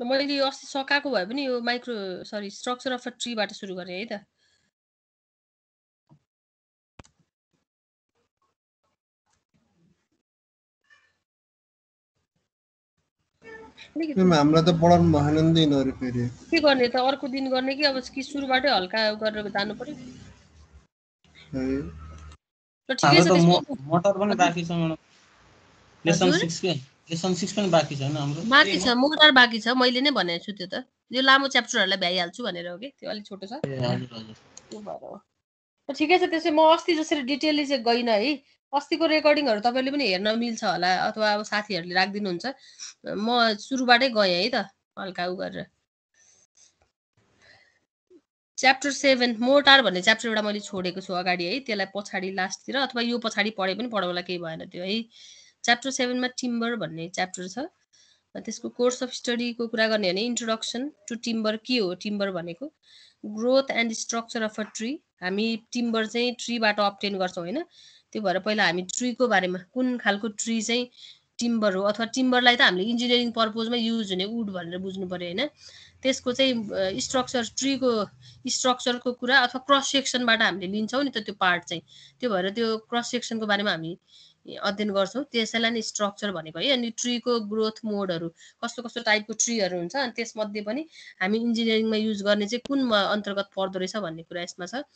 मैले यो अस्ति सकाएको भए पनि यो स्ट्रक्चर अफ अ ट्रीबाट सुरु गरेँ है त। मैम हामीलाई त पढाउनु भएन नि त यिनीहरू फेरि के गर्ने त अर्को दिन गर्ने कि अब कि सुरुबाटै हल्का गरेर जानु पर्यो। ल ठिकै छ त्यसो मोटर पनि बाँकी छ मैडम। लेसन हजुर 6 पनि बाँकी छ हैन हाम्रो। बाँकी छ मोटर बाँकी छ मैले नै भनेको छु त्यो त यो लामो च्याप्टरहरुलाई भ्याइहाल्छु भनेर हो कि त्यो अलि छोटो छ ए हजुर हजुर त्यो भएर हो। ल ठिकै छ त्यसै म अस्ति जसरी डिटेलली चाहिँ गइन है अस्तिको रेकर्डिङहरु तपाईले पनि हेर्न मिल्छ होला अथवा अब साथीहरुले राख्दिनुहुन्छ म सुरुबाटै गए है त हल्का उ गरेर। च्याप्टर 7 मोटार भन्ने च्याप्टर एउटा मैले छोडेको छु अगाडि है त्यसलाई पछाडी लास्टतिर अथवा यो पछाडी पढे पनि पढाउला केही भएन त्यो है। च्याप्टर 7 मा टिम्बर भन्ने च्याप्टर छ। त्यसको कोर्स अफ स्टडीको कुरा गर्ने भने इन्ट्रोडक्सन टु टिम्बर के हो टिम्बर भनेको growth and structure of a tree हामी टिम्बर चाहिँ ट्रीबाट अब्टेन गर्छौं हैन त्यो भएर पहिला हामी ट्रीको बारेमा कुन खालको ट्री चाहिँ टिम्बर हो अथवा टिम्बरलाई त हामीले इन्जिनियरिङ पर्पजमा युज हुने वुड भनेर बुझ्नु पर्यो हैन त्यसको चाहिँ स्ट्रक्चर ट्रीको स्ट्रक्चरको कुरा अथवा क्रस सेक्सनबाट हामीले लिन्छौं नि त त्यो पार्ट चाहिँ त्यो भएर त्यो क्रस सेक्सनको बारेमा हामी अध्ययन गर्छौं त्यसैलाई नै स्ट्रक्चर भनेको है। अनि ट्रीको ग्रोथ मोडहरु कस्तो कस्तो टाइपको ट्रीहरु हुन्छ अनि त्यसमध्ये पनि हामी इन्जिनियरिङमा युज गर्ने चाहिँ कुन अन्तर्गत पर्दो रहेछ भन्ने कुरा यसमा छ।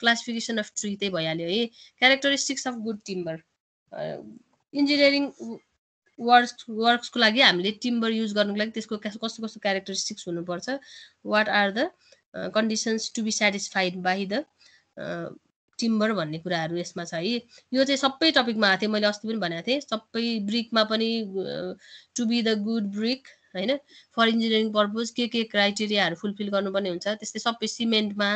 क्लासिफिकेसन अफ ट्री त्यही भइहाल्यो है। Characteristics of good timber engineering वर्क्सको लागि हामीले टिम्बर युज गर्नुको लागि त्यसको कस्तो कस्तो क्यारेक्टरिस्टिक्स हुनुपर्छ what are the conditions to be satisfied by the timber भन्ने कुराहरु यसमा छ है। यो चाहिँ सबै टपिकमा आथे मैले अस्ति पनि भनेको थिएँ सबै ब्रिकमा पनि to be the good brick हैन फर इन्जिनियरिङ पर्पज के क्राइटेरियाहरु फुलफिल गर्नुपर्ने हुन्छ त्यस्तै सबै सिमेन्टमा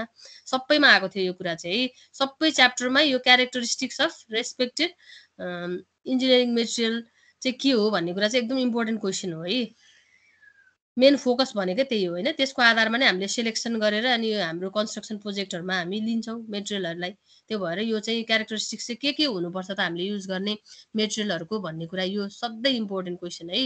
सबैमा आएको थियो यो कुरा चाहिँ सबै च्याप्टरमा यो characteristics of respected engineering material चाहिँ के हो भन्ने कुरा चाहिँ एकदम इम्पोर्टेन्ट क्वेशन हो है। मेन फोकस भनेकै त्यही हो हैन त्यसको आधारमा नै हामीले सिलेक्सन गरेर अनि हाम्रो कन्स्ट्रक्सन प्रोजेक्टहरुमा हामी लिन्छौं मेटेरियलहरुलाई त्यो भएर यो चाहिँ क्यारेक्टरिस्टिक्स चाहिँ के हुनुपर्छ त हामीले युज गर्ने मेटेरियलहरुको भन्ने कुरा यो सधैं इम्पोर्टेन्ट क्वेशन है।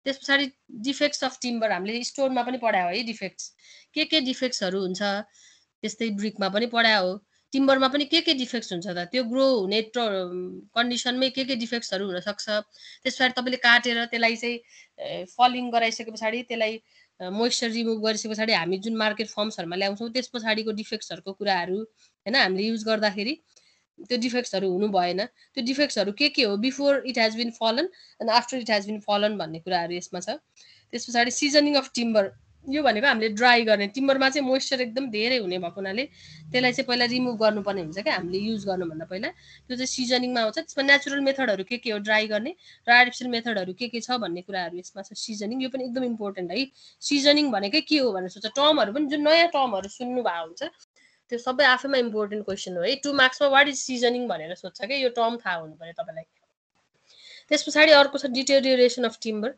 त्यसपछि डिफेक्ट्स अफ टिम्बर हामीले स्टोनमा पनि पढायो है डिफेक्ट्स के डिफेक्ट्सहरु हुन्छ त्यस्तै ब्रिकमा पनि पढायो हो टिम्बरमा पनि के डिफेक्ट्स हुन्छ त त्यो ग्रो हुने कन्डिसनमै के डिफेक्ट्सहरु हुन सक्छ त्यसपछि तपाईले काटेर त्यसलाई चाहिँ फलिङ गराइसके पछाडी त्यसलाई मोइस्चर रिमुभ गरिसके पछाडी हामी जुन मार्केट फर्म्सहरुमा ल्याउँछौं त्यस पछाडीको डिफेक्ट्सहरुको कुराहरु हैन हामीले युज गर्दाखेरि त्यो डिफेक्ट्सहरु हुनु भएन त्यो डिफेक्ट्सहरु के हो before it has been fallen and after it has been fallen भन्ने कुराहरु यसमा छ। त्यसपछि सिजनिङ अफ टिम्बर यो भनेको हामीले ड्राई गर्ने टिम्बरमा चाहिँ मोइस्चर एकदम धेरै हुने भएको हुनाले त्यसलाई चाहिँ पहिला रिमुभ गर्नुपर्ने हुन्छ के हामीले युज गर्नुभन्दा पहिला त्यो चाहिँ सिजनिङमा आउँछ। त्यसमा नेचुरल मेथडहरु के हो ड्राई गर्ने र आर्टिफिशियल मेथडहरु के छ भन्ने कुराहरु यसमा छ। सिजनिङ यो पनि एकदम इम्पोर्टेन्ट है सिजनिङ भनेकै के हो भनेर सोच्छ टर्महरु पनि जुन नयाँ टर्महरु सुन्नु भएको हुन्छ त्यो सबै आफैमा इम्पोर्टेन्ट क्वेशन हो है 2 मार्क्समा व्हाट इज सिजनिङ भनेर सोध्छ के यो टर्म थाहा हुनु पर्यो तपाईलाई। त्यसपछि अर्को छ डिटेरियोरेसन अफ टिम्बर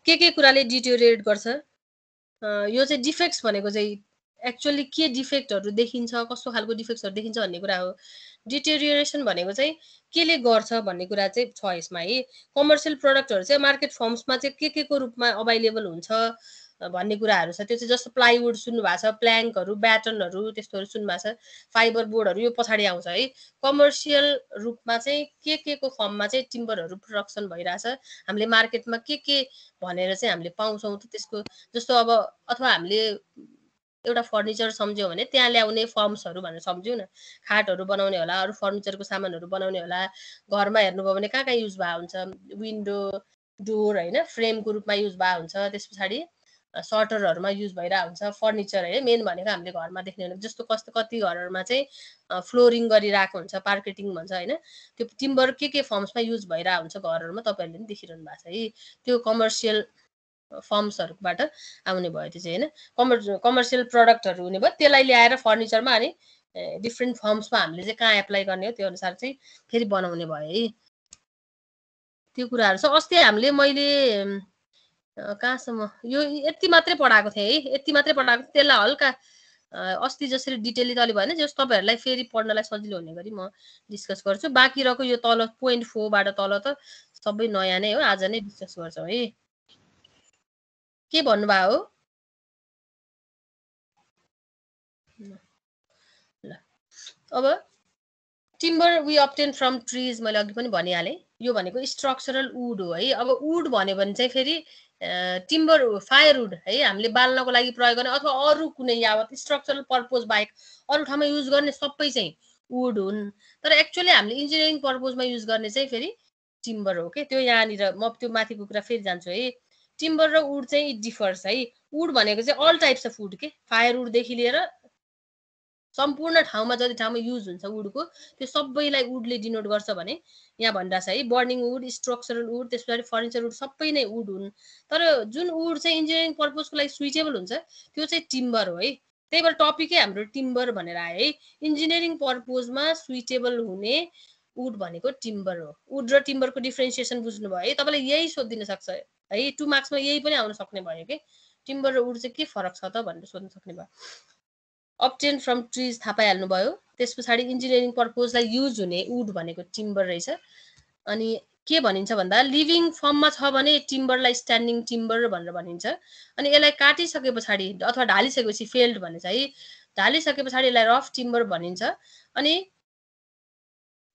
के कुराले डिटेरियोरेट गर्छ यो चाहिँ डिफेक्ट्स भनेको चाहिँ एक्चुअली के डिफेक्टहरु देखिन्छ कस्तो खालको डिफेक्ट्सहरु देखिन्छ भन्ने कुरा हो। डिटेरियोरेसन भनेको चाहिँ केले गर्छ भन्ने कुरा चाहिँ छ यसमा है। कमर्शियल प्रोडक्टहरु चाहिँ मार्केट फर्म्समा चाहिँ के को रूपमा अवेलेबल हुन्छ भन्ने कुराहरु छ त्यो चाहिँ जस्तो प्लाइवुड सुन्नु भएको छ प्ल्याङ्कहरु ब्याटनहरु त्यस्तोहरु सुन्नु भएको छ फाइबर बोर्डहरु यो पछाडी आउँछ है। कमर्शियल रूपमा चाहिँ के को फर्ममा चाहिँ टिम्बरहरु प्रोडक्सन भइराछ हामीले मार्केटमा के भनेर चाहिँ हामीले पाउँछौं त्यसको जस्तो अब अथवा हामीले एउटा फर्निचर सम्झ्यौ भने त्यहाँ ल्याउने फर्म्सहरु भनेर सम्झ्यौ न खाटहरु बनाउने होला अरु फर्निचरको सामानहरु बनाउने होला घरमा हेर्नुभयो भने कहाँ युज भा हुन्छ विन्डो डोर हैन फ्रेमको रूपमा युज भा हुन्छ त्यसपछि सर्टरहरुमा युज भइरा हुन्छ फर्निचर है मेन भनेको हामीले घरमा देख्ने जस्तो कति घरहरुमा चाहिँ फ्लोरिङ गरिराको हुन्छ पार्केटिङ भन्छ हैन त्यो टिम्बर के फर्म्समा युज भइरा हुन्छ घरहरुमा तपाईहरुले पनि देखिरहनु भएको छ है त्यो कमर्शियल फर्म्सहरुबाट आउने भयो त्यो चाहिँ हैन कमर्शियल प्रोडक्टहरु हुने भयो त्यसलाई ल्याएर फर्निचरमा अनि डिफरेन्ट फर्म्समा हामीले चाहिँ कहाँ एप्लाई गर्ने हो त्यो अनुसार चाहिँ फेरि बनाउने भयो है त्यो कुराहरु छ। अस्ति हामीले मैले कहाँसम्म यो यति मात्रै पढाएको थिएँ है यति मात्रै पढाएको त्यसलाई हल्का अस्ति जसरी डिटेलली तले भएन जस तपाईहरुलाई फेरि पढ्नलाई सजिलो हुने गरी म डिस्कस गर्छु बाँकी रहेको यो तल पोइन्ट 4 बाट तल त सबै नयाँ नै हो आज नै डिस्कस गर्छौं है। के भन्नुभयो हो? ल अब timber we obtain from trees मैले अघि पनि भनिहालेँ यो भनेको स्ट्रक्चरल वुड हो है। अब वुड भन्यो भने चाहिँ फेरि टिम्बर फायरवुड है हामीले बाल्नको लागि प्रयोग गर्ने अथवा अरू कुनै यावत स्ट्रक्चरल पर्पज बाहेक अरू ठाउँमा युज गर्ने सबै चाहिँ वुड हुन्। तर एक्चुअली हामीले इन्जिनियरिङ पर्पजमा युज गर्ने चाहिँ फेरि टिम्बर हो के। त्यो यहाँनिर म त्यो माथिको कुरा फेरि जान्छु है। टिम्बर र वुड चाहिँ डिफर्स है। वुड भनेको चाहिँ अल टाइप्स अफ वुड के फायरवुडदेखि लिएर सम्पूर्ण ठाउँमा जति ठाउँमा युज हुन्छ वुडको त्यो सबैलाई वुडले डिनोट गर्छ भने यहाँ भनिरहेछ है। बर्निङ वुड, स्ट्रक्चरल वुड, त्यस पछाडि फर्निचर वुड सबै नै वुड हुन्। तर जुन वुड चाहिँ इन्जिनियरिङ पर्पजको लागि सुइटेबल हुन्छ त्यो चाहिँ टिम्बर हो है। त्यही भएर टपिकै हाम्रो टिम्बर भनेर आयो है। इन्जिनियरिङ पर्पजमा सुइटेबल हुने वुड भनेको टिम्बर हो। वुड र टिम्बरको डिफ्रेन्सिएसन बुझ्नुभयो है। तपाईँलाई यही सोधिदिन सक्छ है। 2 मार्क्समा यही पनि आउन सक्ने भयो कि टिम्बर र वुड चाहिँ के फरक छ त भनेर सोध्न सक्ने भयो। अब्टेन फ्रम ट्रिज थाहा पाइहाल्नुभयो। त्यस पछाडि इन्जिनियरिङ पर्पजलाई युज हुने वुड भनेको टिम्बर रहेछ। अनि के भनिन्छ भन्दा लिभिङ फर्ममा छ भने टिम्बरलाई स्ट्यान्डिङ टिम्बर भनेर भनिन्छ। अनि यसलाई काटिसके पछाडि अथवा ढालिसकेपछि फेल्ड भनिन्छ है। ढालिसके पछाडि यसलाई रफ टिम्बर भनिन्छ। अनि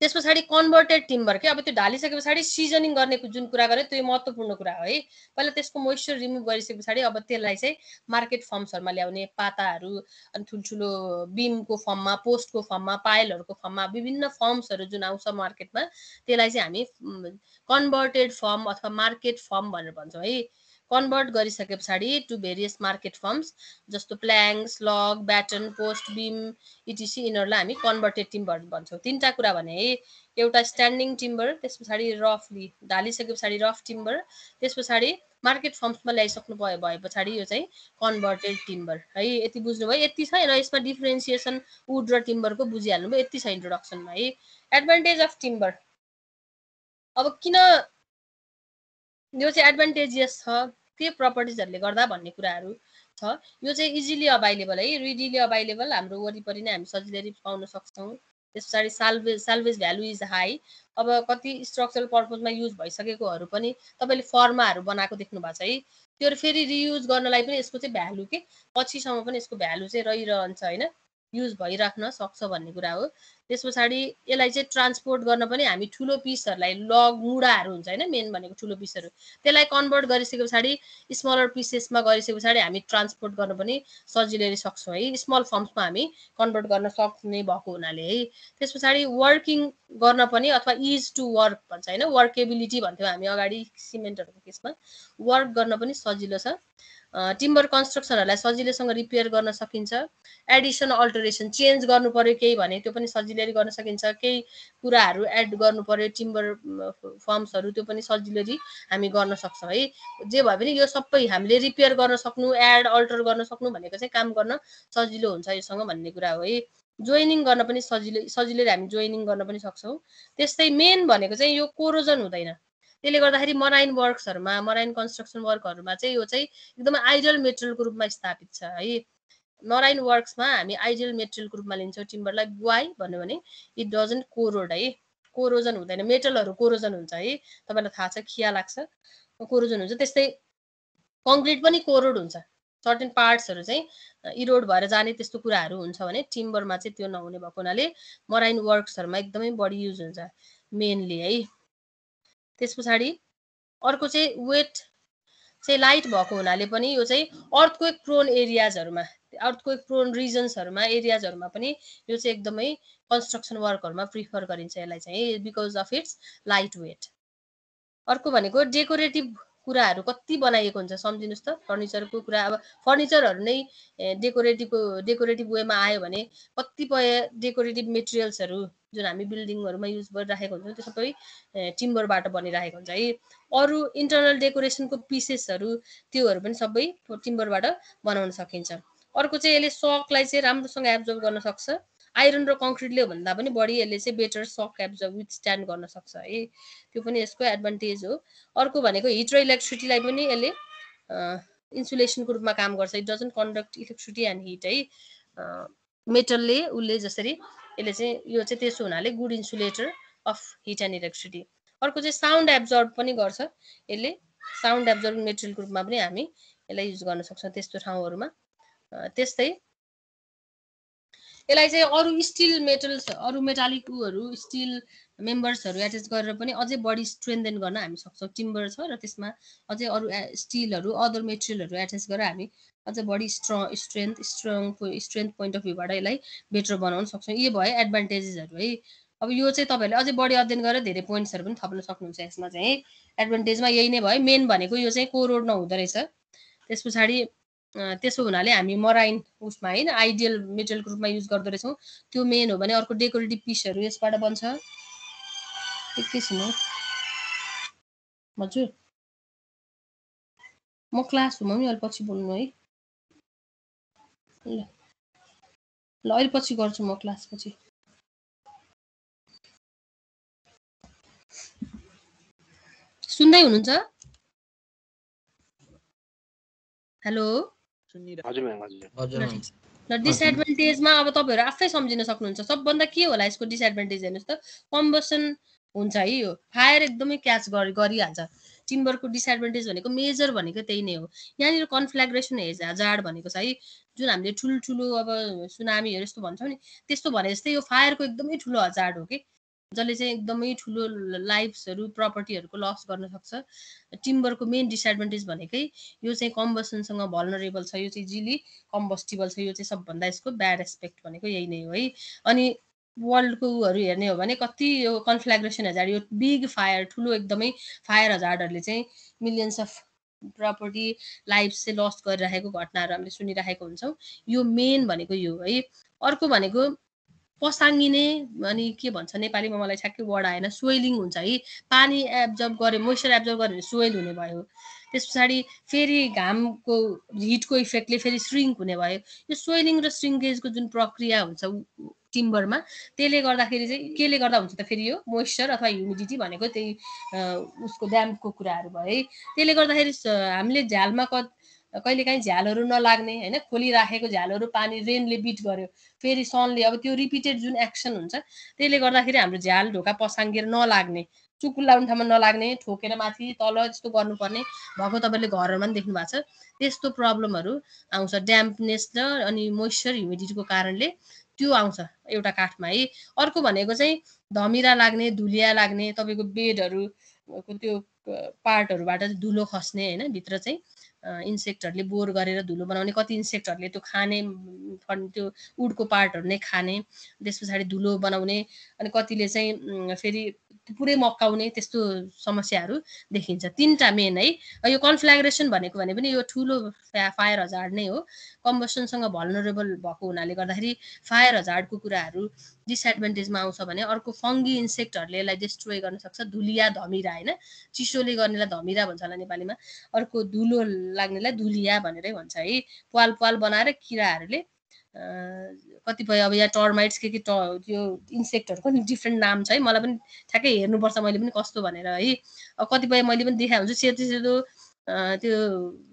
त्यस पछाडि कन्भर्टेड टिम्बर के अब त्यो ढालिसके पछाडि सिजनिङ गर्ने जुन कुरा गरे त्यो महत्त्वपूर्ण कुरा हो है। पहिला त्यसको मोइस्चर रिमुभ गरिसके पछाडि अब त्यसलाई चाहिँ मार्केट फर्म्सहरुमा ल्याउने पाताहरू अनि ठुल्ठुलो बीमको फर्ममा, पोस्टको फर्ममा, पाइलहरूको फर्ममा विभिन्न फर्म्सहरू जुन आउँछ मार्केटमा त्यसलाई चाहिँ हामी कन्भर्टेड फर्म अथवा मार्केट फर्म भनेर भन्छौँ है। कन्भर्ट गरिसके पछाडि टु भेरियस मार्केट फर्म्स जस्तो प्ल्याङ्क्स, लग, ब्याटन, पोस्ट, बीम इटिसी यिनीहरूलाई हामी कन्भर्टेड टिम्बर भन्छौँ। तीनटा कुरा भने है। एउटा स्ट्यान्डिङ टिम्बर, त्यस पछाडि रफली ढालिसके पछाडि रफ टिम्बर, त्यस पछाडि मार्केट फर्म्समा ल्याइसक्नु भए पछाडि यो चाहिँ कन्भर्टेड टिम्बर है। यति बुझ्नुभयो। यति छ र यसमा डिफ्रेन्सिएसन वुड र टिम्बरको बुझिहाल्नुभयो। यति छ इन्ट्रोडक्सनमा है। एडभान्टेज अफ टिम्बर अब किन यो चाहिँ एडभान्टेजियस छ के प्रपर्टिजहरूले गर्दा भन्ने कुराहरू छ। यो चाहिँ इजिली अभाइलेबल है, रिडिली अभाइलेबल, हाम्रो वरिपरि नै हामी सजिलै पाउन सक्छौँ। त्यस पछाडि साल्भेज भ्यालु इज हाई। अब कति स्ट्रक्चरल पर्पजमा युज भइसकेकोहरू पनि तपाईँले फर्माहरू बनाएको देख्नु भएको छ है। त्यो फेरि रियुज गर्नलाई पनि यसको चाहिँ भ्यालु के पछिसम्म पनि यसको भ्यालु चाहिँ रहिरहन्छ होइन, युज भइराख्न सक्छ भन्ने कुरा हो। त्यस पछाडि यसलाई चाहिँ ट्रान्सपोर्ट गर्न पनि हामी ठुलो पिसहरूलाई लग मुढाहरू हुन्छ होइन, मेन भनेको ठुलो पिसहरू त्यसलाई कन्भर्ट गरिसके पछाडि स्मलर पिसेसमा गरिसके पछाडि हामी ट्रान्सपोर्ट गर्न पनि सजिलै सक्छौँ है। स्मल फर्म्समा हामी कन्भर्ट गर्न सक्ने भएको हुनाले है। त्यस पछाडि वर्किङ गर्न पनि अथवा इज टु वर्क भन्छ होइन, वर्केबिलिटी भन्थ्यौँ हामी अगाडि सिमेन्टहरूको केसमा, वर्क गर्न पनि सजिलो छ। टिम्बर कन्स्ट्रक्सनहरूलाई सजिलैसँग रिपेयर गर्न सकिन्छ। एडिसन अल्टरेसन चेन्ज गर्नु पर्यो केही भने त्यो पनि सजिलै गर्न सकिन्छ। केही कुराहरू एड गर्नु पर्यो टिम्बर फर्म्सहरू त्यो पनि सजिलै हामी गर्न सक्छौँ है। जे भए पनि यो सबै हामीले रिपेयर गर्न सक्नु, एड अल्टर गर्न सक्नु भनेको चाहिँ काम गर्न सजिलो हुन्छ योसँग भन्ने कुरा हो है। जोइनिङ गर्न पनि सजिलै हामी जोइनिङ गर्न पनि सक्छौँ। त्यस्तै मेन भनेको चाहिँ यो कोरोजन हुँदैन। त्यसले गर्दाखेरि मराइन वर्क्सहरूमा, मराइन कन्स्ट्रक्सन वर्कहरूमा चाहिँ यो चाहिँ एकदमै आइडियल मेटेरियलको रूपमा स्थापित छ है। मराइन वर्क्समा हामी आइडियल मेटेरियलको रूपमा लिन्छौँ टिम्बरलाई। वाइ भन्यो भने इट डजन्ट कोरोड है, कोरोजन हुँदैन। मेटलहरू कोरोजन हुन्छ है, तपाईँलाई थाहा छ, खिया लाग्छ, कोरोजन हुन्छ। त्यस्तै कङ्क्रिट पनि कोरोड हुन्छ, सर्टेन पार्ट्सहरू चाहिँ इरोड भएर जाने त्यस्तो कुराहरू हुन्छ भने टिम्बरमा चाहिँ त्यो नहुने भएको हुनाले मराइन वर्क्सहरूमा एकदमै बढी युज हुन्छ मेनली है। त्यस पछाडि अर्को चाहिँ वेट चाहिँ लाइट भएको हुनाले पनि यो चाहिँ अर्थक्वेक प्रोन एरियाजहरूमा, अर्थक्वेक प्रोन रिजन्सहरूमा, एरियाजहरूमा पनि यो चाहिँ एकदमै कन्स्ट्रक्सन वर्कहरूमा प्रिफर गरिन्छ यसलाई चाहिँ because of its light weight. अर्को भनेको डेकोरेटिभ कुराहरू कति बनाइएको हुन्छ सम्झिनुहोस् त। फर्निचरको कुरा, अब फर्निचरहरू नै डेकोरेटिभ वेमा आयो भने कतिपय डेकोरेटिभ मेटेरियल्सहरू जुन हामी बिल्डिङहरूमा युज गरिराखेको हुन्छौँ त्यो सबै टिम्बरबाट बनिरहेको हुन्छ है। अरू इन्टरनल डेकोरेसनको पिसेसहरू त्योहरू पनि सबै टिम्बरबाट बनाउन सकिन्छ। अर्को चाहिँ यसले सकलाई चाहिँ राम्रोसँग एब्जर्भ गर्न सक्छ। आइरन र कङ्क्रिटले भन्दा पनि बढी यसले चाहिँ बेटर सक एब्जर्भ विथस्ट्यान्ड गर्न सक्छ है। त्यो पनि यसको एडभान्टेज हो। अर्को भनेको हिट र इलेक्ट्रिसिटीलाई पनि यसले इन्सुलेसनको रूपमा काम गर्छ। It doesn't conduct electricity and hit है। मेटलले उसले जसरी यसले चाहिँ यो चाहिँ त्यसो हुनाले good insulator of hit and electricity. अर्को चाहिँ साउन्ड एब्जर्भ पनि गर्छ यसले, साउन्ड एब्जर्भिङ मेटेरियलको रूपमा पनि हामी यसलाई युज गर्न सक्छौँ त्यस्तो ठाउँहरुमा। त्यस्तै यसलाई चाहिँ अरु स्टिल मेटल्स अरु मेटालिक उहरु स्टिल मेम्बर्सहरु एट्याच गरेर पनि अझै बढी स्ट्रेन्थेन गर्न हामी सक्छौँ। टिम्बर छ र त्यसमा अझै अरु स्टिलहरु अदर मेटेरियलहरु एट्याच गरेर हामी अझै बढी स्ट्रेन्थ पोइन्ट अफ भ्यूबाट यसलाई बेटर बनाउन सक्छौँ। यी भए एडभान्टेजेसहरु है। अब यो चाहिँ तपाईहरुले अझै बढी अध्ययन गरेर धेरै पोइन्ट्सहरु पनि थप्न सक्नुहुन्छ यसमा चाहिँ है। एडभान्टेजमा यही नै भयो। मेन भनेको यो चाहिँ कोरोड नहुँदो रहेछ। त्यसपछि त्यसो हुनाले हामी मराइन उसमा हैन आइडियल मेटलको रूपमा युज गर्दो रहेछौँ। त्यो मेन हो भने अर्को डेकोरेटिभ पिसहरु यसबाट बन्छ। एकैछिन हो हजुर म क्लासमा पनि अलि पछि बोल्नु है। ल अलि पछि गर्छु म क्लास पछि। सुन्दै हुनुहुन्छ? हेलो हजुर म्याम हजुर ल ठिक छ। ल डिसएडभान्टेजमा अब तपाईहरु आफै सम्झिन सक्नुहुन्छ। सबभन्दा के होला यसको डिसएडभान्टेज हेर्नुस् त कम्बसन हुन्छ है। यो फायर एकदमै क्याच गरिहाल्छ। टिम्बरको डिसएडभान्टेज भनेको मेजर भनेको त्यही नै हो। यहाँनिर कन्फ्ल्याग्रेसन हजार्ड भनेको छ है। जुन हामीले ठुल्ठुलो अब सुनामीहरु यस्तो भन्छौँ नि त्यस्तो भने जस्तै यो फायरको एकदमै ठुलो हजार्ड हो के जसले चाहिँ एकदमै ठुलो लाइफ्सहरु प्रपर्टीहरुको लस गर्न सक्छ। टिम्बरको मेन डिसएडभान्टेज भनेकै यो चाहिँ कम्बसनसँग भल्नरेबल छ। यो चाहिँ जिली कम्बस्टिबल छ। यो चाहिँ सबभन्दा यसको ब्याड एस्पेक्ट भनेको यही नै हो है। अनि वर्ल्डको उहरु हेर्ने हो भने कति यो कन्फ्ल्याग्रेसन हजार्ड यो बिग फायर ठुलो एकदमै फायर हजार्डहरुले चाहिँ मिलियन्स अफ प्रपर्टी लाइफ्स चाहिँ लस गरिरहेको घटनाहरु हामीले सुनिरहेको हुन्छौँ। यो मेन भनेको यो है। अर्को भनेको पसाङ्गिने अनि के भन्छ नेपालीमा मलाई ठ्याक्कै वर्ड आएन। सोइलिङ हुन्छ है। पानी एब्जर्ब गरे मोइस्चर एब्जर्ब गरे भने सोइल हुने भयो। त्यसपछि फेरि घामको हिटको इफेक्टले फेरि श्रिङ्क हुने भयो। यो सोइलिङ र श्रिङ्केजको जुन प्रक्रिया हुन्छ टिम्बरमा त्यसले गर्दाखेरि चाहिँ केले गर्दा हुन्छ त फेरि यो मोइस्चर अथवा ह्युमिडिटी भनेको त्यही उसको ड्याम्पको कुराहरु भयो है। त्यसले गर्दाखेरि हामीले झ्यालमा कहिलेकाहीँ झ्यालहरु नलाग्ने हैन खोलिराखेको झ्यालहरु पानी रेनले बिट गर्यो फेरि सनले अब त्यो रिपिटेड जुन एक्सन हुन्छ त्यसले गर्दाखेरि हाम्रो झ्याल ढोका पसाङ्गेर नलाग्ने चुकुल्ला ठाउँमा नलाग्ने ठोकेर माथि तल यस्तो गर्नुपर्ने भएको तपाईले घरहरुमा पनि देख्नु भएको छ। त्यस्तो प्रब्लमहरु आउँछ ड्याम्पनेस र अनि मोइस्चर ह्युमिडिटीको कारणले त्यो आउँछ एउटा काठमा है। अर्को भनेको चाहिँ धमिरा लाग्ने धुलिया लाग्ने तपाईको बेडहरुको त्यो पार्टहरुबाट धुलो खस्ने हैन भित्र चाहिँ इन्सेक्टहरुले बोर गरेर धुलो बनाउने कति इन्सेक्टहरुले त्यो खाने त्यो उडको पार्टहरु नै खाने त्यसपछि धुलो बनाउने अनि कतिले चाहिँ फेरि पुरै मक्काउने त्यस्तो समस्याहरु देखिन्छ। तीनटा मेन है। यो कन्फ्ल्याग्रेसन भनेको भने पनि यो ठुलो फायर हजार्ड नै हो। कम्बसनसँग भल्नरेबल भएको हुनाले गर्दाखेरि फायर हजार्डको कुराहरु डिसएडभान्टेजमा आउँछ भने अर्को फंगी इन्सेक्टहरुले यसलाई डिस्ट्रोय गर्न सक्छ। धुलिया धमिरा हैन चिसोले गर्नेलाई धमिरा भन्छ होला नेपालीमा। अर्को धुलो लाग्नेलाई धुलिया भनेरै भन्छ है। प्वाल प्वाल बनाएर किराहरुले कतिपय अब यहाँ टर्माइट्स के त्यो इन्सेक्टहरुको नि डिफ्रेन्ट नाम छ है। मलाई पनि ठ्याक्कै हेर्नुपर्छ मैले पनि कस्तो भनेर है। अब कतिपय मैले पनि देखाएको हुन्छु सेतो सेतो त्यो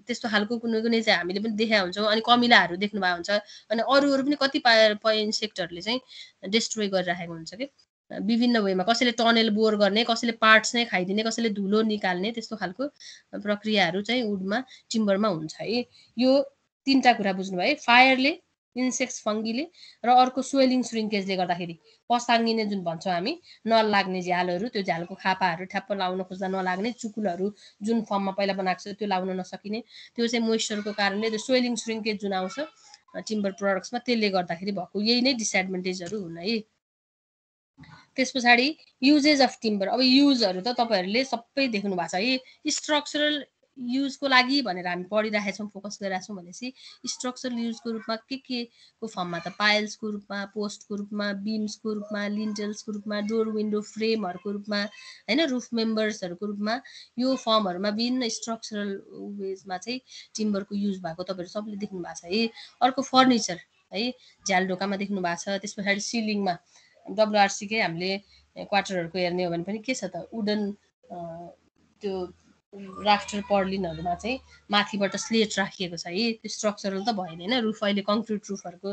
त्यस्तो खालको कुनै कुनै चाहिँ हामीले पनि देखाएको हुन्छौँ। अनि कमिलाहरु देख्नु भएको हुन्छ। अनि अरु पनि कतिपय इन्सेक्टहरुले चाहिँ डिस्ट्रोय गरिराखेको हुन्छ के विभिन्न वेमा कसैले टनेल बोर गर्ने कसैले पार्ट्स नै खाइदिने कसैले धुलो निकाल्ने त्यस्तो खालको प्रक्रियाहरु चाहिँ वुडमा टिम्बरमा हुन्छ है। यो तीनटा कुरा बुझ्नु भयो। फायरले इन्सेक्ट्स फंगीले र अर्को सोइलिङ श्रिङ्केजले गर्दाखेरि पसाङ्गिने जुन भन्छौँ हामी नलाग्ने झ्यालहरु त्यो झ्यालको खापाहरु ठ्याप्प लाउन खोज्दा नलाग्ने चुकुलहरु जुन फर्ममा पहिला बनाएको छ त्यो लाउन नसकिने त्यो चाहिँ मोइस्चरको कारणले त्यो सोइलिङ श्रिङ्केज जुन आउँछ टिम्बर प्रोडक्ट्समा त्यसले गर्दाखेरि भएको यही नै डिसएडभान्टेजहरु हुन् है। त्यसपछि युजेज अफ टिम्बर अब युजहरु त तपाईहरुले सबै देख्नु भएको छ है। स्ट्रक्चरल युजको लागि भनेर हामी पढिरहेका छौँ फोकस गरिरहेका छौँ भनेपछि स्ट्रक्चरल युजको रूपमा के को फर्ममा त पाइल्सको रूपमा पोस्टको रूपमा बिम्सको रूपमा लिन्टल्सको रूपमा डोर विन्डो फ्रेमहरुको रूपमा हैन रुफ मेम्बर्सहरुको रूपमा यो फर्महरुमा विभिन्न स्ट्रक्चरल वेजमा चाहिँ टिम्बरको युज भएको तपाईहरु सबले देख्नु भएको छ है। अर्को फर्निचर है झ्याल ढोकामा देख्नु भएको छ। त्यसपछि सिलिङमा WRC के हामीले क्वार्टरहरुको हेर्ने हो भने पनि के छ त वुडन त्यो राफ्टर पर्लिनहरुमा चाहिँ माथिबाट स्लेट राखिएको छ है। त्यो स्ट्रक्चरल त भएन हैन रुफ अहिले कङ्क्रिट रुफहरुको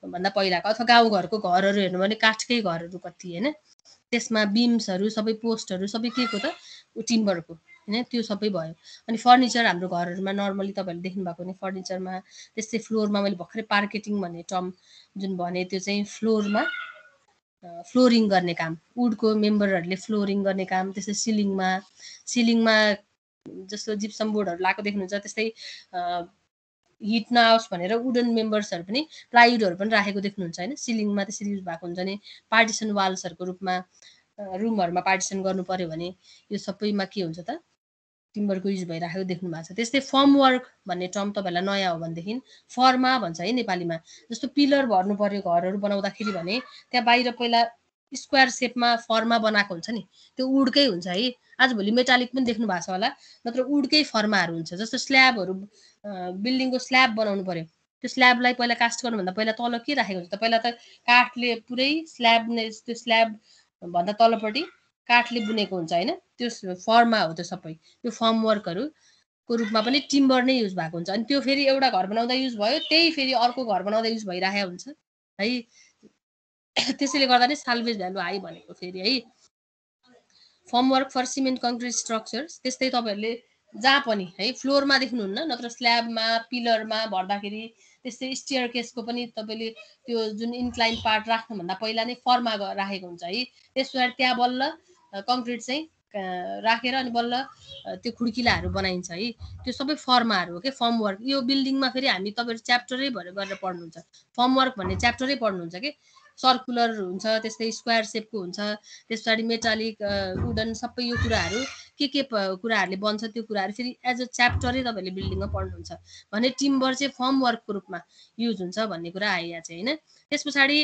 भन्दा पहिलाको अथवा गाउँघरको घरहरु हेर्नु भने काठकै घरहरु कति हैन त्यसमा बिम्सहरु सबै पोस्टहरु सबै के को त टिम्बरको हैन त्यो सबै भयो। अनि फर्निचर हाम्रो घरहरुमा नर्मली तपाईहरुले देख्नु भएको नि फर्निचरमा त्यस्तै फ्लोरमा मैले भर्खरै पार्केटिङ भन्ने टर्म जुन भने त्यो चाहिँ फ्लोरमा फ्लोरिङ गर्ने काम वुडको मेम्बरहरुले फ्लोरिङ गर्ने काम त्यस्तै सिलिङमा जस्तो जिप्सम बोर्डहरु लाएको देख्नुहुन्छ त्यस्तै हिट नआओस् भनेर वुडन मेम्बर्सहरु पनि प्लाइवुडहरु पनि राखेको देख्नुहुन्छ हैन सिलिङमा त्यसरी युज भएको हुन्छ नि पार्टिसन वाल्सहरुको रूपमा रुमहरुमा पार्टिसन गर्नु पर्यो भने यो सबैमा के हुन्छ त टिम्बरको युज भइराखेको देख्नु भएको छ। त्यस्तै फर्म वर्क भन्ने टर्म तपाईहरुलाई नयाँ हो भनेदेखि फर्मा भन्छ है नेपालीमा। जस्तो पिलर भर्नु पर्यो घरहरु बनाउँदाखेरि भने त्यहाँ बाहिर पहिला स्क्वायर शेपमा फर्मा बनाएको हुन्छ नि त्यो वुडकै हुन्छ है। आजभोलि मेटालिक पनि देख्नु भएको छ होला नत्र वुडकै फर्माहरु हुन्छ। जस्तो स्ल्याबहरु बिल्डिङको स्ल्याब बनाउनु पर्यो त्यो स्ल्याबलाई पहिला कास्ट गर्नुभन्दा पहिला तल के राखेको हुन्छ त पहिला त काठले पुरै स्ल्याब त्यो स्ल्याब भन्दा तलपट्टि काठले बुनेको हुन्छ हैन त्यो फर्मा हो त्यो सबै। त्यो फर्म वर्कहरुको रूपमा पनि टिम्बर नै युज भएको हुन्छ। अनि त्यो फेरि एउटा घर बनाउँदा युज भयो त्यही फेरि अर्को घर बनाउँदा युज भइराखेको हुन्छ है। त्यसैले गर्दा नै साल्भेज भ्यालु हाई भनेको फेरि है। Form work for cement concrete structures त्यस्तै तपाईहरुले जहाँ पनि है फ्लोरमा देख्नुहुन्न नत्र स्ल्याबमा पिलरमा भर्दाखेरि त्यस्तै स्टेयर केसको पनि तपाईले त्यो जुन इन्क्लाइन पार्ट राख्नुभन्दा पहिला नै फर्मा राखेको हुन्छ है। त्यसपछि त्यहाँ बल्ल कङ्क्रिट चाहिँ राखेर अनि बल्ल त्यो खुड्किलाहरु बनाइन्छ है। त्यो सबै फर्माहरु हो के फर्म वर्क। यो बिल्डिङमा फेरि हामी तपाईहरु च्याप्टरै गरेर पढ्नुहुन्छ फर्म वर्क भन्ने च्याप्टरै पढ्नुहुन्छ के सर्कुलर हुन्छ त्यस्तै स्क्वायर शेपको हुन्छ त्यसपछि मेटालिक वुडन सबै यो कुराहरु के कुराहरुले बन्छ त्यो कुराहरु फेरि एज अ च्याप्टरै तपाईहरुले बिल्डिङमा पढ्नुहुन्छ भने टिम्बर चाहिँ फर्म वर्कको रूपमा युज हुन्छ भन्ने कुरा आयो यहाँ चाहिँ हैन। त्यसपछि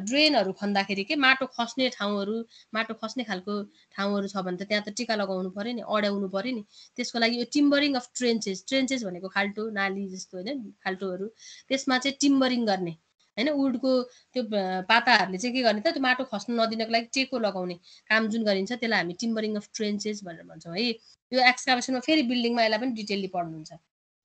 ड्रेनहरु खन्दाखेरि के माटो खस्ने ठाउँहरु माटो खस्ने खालको ठाउँहरु छ भने त त्यहाँ त टिका लगाउनु पर्यो नि अड्याउनु पर्यो नि त्यसको लागि यो टिम्बरिङ अफ ट्रेन्चेस भनेको खाल्टो नाली जस्तो हैन खाल्टोहरु त्यसमा चाहिँ टिम्बरिङ गर्ने हैन वुडको त्यो पाताहरुले चाहिँ के गर्ने त त्यो माटो खस्न नदिनको लागि टेको लगाउने काम जुन गरिन्छ त्यसलाई हामी टिम्बरिङ अफ ट्रेन्चेस भनेर भन्छौँ है। यो एक्सकाभेसनमा फेरि बिल्डिङमा यसलाई पनि डिटेलली पढ्नुहुन्छ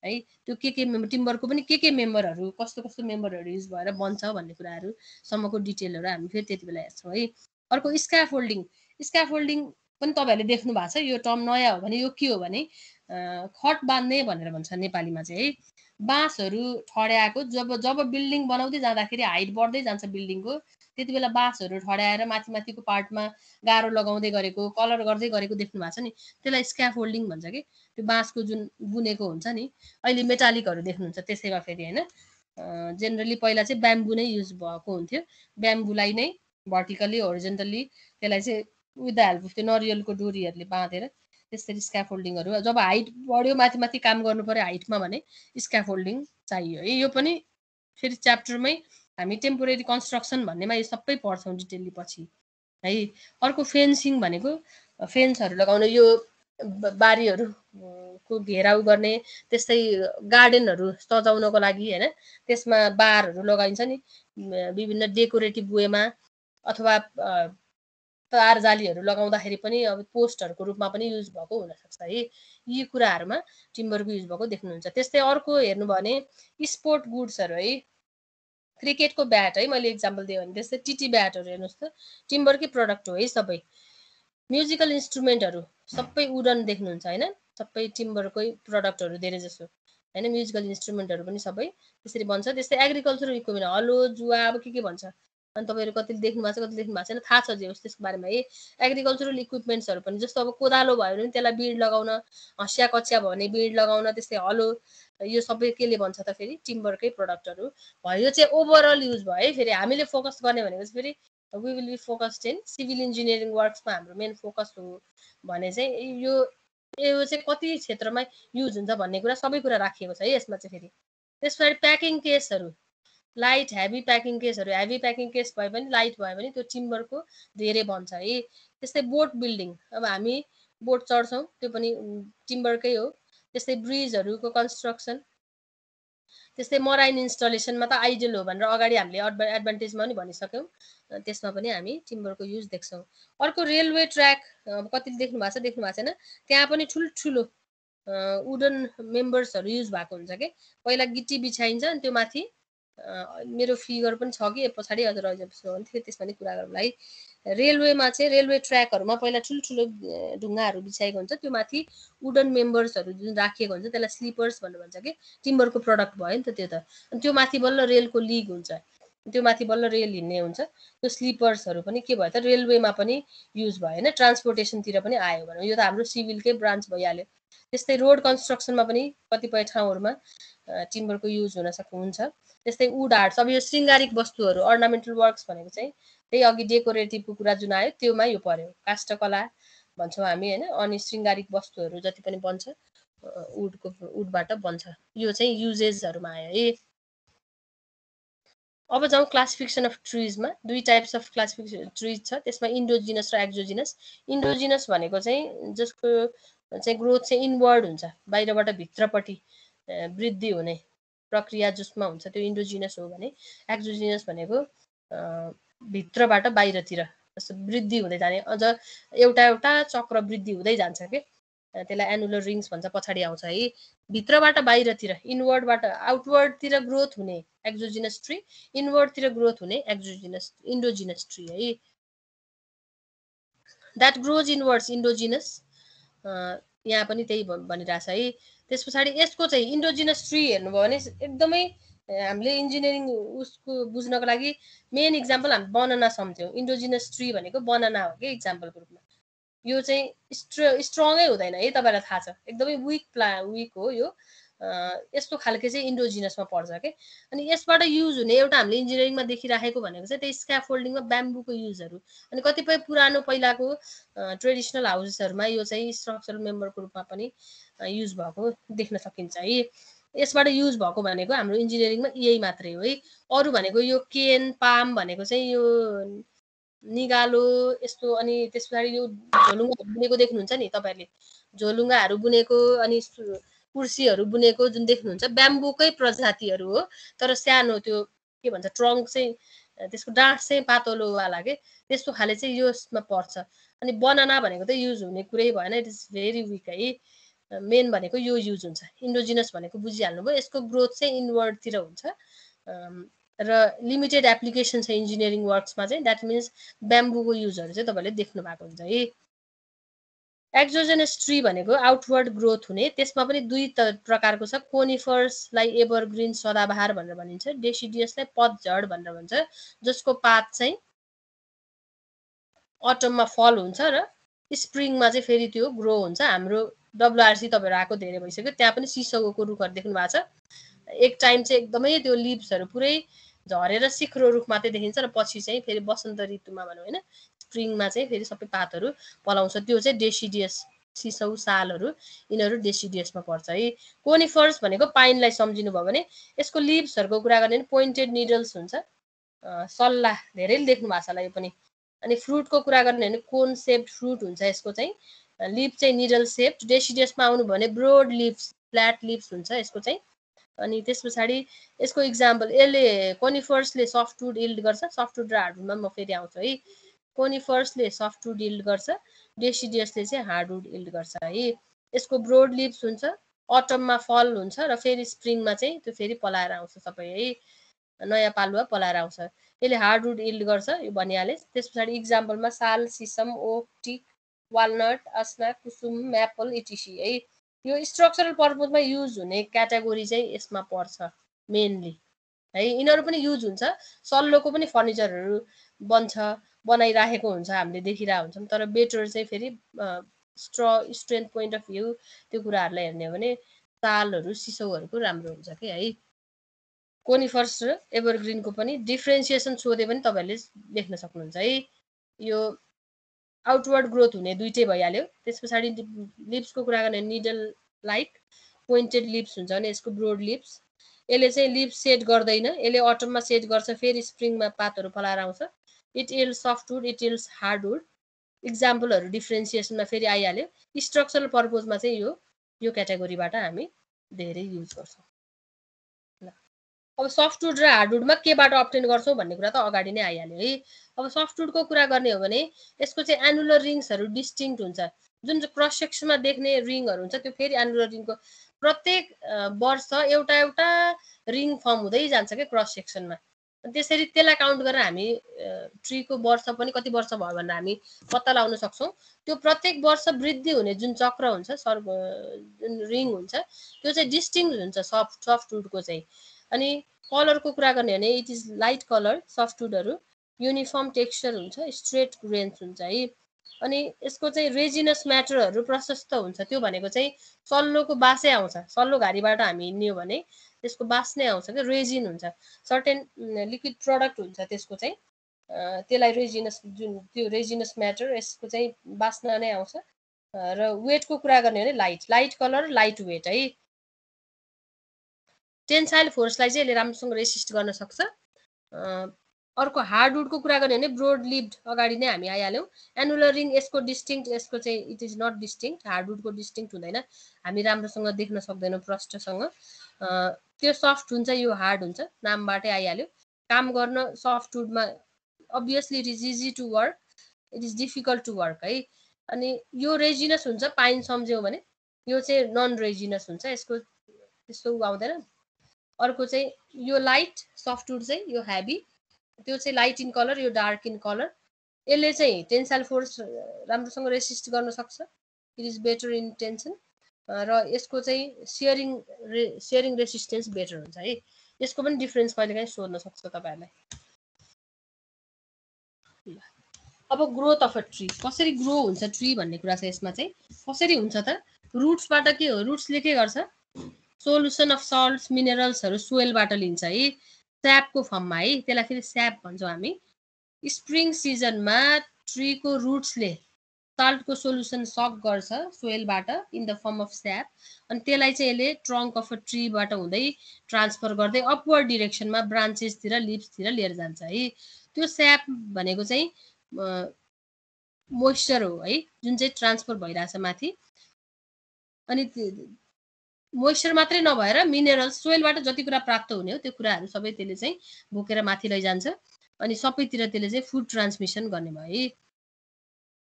है। त्यो के टिम्बरको पनि के मेम्बरहरु कस्तो मेम्बरहरु युज भएर बन्छ भन्ने कुराहरु सम्मको डिटेलहरु हामी फेरि त्यतिबेला हेर्छौँ है। अर्को स्क्याफोल्डिङ पनि तपाईहरुले देख्नु भएको छ यो टर्म नयाँ हो भने यो के हो भने खट बाँध्ने भनेर भन्छ नेपालीमा चाहिँ है। बाँसहरु ठड्याएको जब बिल्डिङ बनाउँदै जाँदाखेरि हाइट बढ्दै जान्छ बिल्डिङको त्यतिबेला बाँसहरु ठड्याएर माथिको पार्टमा गारो लगाउँदै गरेको कलर गर्दै गरेको देख्नु भएको छ नि त्यसलाई स्क्याफोल्डिङ भन्छ के। त्यो बाँसको जुन बुनेको हुन्छ नि अहिले मेटालिकहरु देख्नुहुन्छ त्यसैमा फेरि हैन जेनरली पहिला चाहिँ ब्याम्बु नै युज भएको हुन्थ्यो ब्याम्बुलाई नै भर्टिकली होरिजन्टली त्यसलाई चाहिँ विथ द हेल्प अफ त्यो नरियलको डोरीहरुले बाँधेर त्यसरी स्क्याफोल्डिङहरु जब हाइट बढ्यो माथि काम गर्नु पर्यो हाइटमा भने स्क्याफोल्डिङ चाहियो है। यो पनि फेरि च्याप्टरमै हामी टेम्पोरेरी कन्स्ट्रक्सन भन्नेमा यो सबै पढ्छौँ डिटेलली पछि है। अर्को फेन्सिङ भनेको फेन्सहरु लगाउने यो बारीहरुको घेराउ गर्ने त्यस्तै गार्डनहरु सजाउनको लागि हैन त्यसमा बारहरु लगाइन्छ नि विभिन्न डेकोरेटिभ वेमा अथवा तार जालीहरु लगाउँदाखेरि पनि अब पोस्टहरुको रूपमा पनि युज भएको हुन सक्छ है। यी कुराहरुमा टिम्बरको युज भएको देख्नुहुन्छ। त्यस्तै अर्को हेर्नु भने स्पोर्ट गुड्सहरु है क्रिकेटको ब्याट है मैले एक्जाम्पल दिएँ भने त्यस्तै टिटी ब्याटहरु हेर्नुस् त टिम्बरकै प्रोडक्ट हो है सबै। म्युजिकल इन्स्ट्रुमेन्टहरु सबै वुडन देख्नुहुन्छ हैन सबै टिम्बरकै प्रोडक्टहरु धेरै जसो हैन म्युजिकल इन्स्ट्रुमेन्टहरु पनि सबै त्यसरी बन्छ। त्यस्तै एग्रिकल्चरल इक्विपमेन्ट हलो जुवा अब के भन्छ अनि तपाईहरु कतिले देख्नु भएको छ कतिले देख्नु भएको छैन थाहा छ जे होस् त्यसको बारेमा है। एग्रिकल्चरल इक्विपमेन्ट्सहरु पनि जस्तो अब कोदालो भयो भने त्यसलाई बिड लगाउन हसिया कचिया भयो भने बिड लगाउन त्यस्तै हलो यो सबै केले बन्छ त फेरि टिम्बरकै प्रोडक्टहरु भयो। यो चाहिँ ओभरअल युज भयो है। फेरि हामीले फोकस गर्ने भनेको चाहिँ फेरि we will be focused in civil engineering वर्क्समा हाम्रो मेन फोकस हो भने चाहिँ यो चाहिँ कति क्षेत्रमा युज हुन्छ भन्ने कुरा सबै कुरा राखिएको छ है यसमा चाहिँ फेरि। त्यसपछि प्याकिङ केसहरु लाइट हेभी प्याकिङ केसहरु हेभी प्याकिङ केस भए पनि लाइट भयो भने त्यो टिम्बरको धेरै बन्छ है। त्यस्तै बोट बिल्डिङ अब हामी बोट चढ्छौँ त्यो पनि टिम्बरकै हो। त्यस्तै ब्रिजहरुको कन्स्ट्रक्सन त्यस्तै मराइन इन्स्टलेसनमा त आइडियल हो भनेर अगाडि हामीले एडभान्टेजमा पनि भनिसक्यौँ त्यसमा पनि हामी टिम्बरको युज देख्छौँ। अर्को रेलवे ट्र्याक कतिले देख्नु भएको छैन त्यहाँ पनि ठुल्ठुलो वुडन मेम्बर्सहरु युज भएको हुन्छ के पहिला गिटी बिछाइन्छ अनि त्यो माथि मेरो फिगर पनि छ कि पछाडि अझ रहिजप्छु त्यसमा नि कुरा गरौँला है। रेलवेमा चाहिँ रेलवे ट्र्याकहरुमा पहिला ठुल्ठुलो ढुङ्गाहरू बिछाएको हुन्छ, त्यो माथि वुडन मेम्बर्सहरू जुन राखिएको हुन्छ त्यसलाई स्लिपर्स भनेर भन्छ कि टिम्बरको प्रडक्ट भयो नि त त्यो त। अनि त्यो माथि बल्ल रेलको लिग हुन्छ, त्यो माथि बल्ल रेल हिँड्ने हुन्छ। त्यो स्लिपर्सहरू पनि के भयो त रेलवेमा पनि युज भयो हैन, ट्रान्सपोर्टेसनतिर पनि आयो भनौँ। यो त हाम्रो सिभिलकै ब्रान्च भइहाल्यो। त्यस्तै रोड कन्स्ट्रक्सनमा पनि कतिपय ठाउँहरूमा टिम्बरको युज हुन हुन्छ। त्यस्तै वुड आर्ट्स, अब यो श्रृङ्गारिक वस्तुहरू अर्नामेन्टल वर्क्स भनेको चाहिँ त्यही अघि डेकोरेटिभको कुरा जुन आयो त्योमा यो पर्यो। काष्ठकला भन्छौँ हामी हैन, अनि श्रृङ्गारिक वस्तुहरू जति पनि बन्छ वुडबाट बन्छ। यो चाहिँ युजेसहरूमा आयो है। अब जाउँ क्लासिफिकेसन अफ ट्रिजमा। दुई टाइप्स अफ क्लासिफिकेसन ट्रिज छ, त्यसमा इन्डोजिनस र एक्जोजिनस। इन्डोजिनस भनेको चाहिँ जसको चाहिँ ग्रोथ चाहिँ इनवर्ड हुन्छ, बाहिरबाट भित्रपट्टि वृद्धि हुने प्रक्रिया जसमा हुन्छ त्यो इन्डोजिनस हो भने, एक्जोजिनस भनेको भित्रबाट बाहिरतिर वृद्धि हुँदै जाने, अझ एउटा एउटा चक्र वृद्धि हुँदै जान्छ के, त्यसलाई एनुलर रिङ्स भन्छ, पछाडि आउँछ है। भित्रबाट बाहिरतिर इनवर्डबाट आउटवर्डतिर ग्रोथ हुने एक्जोजिनस ट्री, इनवर्डतिर ग्रोथ हुने एक्जोजिनस इन्डोजिनस ट्री है। द्याट ग्रोज इनवर्ड्स इन्डोजिनस, यहाँ पनि त्यही भनिरहेछ है। त्यस पछाडि यसको चाहिँ इन्डोजिनस ट्री हेर्नुभयो भने एकदमै हामीले इन्जिनियरिङ उसको बुझ्नको लागि मेन इक्जाम्पल हामी बनाना सम्झ्यौँ। इन्डोजिनस ट्री भनेको बनाना हो कि इक्जाम्पलको रूपमा। यो चाहिँ स्ट्रङै हुँदैन है, तपाईँलाई थाहा छ, एकदमै विक हो यो। यस्तो खालके चाहिँ इन्डोजिनसमा पर्छ के। अनि यसबाट युज हुने एउटा हामीले इन्जिनियरिङमा देखिराखेको भनेको चाहिँ त्यही स्क्याफोल्डिङमा ब्याम्बूको युजहरू। अनि कतिपय पुरानो पहिलाको ट्रेडिसनल हाउसेसहरूमा यो चाहिँ स्ट्रक्चरल मेम्बरको रूपमा पनि युज भएको देख्न सकिन्छ है। यसबाट युज भएको भनेको हाम्रो इन्जिनियरिङमा यही मात्रै हो है। अरू भनेको यो केन पाम भनेको चाहिँ यो निगालो यस्तो, अनि त्यस पछाडि यो झोलुङ्गाहरू बुनेको देख्नुहुन्छ नि तपाईँहरूले, झोलुङ्गाहरू बुनेको अनि कुर्सीहरू बुनेको जुन देख्नुहुन्छ ब्याम्बूकै प्रजातिहरू हो, तर सानो त्यो के भन्छ ट्रङ्क चाहिँ त्यसको डाँठ चाहिँ पातलोवाला के, त्यस्तो खाले चाहिँ यसमा पर्छ। अनि बनाना भनेको त युज हुने कुरै भएन, इट इज भेरी विक है। मेन भनेको यो युज हुन्छ। इन्डोजिनस भनेको बुझिहाल्नुभयो, यसको ग्रोथ चाहिँ इनवर्डतिर हुन्छ र लिमिटेड एप्लिकेसन छ इन्जिनियरिङ वर्क्समा चाहिँ। द्याट मिन्स ब्याम्बूको युजहरू चाहिँ तपाईँले देख्नु भएको हुन्छ है। एक्जोजेनस ट्री भनेको आउटवर्ड ग्रोथ हुने, त्यसमा पनि दुई प्रकारको छ। कोनिफर्सलाई एभरग्रिन सदाबहार भनेर भनिन्छ, डेसिडियसलाई पतझड भनेर भन्छ, जसको पात चाहिँ अटममा फल हुन्छ र स्प्रिङमा चाहिँ फेरि त्यो ग्रो हुन्छ। हाम्रो WRC तपाईँहरू आएको धेरै भइसक्यो, त्यहाँ पनि सिसौको रुखहरू देख्नु भएको छ। एक टाइम चाहिँ एकदमै त्यो लिभ्सहरू पुरै झरेर सिक्रो रुख मात्रै देखिन्छ र पछि चाहिँ फेरि वसन्त ऋतुमा भनौँ होइन, स्प्रिङमा चाहिँ फेरि सबै पातहरू पलाउँछ। त्यो चाहिँ डेसिडियस सिसौ सालहरू, यिनीहरू डेसिडियसमा पर्छ है। कोनिफर्स भनेको पाइनलाई सम्झिनुभयो भने यसको लिभ्सहरूको कुरा गर्ने पोइन्टेड निडल्स हुन्छ, सल्ला धेरैले देख्नु भएको छ होला यो पनि। अनि फ्रुटको कुरा गर्ने भने कोन सेप्ड फ्रुट हुन्छ यसको चाहिँ, लिभ चाहिँ निडल सेप्ड। डेसिडियसमा आउनु भने ब्रोड लिभ्स फ्ल्याट लिभ्स हुन्छ यसको चाहिँ। अनि त्यस पछाडि यसको इक्जाम्पल, यसले कोनिफर्सले सफ्टवुड इल्ड गर्छ, सफ्टवुड र हार्डवुडमा म फेरि आउँछु है। कोनिफर्सले सफ्टवुड इल्ड गर्छ, डेसिडियसले चाहिँ हार्डवुड इल्ड गर्छ है। यसको ब्रोड लिभ्स हुन्छ, अटममा फल हुन्छ र फेरि स्प्रिङमा चाहिँ त्यो फेरि पलाएर आउँछ सबै है, नयाँ पालुवा पलाएर आउँछ। यसले हार्डवुड इल्ड गर्छ, यो भनिहालेँ। त्यस पछाडि इक्जाम्पलमा साल, सिसम, ओक, टिक, वालनट, अस्ना, कुसुम, म्यापल इटिसी है। यो स्ट्रक्चरल पर्पजमा युज हुने क्याटेगोरी चाहिँ यसमा पर्छ मेनली है। यिनीहरू पनि युज हुन्छ, सल्लोको पनि फर्निचरहरू बनाइराखेको हुन्छ, हामीले देखिरहेको हुन्छौँ। तर बेटर चाहिँ फेरि स्ट्रेन्थ पोइन्ट अफ भ्यू त्यो कुराहरूलाई हेर्ने हो भने सालहरू सिसौहरूको राम्रो हुन्छ कि है। कोनिफर्स र एभरग्रिनको पनि डिफ्रेन्सिएसन सोधे पनि तपाईँहरूले देख्न सक्नुहुन्छ है। यो आउटवर्ड ग्रोथ हुने दुइटै भइहाल्यो। त्यस पछाडि लिप्सको कुरा गर्ने निडल लाइक पोइन्टेड लिप्स हुन्छ भने यसको ब्रोड लिप्स। यसले चाहिँ लिप्स सेट गर्दैन, यसले अटममा सेट गर्छ, फेरि स्प्रिङमा पातहरू फलाएर आउँछ। इट इल्ड सफ्टवुड, इट इल्ड्स हार्डवुड। इक्जाम्पलहरू डिफ्रेन्सिएसनमा फेरि आइहाल्यो। स्ट्रक्चरल पर्पजमा चाहिँ यो क्याटेगोरीबाट हामी धेरै युज गर्छौँ। अब सफ्टवुड र हार्डवुडमा केबाट अब्टेन गर्छौँ भन्ने कुरा त अगाडि नै आइहाल्यो है। अब सफ्टवुडको कुरा गर्ने हो भने यसको चाहिँ एनुलर रिङ्सहरू डिस्टिङ्क्ट हुन्छ। जुन क्रस सेक्सनमा देख्ने रिङहरू हुन्छ त्यो फेरि एनुलर रिङको प्रत्येक वर्ष एउटा एउटा रिङ फर्म हुँदै जान्छ के क्रस सेक्सनमा। त्यसरी त्यसलाई काउन्ट गरेर हामी ट्रीको वर्ष पनि कति वर्ष भयो भनेर हामी पत्ता लगाउन सक्छौँ। त्यो प्रत्येक वर्ष वृद्धि हुने जुन चक्र हुन्छ जुन रिङ हुन्छ त्यो चाहिँ डिस्टिङ्क्ट हुन्छ सफ्टवुडको चाहिँ। अनि कलरको कुरा गर्ने भने इट इज लाइट कलर सफ्टवुडहरू, युनिफर्म टेक्सचर हुन्छ, स्ट्रेट ग्रेन्स हुन्छ है। अनि यसको चाहिँ रेजिनस म्याटरहरू प्रशस्त हुन्छ। त्यो भनेको चाहिँ सल्लोको बासै आउँछ। सल्लो घारीबाट हामी हिँड्ने हो भने त्यसको बास नै आउँछ कि रेजिन हुन्छ, सर्टेन लिक्विड प्रडक्ट हुन्छ त्यसको चाहिँ, त्यसलाई रेजिनस जुन त्यो रेजिनस म्याटर यसको चाहिँ बास्ना नै आउँछ। र वेटको कुरा गर्ने भने लाइट कलर लाइट वेट है। टेन्साइल फोर्सलाई चाहिँ यसले राम्रोसँग रेसिस्ट गर्न सक्छ। अर्को हार्डवुडको कुरा गर्ने भने ब्रोड लिभ्ड अगाडि नै हामी आइहाल्यौँ। एनुलर रिङ यसको डिस्टिङ्क्ट, यसको चाहिँ इट इज नट डिस्टिङ्क्ट, हार्डवुडको डिस्टिङ्क्ट हुँदैन, हामी राम्रोसँग देख्न सक्दैनौँ प्रष्टसँग। त्यो सफ्ट हुन्छ, यो हार्ड हुन्छ, नामबाटै आइहाल्यो। काम गर्न सफ्टवुडमा obviously it is easy to work, it is difficult to work है। अनि यो रेजिनस हुन्छ, पाइन सम्झ्यौँ भने यो चाहिँ नन रेजिनस हुन्छ, यसको त्यस्तो आउँदैन। अर्को चाहिँ यो लाइट सफ्टवुड चाहिँ यो हेभी, त्यो चाहिँ लाइट इन कलर, यो डार्क इन कलर। यसले चाहिँ टेन्साइल फोर्स राम्रोसँग रेसिस्ट गर्न सक्छ, it is better in tension. र यसको चाहिँ सेयरिङ रेसिस्टेन्स बेटर हुन्छ है। यसको पनि डिफरेन्स कहिलेकाहीँ सोध्न सक्छ तपाईँहरूलाई। अब ग्रोथ अफ अ ट्री, कसरी ग्रो हुन्छ ट्री भन्ने कुरा छ यसमा चाहिँ। कसरी हुन्छ त, रुट्सबाट के हो, रुट्सले के गर्छ, सोल्युसन अफ सल्ट्स मिनरल्सहरू सोइलबाट लिन्छ है, स्यापको फर्ममा है, त्यसलाई फेरि स्याप भन्छौँ हामी। स्प्रिङ सिजनमा ट्रीको रुट्सले साल्टको सोल्युसन सक गर्छ सोइलबाट इन द फर्म अफ स्याप, अनि त्यसलाई चाहिँ यसले ट्रङ्क अफ अ ट्रीबाट हुँदै ट्रान्सफर गर्दै अपवर्ड डिरेक्सनमा ब्रान्चेसतिर लिभ्सतिर लिएर जान्छ है। त्यो स्याप भनेको चाहिँ मोइस्चर हो है, जुन चाहिँ ट्रान्सफर भइरहेछ माथि। अनि मोइस्चर मात्रै नभएर मिनरल्स सोइलबाट जति कुरा प्राप्त हुने हो त्यो कुराहरू सबै त्यसले चाहिँ बोकेर माथि लैजान्छ, अनि सबैतिर त्यसले चाहिँ फुड ट्रान्समिसन गर्ने भयो है।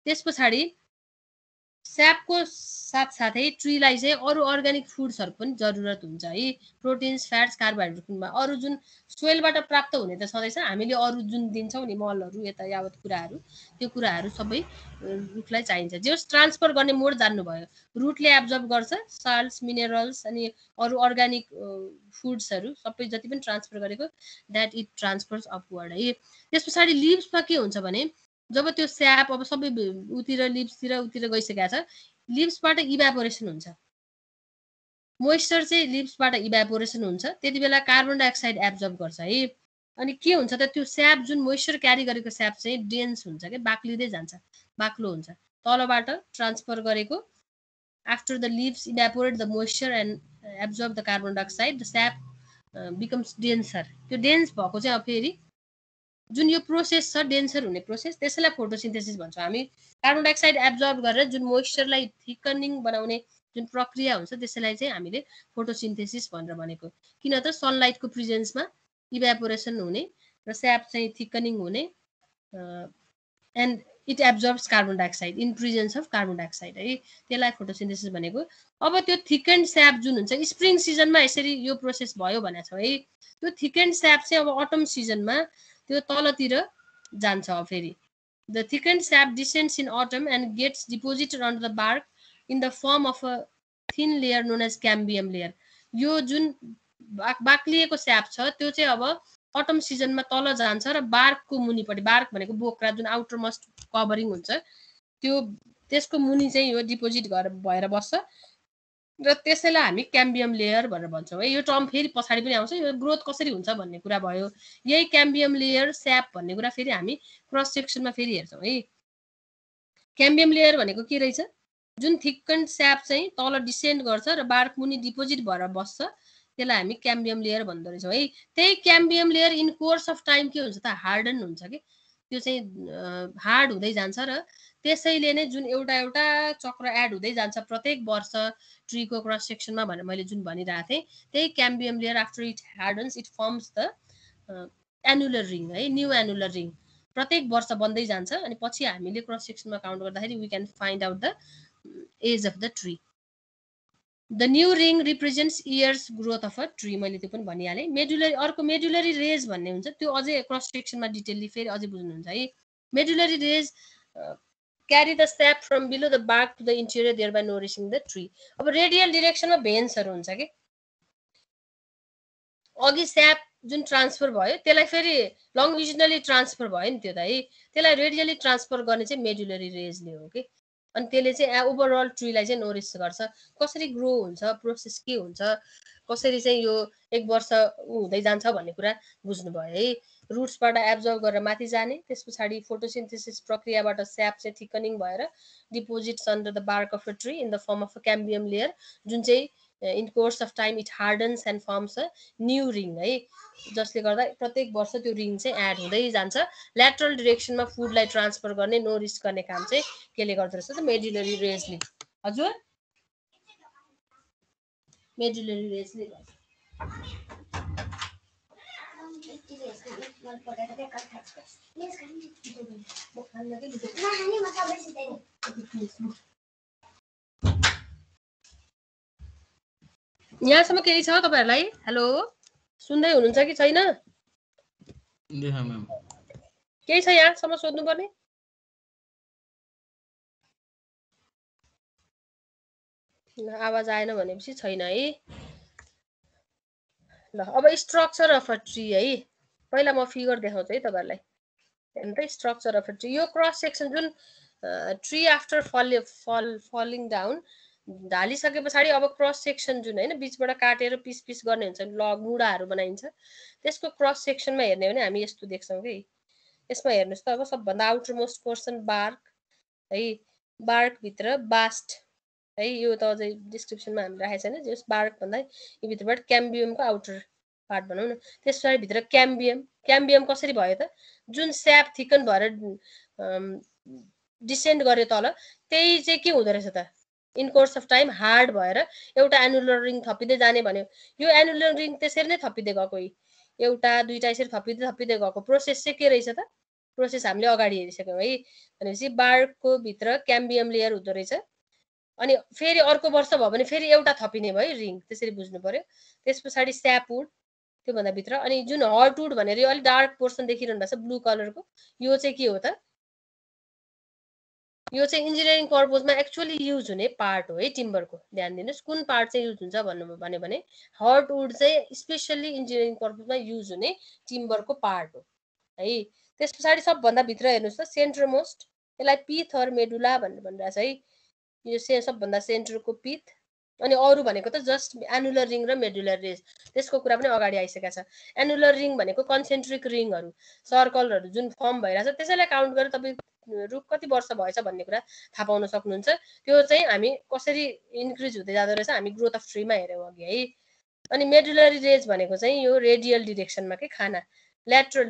त्यस पछाडि स्यापको साथसाथै ट्रीलाई चाहिँ अरू अर्ग्यानिक फुड्सहरू पनि जरुरत हुन्छ है, प्रोटिन्स, फ्याट्स, कार्बोहाइड्रेटमा। अरू जुन सोइलबाट प्राप्त हुने त सधैँ छ, हामीले अरू जुन दिन्छौँ नि मलहरू यता यावत कुराहरू, त्यो कुराहरू सबै रुटलाई चाहिन्छ। जस ट्रान्सफर गर्ने मोड जान्नुभयो, रुटले एब्जर्ब गर्छ साल्ट्स मिनरल्स अनि अरू अर्ग्यानिक फुड्सहरू सबै जति पनि ट्रान्सफर गरेको, द्याट इट ट्रान्सफर्स अपवर्ड है। त्यस पछाडि लिभ्समा के हुन्छ भने जब त्यो स्याप अब सबै उतिर लिभ्सतिर उतिर गइसकेको छ, लिभ्सबाट इभ्यापोरेसन हुन्छ, मोइस्चर चाहिँ लिभ्सबाट इभ्यापोरेसन हुन्छ, त्यति बेला कार्बन डाइअक्साइड एब्जर्ब गर्छ है। अनि के हुन्छ त, त्यो स्याप जुन मोइस्चर क्यारी गरेको स्याप चाहिँ डेन्स हुन्छ कि बाक्लिँदै जान्छ, बाक्लो हुन्छ, तलबाट ट्रान्सफर गरेको। After the leaves evaporate the moisture and absorb the carbon dioxide, the sap becomes denser. त्यो डेन्स भएको चाहिँ अब फेरि जुन यो प्रोसेस छ डेन्सर हुने प्रोसेस, त्यसैलाई फोटोसिन्थेसिस भन्छौँ हामी। कार्बन डाइअक्साइड एब्जर्ब गरेर जुन मोइस्चरलाई थिकनिङ बनाउने जुन प्रक्रिया हुन्छ त्यसैलाई चाहिँ हामीले फोटोसिन्थेसिस भनेर भनेको। किन त सनलाइटको प्रेजेन्समा इभ्यापोरेसन हुने र स्याप चाहिँ थिकनिङ हुने, and it absorbs carbon dioxide in presence of carbon dioxide है, त्यसलाई फोटोसिन्थेसिस भनेको। अब त्यो थिकेन्ड स्याप जुन हुन्छ स्प्रिङ सिजनमा यसरी यो प्रोसेस भयो भनेको छ है, त्यो थिकेन्ड स्याप चाहिँ अब अटम सिजनमा त्यो तलतिर जान्छ फेरि। The thickened sap descends in autumn and gets deposited under the bark in the form of a thin layer known as cambium layer. यो जुन बाक्लिएको स्याप छ त्यो चाहिँ अब अटम सिजनमा तल जान्छ र बार्कको मुनिपट्टि, बार्क भनेको बोक्रा जुन आउटर मोस्ट कभरिङ हुन्छ, त्यो त्यसको मुनि चाहिँ यो डिपोजिट भएर बस्छ र त्यसैलाई हामी क्याम्बियम लेयर भनेर भन्छौँ है। यो टर्म फेरि पछाडि पनि आउँछ, यो ग्रोथ कसरी हुन्छ भन्ने कुरा भयो। यही क्याम्बियम लेयर स्याप भन्ने कुरा फेरि हामी क्रस सेक्सनमा फेरि हेर्छौँ है। क्याम्बियम लेयर भनेको के रहेछ, जुन थिकन्ड स्याप चाहिँ तल डिसेन्ड गर्छ र बार्क मुनि डिपोजिट भएर बस्छ, त्यसलाई हामी क्याम्बियम लेयर भन्दो रहेछौँ है। त्यही cambium layer in course of time के हुन्छ त, हार्डन हुन्छ कि, त्यो चाहिँ हार्ड हुँदै जान्छ र त्यसैले नै जुन एउटा एउटा चक्र एड हुँदै जान्छ प्रत्येक वर्ष ट्रीको क्रस सेक्सनमा भनेर मैले जुन भनिरहेको थिएँ, त्यही cambium layer after it hardens it forms the annular ring है, न्यू एनुलर रिङ प्रत्येक वर्ष बन्दै जान्छ। अनि पछि हामीले क्रस सेक्सनमा काउन्ट गर्दाखेरि we can find out the age of the tree. The new ring represents years growth of a tree, मैले त्यो पनि भनिहालेँ। मेडुलरी, अर्को मेडुलरी रेज भन्ने हुन्छ, त्यो अझै क्रस सेक्सनमा डिटेलली फेरि अझै बुझ्नुहुन्छ है। Medullary rays carry the sap from below the bark to the interior, thereby nourishing the tree. अब रेडियल डिरेक्सनमा भेन्सहरू हुन्छ कि, अघि स्याप जुन ट्रान्सफर भयो त्यसलाई फेरि लङ्गिट्युडनली ट्रान्सफर भयो नि त्यो त है, त्यसलाई रेडियली ट्रान्सफर गर्ने चाहिँ मेडुलरी रेजले हो कि। अनि त्यसले चाहिँ ओभरअल ट्रीलाई चाहिँ नोरिस गर्छ। कसरी ग्रो हुन्छ, प्रोसेस के हुन्छ, कसरी चाहिँ यो 1 वर्ष हुँदै जान्छ भन्ने कुरा बुझ्नुभयो है। रुट्सबाट एब्जर्भ गरेर माथि जाने, त्यस पछाडि फोटोसिन्थेसिस प्रक्रियाबाट स्याप चाहिँ थिकनिङ भएर deposits under the bark of a tree in the form of a cambium layer, जुन चाहिँ in course of time it hardens and forms a new ring है, जसले गर्दा प्रत्येक वर्ष त्यो रिङ चाहिँ एड हुँदै जान्छ। ल्याटरल डिरेक्सनमा फुडलाई ट्रान्सफर गर्ने, नोरिस गर्ने काम चाहिँ केले गर्दो रहेछ त, मेडुलरी रेजले। हजुर, मेडुलरी रेजले गर्छ। यहाँसम्म केही छ तपाईहरुलाई? हेलो, सुन्दै हुनुहुन्छ कि छैन? केही छ यहाँसम्म सोध्नुपर्ने? आवाज आएन भनेपछि छैन है। ल, अब स्ट्रक्चर अफ अ ट्री है। पहिला म फिगर देखाउँछु है तपाईहरुलाई। हेर्नु त, स्ट्रक्चर अफ अ ट्री। यो क्रस सेक्सन जुन ट्री आफ्टर फलिङ डाउन ढालिसके पछाडि अब क्रस सेक्सन जुन हैन बीचबाट काटेर पिस पिस गर्ने हुन्छ, मुढाहरू बनाइन्छ। त्यसको क्रस सेक्सनमा हेर्ने हो भने हामी यस्तो देख्छौं कि, यसमा हेर्नुस् त, अब सबभन्दा आउटर मोस्ट पोर्सन बार्क है, बार्क भित्र बास्ट है, यो त अझै डिस्क्रिप्सनमा हामी राखेको छैन, जस बार्क भन्दा यो भित्रबाट क्याम्बियमको आउटर पार्ट भनौँ न। त्यसपछि भित्र क्याम्बियम कसरी भयो त, जुन स्याप थिकन भएर डिसेन्ड गर्यो तल, त्यही चाहिँ के हुँदो रहेछ त, in course of time hard भएर एउटा एनुलर रिङ थपिँदै जाने भन्यो। यो एनुलर रिङ त्यसरी नै थपिँदै गएको, एउटा दुईटा यसरी थपिँदै गएको प्रोसेस चाहिँ के रहेछ त, प्रोसेस हामीले अगाडि हेरिसक्यौँ है। भनेपछि बार्कको भित्र क्याम्बियम लेयर हुँदो रहेछ, अनि फेरि अर्को वर्ष भयो भने फेरि एउटा थपिने भयो रिङ, त्यसरी बुझ्नु पर्यो। त्यस पछाडि स्यापवुड, त्योभन्दा भित्र, अनि जुन हर्टवुड भनेर यो अलिक डार्क पोर्सन देखिरहनु भएको छ ब्लू कलरको, यो चाहिँ के हो त, यो चाहिँ इन्जिनियरिङ पर्पजमा एक्चुअली युज हुने पार्ट हो है टिम्बरको। ध्यान दिनुस्, कुन पार्ट चाहिँ युज हुन्छ भन्नु भने हर्टवुड चाहिँ स्पेसल्ली इन्जिनियरिङ पर्पजमा युज हुने टिम्बरको पार्ट हो है। त्यस पछाडि सबभन्दा भित्र हेर्नुस् त, सेन्टर मोस्ट, यसलाई पिथ अर मेडुला भनेर भनिरहेछ है। यो सबभन्दा सेन्टरको पिथ, अनि अरू भनेको त जस्ट एनुलर रिङ र मेडुलर रेज, त्यसको कुरा पनि अगाडि आइसकेको छ। एनुलर रिङ भनेको कन्सेन्ट्रिक रिङहरू, सर्कलहरू जुन फर्म भइरहेछ, त्यसैलाई काउन्ट गरेर तपाईँ रुख कति वर्ष भएछ भन्ने कुरा थाहा पाउन सक्नुहुन्छ। त्यो चाहिँ हामी कसरी इन्क्रिज हुँदै जाँदो रहेछ हामी ग्रोथ अफ ट्रीमा हेऱ्यौँ अघि है। अनि मेडुलरी रेज भनेको चाहिँ यो रेडियल डिरेक्सनमा के खाना, ल्याटरल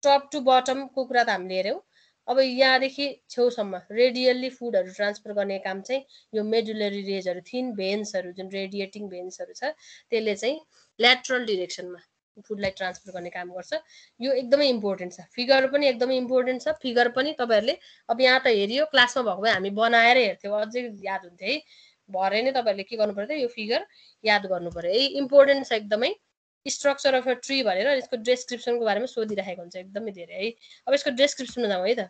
टप टु बटमको कुरा त हामीले हेऱ्यौँ। अब यहाँदेखि छेउसम्म रेडियल्ली फुडहरू ट्रान्सफर गर्ने काम चाहिँ यो मेडुलरी रेजहरू, थिन भेन्सहरू जुन रेडिएटिङ भेन्सहरू छ, त्यसले चाहिँ ल्याटरल डिरेक्सनमा फुडलाई ट्रान्सफर गर्ने काम गर्छ। यो एकदमै इम्पोर्टेन्ट छ। फिगर पनि एकदमै इम्पोर्टेन्ट छ। फिगर पनि तपाईहरुले अब यहाँ त हेरियो, क्लासमा भएको भए हामी बनाएर हेर्थ्यौँ, अझै याद हुन्थ्यो है। भरे नै तपाईहरुले के गर्नु पर्यो, यो फिगर याद गर्नु पर्यो है। इम्पोर्टेन्ट छ एकदमै। स्ट्रक्चर अफ अ ट्री भनेर यसको डिस्क्रिप्सनको बारेमा सोधिराखेको हुन्छ एकदमै धेरै है। अब यसको डिस्क्रिप्सनमा जाउँ है त।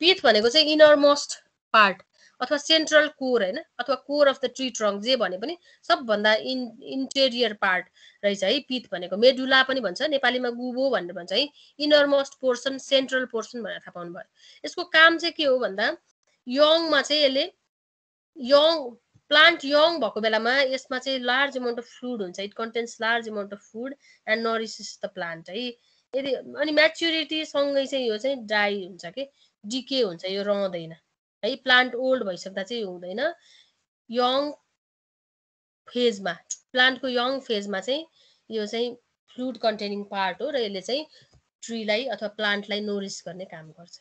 पिथ भनेको चाहिँ इनर मोस्ट पार्ट अथवा सेन्ट्रल कोर हैन, अथवा core of the tree trunk, जे भने पनि सबभन्दा इन्टेरियर पार्ट रहेछ है पिथ भनेको। मेडुला पनि भन्छ, नेपालीमा गुबो भनेर भन्छ है। Inner most portion, central portion भनेर थाहा पाउनु भयो। यसको काम चाहिँ के हो भन्दा, यङमा चाहिँ यसले प्लान्ट यङ भएको बेलामा यसमा चाहिँ लार्ज अमाउन्ट अफ फ्लुइड हुन्छ, it contains large amount of food and nourishes the plant है। यदि अनि म्याच्युरिटी सँगै चाहिँ यो चाहिँ ड्राई हुन्छ कि डिके हुन्छ, यो रहँदैन है। प्लान्ट ओल्ड भइसक्दा चाहिँ यो हुँदैन। यङ फेजमा, प्लान्टको यङ फेजमा चाहिँ यो चाहिँ फ्लुइड कन्टेनिङ पार्ट हो र यसले चाहिँ ट्रीलाई अथवा प्लान्टलाई नोरिस गर्ने काम गर्छ।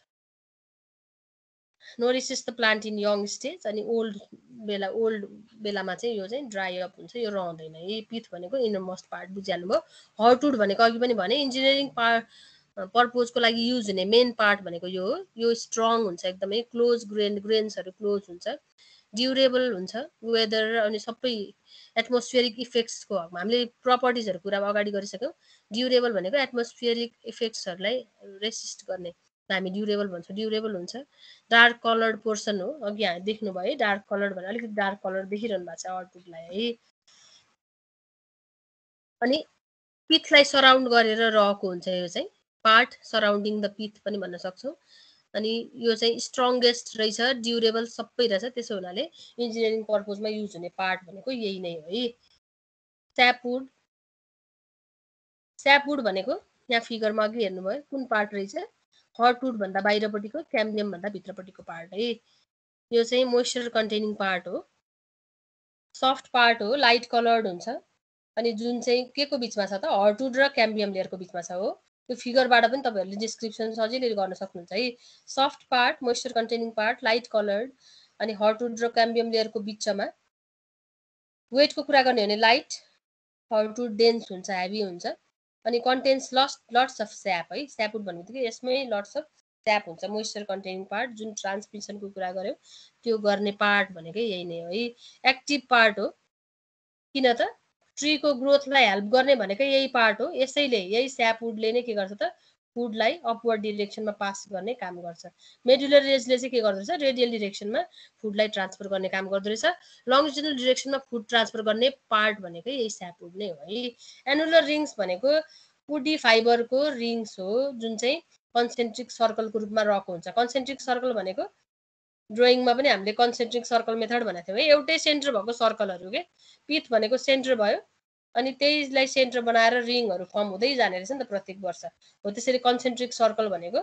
Nourishes the plant in young stage, अनि ओल्ड बेलामा चाहिँ यो चाहिँ ड्राई अप हुन्छ, यो रहँदैन। यही पिथ भनेको इनर मोस्ट पार्ट बुझिहाल्नु भयो। हर्टवुड भनेको अघि पनि भने इन्जिनियरिङ पर्पोजको लागि युज हुने मेन पार्ट भनेको यो हो। यो स्ट्रङ हुन्छ एकदमै, क्लोज ग्रेन्सहरू क्लोज हुन्छ, ड्युरेबल हुन्छ, वेदर अनि सबै एटमोस्फियरिक इफेक्ट्सको हामीले प्रपर्टिजहरू कुरा अगाडि गरिसक्यौँ। ड्युरेबल भनेको एटमोस्फियरिक इफेक्ट्सहरूलाई रेसिस्ट गर्ने हामी ड्युरेबल भन्छौँ, ड्युरेबल हुन्छ। डार्क कलर्ड पोर्सन हो, अघि हामी देख्नुभयो है, डार्क कलर्ड भने अलिकति डार्क कलर देखिरहनु भएको छ अल्टुडलाई है। अनि पिथलाई सराउन्ड गरेर रहेको हुन्छ, यो चाहिँ पार्ट सराउन्डिङ द पिथ पनि भन्न सक्छौँ। अनि यो चाहिँ स्ट्रङ्गेस्ट रहेछ, ड्युरेबल सबै रहेछ, त्यसो हुनाले इन्जिनियरिङ पर्पोजमा युज हुने पार्ट भनेको यही नै हो है। स्यापवुड, स्यापवुड भनेको यहाँ फिगरमा अघि हेर्नुभयो कुन पार्ट रहेछ, हर्टवुड भन्दा बाहिरपट्टिको, क्याम्बियम भन्दा भित्रपट्टिको पार्ट है। यो चाहिँ मोइस्चर कन्टेनिङ पार्ट हो, सफ्ट पार्ट हो, लाइट कलर्ड हुन्छ। अनि जुन चाहिँ के को बिचमा छ त, हर्टवुड र क्याम्बियम लेयरको बिचमा छ हो। त्यो फिगरबाट पनि तपाईँहरूले डिस्क्रिप्सन सजिलै गर्न सक्नुहुन्छ है। Soft part, moisture containing part, light coloured, अनि हर्टवुड र क्याम्बियम लेयरको बिचमा। वेटको कुरा गर्ने हो भने लाइट, हर्टवुड डेन्स हुन्छ, हेभी हुन्छ, अनि कन्टेन्स लट्स अफ स्याप है। स्यापवुड भन्ने बित्तिकै यसमै लट्स अफ स्याप हुन्छ, मोइस्चर कन्टेनिङ पार्ट। जुन ट्रान्समिसनको कुरा गर्यो त्यो गर्ने पार्ट भनेकै यही नै हो है। एक्टिभ पार्ट हो, किन त ट्रीको ग्रोथलाई हेल्प गर्ने भनेकै यही पार्ट हो। यसैले यही स्यापवुडले नै के गर्छ त, फुडलाई अपवर्ड डिरेक्सनमा पास गर्ने काम गर्छ। मेडुलरी रेजले चाहिँ के गर्दो रहेछ, रेडियल डिरेक्सनमा फुडलाई ट्रान्सफर गर्ने काम गर्दो रहेछ। लङ्जिटुडनल डिरेक्सनमा फुड ट्रान्सफर गर्ने पार्ट भनेकै यही स्यापवुड नै हो है। एनुलर रिङ्स भनेको वुडी फाइबरको रिङ्स हो, जुन चाहिँ कन्सेन्ट्रिक सर्कलको रूपमा रहेको हुन्छ। कन्सेन्ट्रिक सर्कल भनेको ड्रइङमा पनि हामीले कन्सेन्ट्रिक सर्कल मेथड भनेको थियौँ है, एउटै सेन्टर भएको सर्कलहरू के। पिथ भनेको सेन्टर भयो, अनि त्यहीलाई सेन्टर बनाएर रिङहरू फर्म हुँदै जाने रहेछ नि त प्रत्येक वर्ष हो। त्यसरी कन्सेन्ट्रिक सर्कल भनेको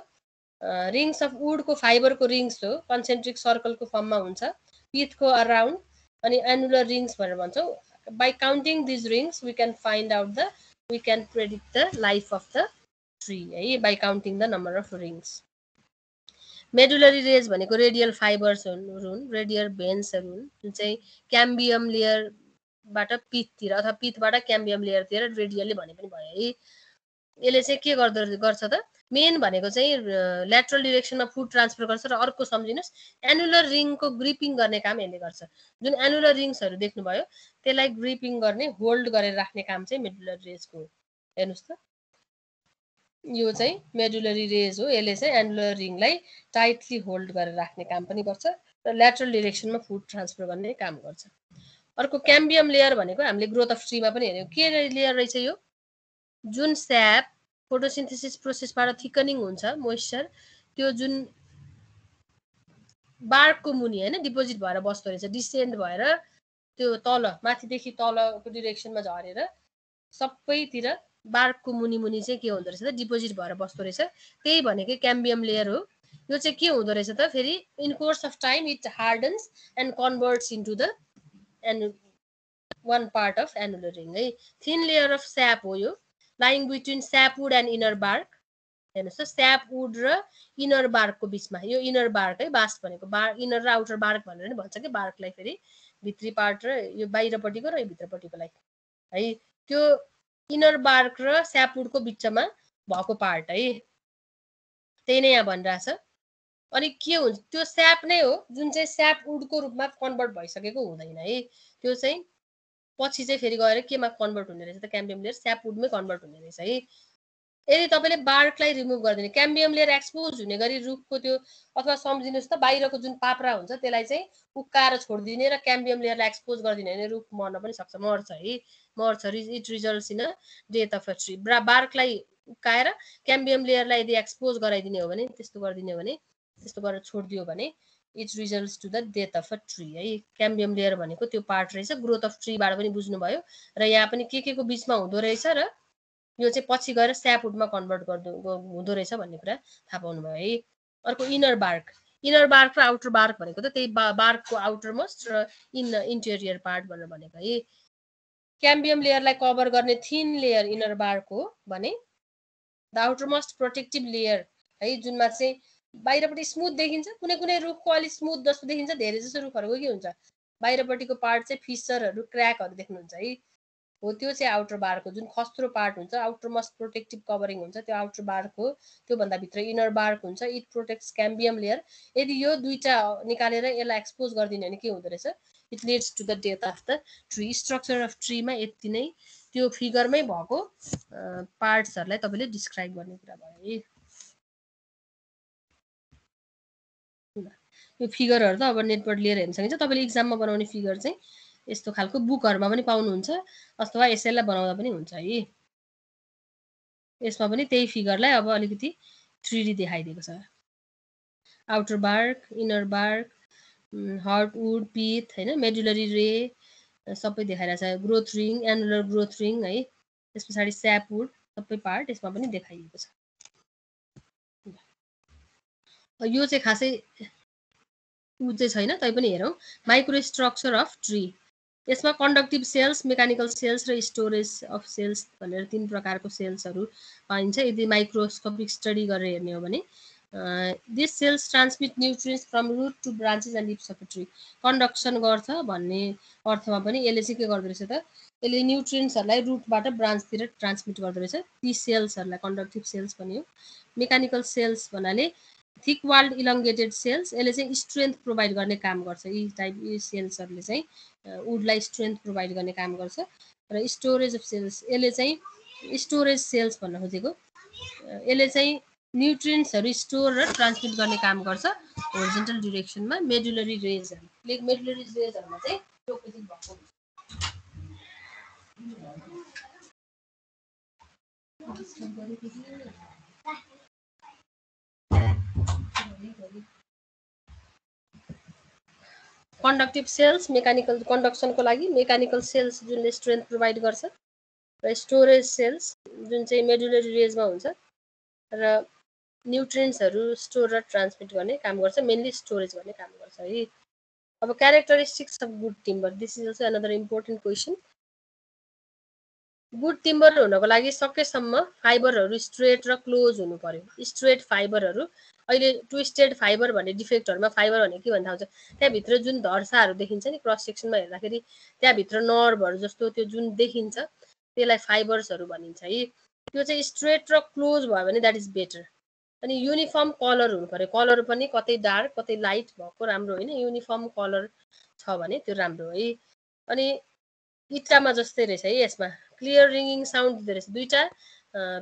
रिङ्स अफ वुडको फाइबरको रिङ्स हो, कन्सेन्ट्रिक सर्कलको फर्ममा हुन्छ पिथको अराउन्ड। अनि एनुलर रिङ्स भनेर भन्छौँ। By counting these rings we can predict the life of the tree है, by counting the number of rings. Medullary rays भनेको रेडियल फाइबर्सहरू हुन्, रेडियल भेन्सहरू हुन्, जुन चाहिँ क्याम्बियम लेयरबाट पिथतिर अथवा पिथबाट क्याम्बियम लेयरतिर रेडियलले भने पनि भयो है। यसले चाहिँ के गर्छ त, मेन भनेको चाहिँ ल्याटरल डिरेक्सनमा फुड ट्रान्सफर गर्छ, र अर्को सम्झिनुहोस् एनुलर रिङको ग्रिपिङ गर्ने काम यसले गर्छ। जुन एनुलर रिङ्सहरू देख्नुभयो त्यसलाई ग्रिपिङ गर्ने, होल्ड गरेर राख्ने काम चाहिँ मेडुलरी रेजको हो। हेर्नुहोस् त, यो चाहिँ मेडुलरी रेज हो, यसले चाहिँ एनुलर रिङलाई टाइटली होल्ड गरेर राख्ने काम पनि गर्छ र ल्याटरल डिरेक्सनमा फुड ट्रान्सफर गर्ने काम गर्छ। अर्को क्याम्बियम लेयर भनेको हामीले ग्रोथ अफ ट्रीमा पनि हेर्यौँ, के लेयर रहेछ यो, जुन स्याप फोटोसिन्थेसिस प्रोसेसबाट थिकनिङ हुन्छ मोइस्चर, त्यो जुन बार्कको मुनि हैन डिपोजिट भएर बस्दो रहेछ, डिसेन्ड भएर त्यो तल माथिदेखि तलको डिरेक्सनमा झरेर सबैतिर बार्कको मुनि मुनि चाहिँ के हुँदो रहेछ त, डिपोजिट भएर बस्दो रहेछ। त्यही भनेकै क्याम्बियम लेयर हो। यो चाहिँ के हुँदो रहेछ त, फेरि in course of time it hardens and converts into the one part of annular ring है। थिन लेयर अफ स्याप हो यो, lying between sapwood and inner bark. हेर्नुहोस् त, स्यापवुड र इनर बार्कको बिचमा, यो इनर बार्क है, बास्ट भनेको इनर र आउटर बार्क भनेर नि भन्छ कि बार्कलाई, फेरि भित्री पार्ट र यो बाहिरपट्टिको र यो भित्रपट्टिकोलाई है। त्यो इनर बार्क र स्यापवुडको बिचमा भएको पार्ट है, त्यही नै यहाँ भनिरहेछ। अनि के हुन्छ, त्यो स्याप नै हो जुन चाहिँ स्यापवुडको रूपमा कन्भर्ट भइसकेको हुँदैन है। त्यो चाहिँ पछि चाहिँ फेरि गएर केमा कन्भर्ट हुने रहेछ त, क्याम्बियम लेयर स्यापवुडमै कन्भर्ट हुने रहेछ है। यदि तपाईँले बार्कलाई रिमुभ गरिदिने, क्याम्बियम लेयर एक्सपोज हुने गरी रुखको त्यो, अथवा सम्झिनुहोस् त बाहिरको जुन पाप्रा हुन्छ त्यसलाई चाहिँ उक्काएर छोडिदिने र क्याम्बियम लेयरलाई एक्सपोज गरिदिने भने रुख मर्न पनि सक्छ, मर्छ है, मर्छ। It results in a death of a tree. बार्कलाई उक्काएर क्याम्बियम लेयरलाई यदि एक्सपोज गराइदिने हो भने, त्यस्तो गरिदिने हो भने, त्यस्तो गरेर छोडिदियो भने it results to the death of a tree है। क्याम्बियम लेयर भनेको त्यो पार्ट रहेछ, ग्रोथ अफ ट्रीबाट पनि बुझ्नुभयो, र यहाँ पनि के को बिचमा हुँदो रहेछ, र यो चाहिँ पछि गएर स्यापवुडमा कन्भर्ट हुँदो रहेछ भन्ने कुरा थाहा पाउनुभयो है। अर्को इनर बार्क, इनर बार्क र आउटर बार्क भनेको त त्यही बार्कको आउटर मोस्ट र इन्टेरियर पार्ट भनेर भनेको है। क्याम्बियम लेयरलाई कभर गर्ने थिन लेयर इनर बार्क हो भने the outer most protective layer है, जुनमा चाहिँ बाहिरपट्टि स्मुथ देखिन्छ, कुनै कुनै रुखको अलिक स्मुथ जस्तो देखिन्छ, धेरै जस्तो रुखहरूको के हुन्छ बाहिरपट्टिको पार्ट चाहिँ फिसरहरू, क्र्याकहरू देख्नुहुन्छ है, हो त्यो चाहिँ आउटर बारको जुन खस्रो पार्ट हुन्छ, आउटर मोस्ट प्रोटेक्टिभ कभरिङ हुन्छ, त्यो आउटर बारको त्यो भन्दा भित्र इनर बार्क हुन्छ। It protects cambium layer. यदि यो दुईटा निकालेर यसलाई एक्सपोज गरिदिने भने के हुँदो रहेछ? It leads to the death of the tree. Structure of ट्रीमा यति नै त्यो फिगरमै भएको पार्ट्सहरूलाई तपाईँले डिस्क्राइब गर्ने कुरा भयो है। यो फिगरहरू त अब नेटबाट लिएर हेर्न सकिन्छ। तपाईँले इक्जाममा बनाउने फिगर चाहिँ यस्तो खालको बुकहरूमा पनि पाउनुहुन्छ अथवा यसैलाई बनाउँदा पनि हुन्छ है। यसमा पनि त्यही फिगरलाई अब अलिकति 3D देखाइदिएको छ। Outer bark, inner bark, heartwood, pith हैन, मेडुलरी रे सबै देखाइरहेछ। Growth ring, annular growth ring है, त्यस पछाडि स्यापवुड सबै पार्ट यसमा पनि देखाइएको छ। यो चाहिँ खासै उ चाहिँ छैन, तैपनि हेरौँ। Micro structure of tree. यसमा कन्डक्टिभ सेल्स, मेकानिकल सेल्स र स्टोरेज अफ सेल्स भनेर 3 प्रकारको सेल्सहरू पाइन्छ यदि माइक्रोस्कोपिक स्टडी गरेर हेर्ने हो भने। This cells transmit nutrients from root to branches and leaves of tree. Conduction गर्छ भन्ने अर्थमा पनि यसले चाहिँ के गर्दो रहेछ त? यसले न्युट्रिएन्ट्सहरूलाई रुटबाट ब्रान्चतिर ट्रान्समिट गर्दो रहेछ। ती सेल्सहरूलाई कन्डक्टिभ सेल्स भनियो। मेकानिकल सेल्स भन्नाले थिक वाल्ड इलङ्गेटेड सेल्स। यसले चाहिँ स्ट्रेन्थ प्रोभाइड गर्ने काम गर्छ। यी सेल्सहरूले चाहिँ वुडलाई स्ट्रेन्थ प्रोभाइड गर्ने काम गर्छ। र स्टोरेज अफ सेल्स, यसले चाहिँ स्टोरेज सेल्स भन्न खोजेको। यसले चाहिँ न्युट्रिएन्ट्सहरू स्टोर र ट्रान्समिट गर्ने काम गर्छ होरिजन्टल डिरेक्सनमा। मेडुलरी रेजहरू, मेडुलरी रेजहरूमा चाहिँ लोकेटेड भएको हुन्छ। कन्डक्टिभ सेल्स मेकानिकल कन्डक्सनको लागि, मेकानिकल सेल्स जुनले स्ट्रेन्थ प्रोभाइड गर्छ, र स्टोरेज सेल्स जुन चाहिँ मेडुलरी रेजमा हुन्छ र न्युट्रिएन्ट्सहरू स्टोर र ट्रान्समिट गर्ने काम गर्छ। मेनली स्टोरेज गर्ने काम गर्छ है। अब characteristics of good timber, this is also another important question. Good timber हुनको लागि सकेसम्म फाइबरहरू स्ट्रेट र क्लोज हुनु पर्यो। स्ट्रेट फाइबरहरू, अहिले ट्विस्टेड फाइबर भन्ने डिफेक्टहरूमा फाइबर भने के भन्दा हुन्छ, त्यहाँभित्र जुन धर्साहरू देखिन्छ नि क्रस सेक्सनमा हेर्दाखेरि, त्यहाँभित्र नर्भहरू जस्तो त्यो जुन देखिन्छ त्यसलाई फाइबर्सहरू भनिन्छ है। त्यो चाहिँ स्ट्रेट र क्लोज भयो भने द्याट इज बेटर। अनि युनिफर्म कलर हुनु पर्यो। कलर पनि कतै डार्क कतै लाइट भएको राम्रो होइन, युनिफर्म कलर छ भने त्यो राम्रो है। अनि इटामा जस्तै रहेछ है। यसमा क्लियर रिङिङ साउन्ड दिँदो रहेछ। दुईटा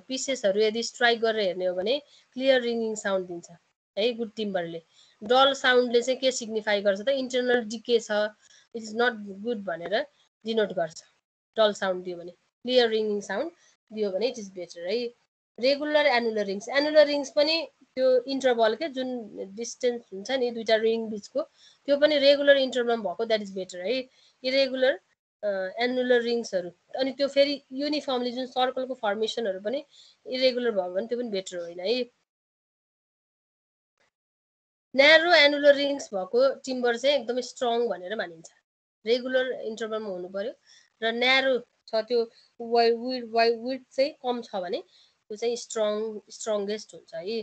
पिसेसहरू यदि स्ट्राइक गरेर हेर्ने हो भने क्लियर रिङिङ साउन्ड दिन्छ है गुड टिम्बरले। डल साउन्डले चाहिँ के सिग्निफाई गर्छ त? इन्टरनल डिके छ, इट इज नट गुड भनेर डिनोट गर्छ। डल साउन्ड दियो भने, क्लियर रिङिङ साउन्ड दियो भने इट इज बेटर है। Regular annular rings, annular rings पनि त्यो इन्टरभल के जुन डिस्टेन्स हुन्छ नि दुईटा रिङ बिचको, त्यो पनि रेगुलर इन्टरभल भएको द्याट इज बेटर है। इरेगुलर एनुलर रिङ्सहरू, अनि त्यो फेरि युनिफर्मली जुन सर्कलको फर्मेसनहरू पनि इरेगुलर भयो भने त्यो पनि बेटर होइन है। न्यारो एनुलर रिङ्स भएको टिम्बर चाहिँ एकदमै स्ट्रङ भनेर मानिन्छ। रेगुलर इन्टरभलमा हुनु पर्यो र न्यारो छ, त्यो विड्थ चाहिँ कम छ भने त्यो चाहिँ स्ट्रङ्गेस्ट हुन्छ है।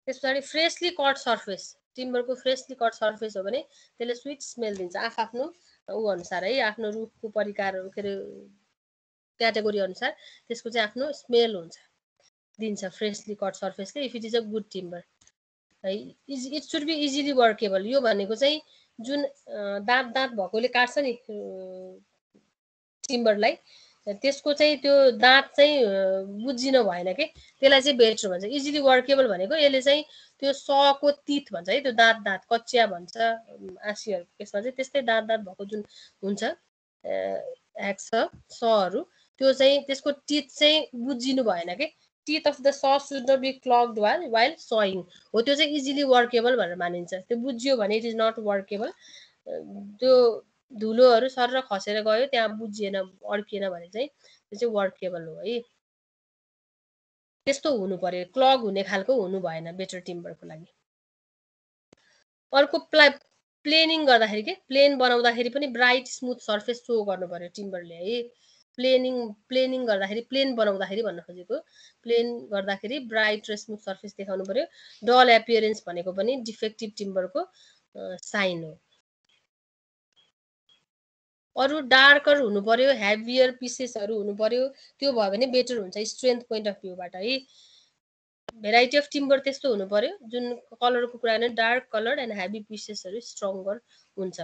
त्यस पछाडि फ्रेसली कट सर्फेस, टिम्बरको फ्रेसली कट सर्फेस हो भने त्यसले स्विट स्मेल दिन्छ। आफ्नो ऊ अनुसार है, आफ्नो रुखको परिकार के अरे क्याटेगोरी अनुसार त्यसको चाहिँ आफ्नो स्मेल हुन्छ, दिन्छ फ्रेसली कट सर्फेसले if it is a good timber है। It should be easily workable. यो भनेको चाहिँ जुन दाँत भएकोले काट्छ नि टिम्बरलाई, त्यसको चाहिँ त्यो दाँत चाहिँ बुझिनु भएन के, त्यसलाई चाहिँ बेटर भन्छ। इजिली वर्केबल भनेको यसले चाहिँ त्यो सको तिथ भन्छ है, त्यो दाँत कचिया भन्छ आँसीहरू, त्यसमा चाहिँ त्यस्तै दाँत भएको जुन हुन्छ ह्याक्स सहरू, त्यो चाहिँ त्यसको टिथ चाहिँ बुझिनु भएन के। टिथ अफ द स सुड नट बी क्लग्ड वाइल सइङ हो, त्यो चाहिँ इजिली वर्केबल भनेर मानिन्छ। त्यो बुझ्यो भने इट इज नट वर्केबल। त्यो धुलोहरू सर खसेर गयो त्यहाँ बुझिएन अड्किएन भने चाहिँ त्यो चाहिँ वर्केबल हो है। त्यस्तो हुनु पर्यो, क्लग हुने खालको हुनु भएन बेटर टिम्बरको लागि। अर्को प्लेनिङ गर्दाखेरि के, प्लेन बनाउँदाखेरि पनि ब्राइट स्मुथ सर्फेस सो गर्नु पर्यो टिम्बरले है। प्लेनिङ गर्दाखेरि, प्लेन बनाउँदाखेरि भन्न खोजेको, प्लेन गर्दाखेरि ब्राइट र स्मुथ सर्फेस देखाउनु पर्यो। डल एपियरेन्स भनेको पनि डिफेक्टिभ टिम्बरको साइन हो। अरु डार्कर हुनु पर्यो, हेभियर पिसेसहरु हुनु पर्यो, त्यो भयो भने बेटर हुन्छ स्ट्रेन्थ पोइन्ट अफ भ्यूबाट है। भेराइटी अफ टिम्बर त्यस्तो हुनु पर्यो जुन कलरको कुरा हैन, डार्क कलर एन्ड हेभी पिसेसहरु स्ट्रङ्गर हुन्छ।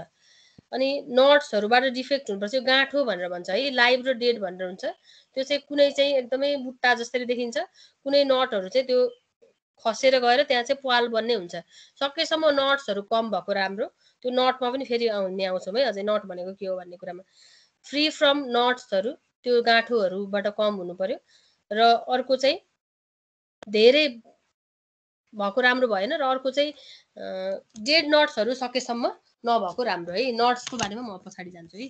अनि नट्सहरुबाट डिफेक्ट हुनुपर्छ, यो गाँठो भनेर भन्छ है, लाइभ र डेड भनेर हुन्छ। त्यो चाहिँ कुनै चाहिँ एकदमै बुट्टा जस्तै देखिन्छ, कुनै नटहरु चाहिँ त्यो खसेर गएर त्यहाँ चाहिँ प्वाल बन्ने हुन्छ। सकेसम्म नट्सहरु कम भएको राम्रो। त्यो नटमा पनि फेरि आउँछौँ है, अझै नट भनेको के हो भन्ने कुरामा। फ्री फ्रम नट्सहरु, त्यो गाँठोहरुबाट कम हुनु पर्यो। र अर्को चाहिँ धेरै भएको राम्रो भएन, र अर्को चाहिँ डेड नट्सहरु सकेसम्म नभएको राम्रो है। नट्सको बारेमा म पछाडी जान्छु है।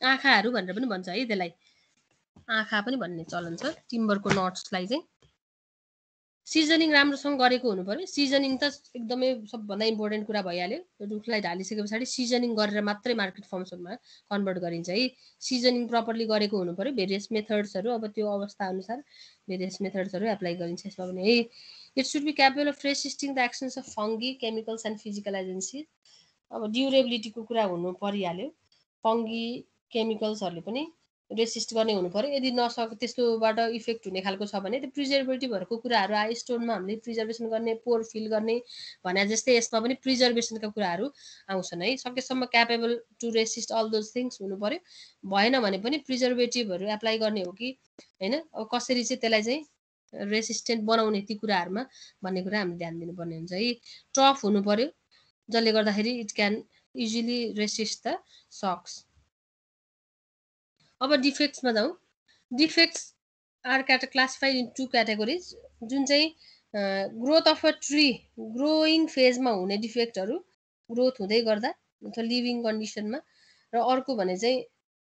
आँखाहरु भनेर पनि भन्छ है त्यसलाई, आँखा पनि भन्ने चलन छ टिम्बरको नट्सलाई चाहिँ। सिजनिङ राम्रोसँग गरेको हुनु पर्यो। सिजनिङ त एकदमै सबभन्दा इम्पोर्टेन्ट कुरा भइहाल्यो। रुखलाई ढालिसके पछाडि सिजनिङ गरेर मात्रै मार्केट फर्म्सहरुमा कन्भर्ट गरिन्छ है। सिजनिङ प्रपरली गरेको हुनु पर्यो। भेरियस मेथड्सहरु अब त्यो अवस्था अनुसार भेरियस मेथड्सहरु एप्लाई गरिन्छ यसमा पनि है। It should be capable of resisting the actions of fungi, chemicals and physical agencies. अब ड्युरेबिलिटीको कुरा हुनु परिहाल्यो। फंगी केमिकल्सहरुले पनि रेसिस्ट गर्ने हुनु पर्यो। यदि त्यस्तोबाट इफेक्ट हुने खालको छ भने त्यो प्रिजर्भेटिभहरुको कुराहरु आए स्टोनमा हामीले प्रिजर्भेसन गर्ने, पोर फिल गर्ने भने जस्तै यसमा पनि प्रिजर्भेसनका कुराहरु आउँछन् है। सकेसम्म capable to resist all those things हुनु पर्यो। भएन भने पनि प्रिजर्भेटिभहरु एप्लाई गर्ने हो कि हैन, अब कसरी चाहिँ त्यसलाई चाहिँ रेसिस्टेन्ट बनाउने ती कुराहरुमा भन्ने कुरा हामीले ध्यान दिनुपर्ने हुन्छ है। टफ हुनु पर्यो जसले गर्दाखेरि it can easily resist the shocks. अब डिफेक्ट्समा जाउँ। Defects are classified in two categories. जुन चाहिँ growth of a tree, growing फेजमा हुने डिफेक्टहरु, ग्रोथ हुँदै गर्दा अथवा लिभिङ कन्डिसनमा, र अर्को भने चाहिँ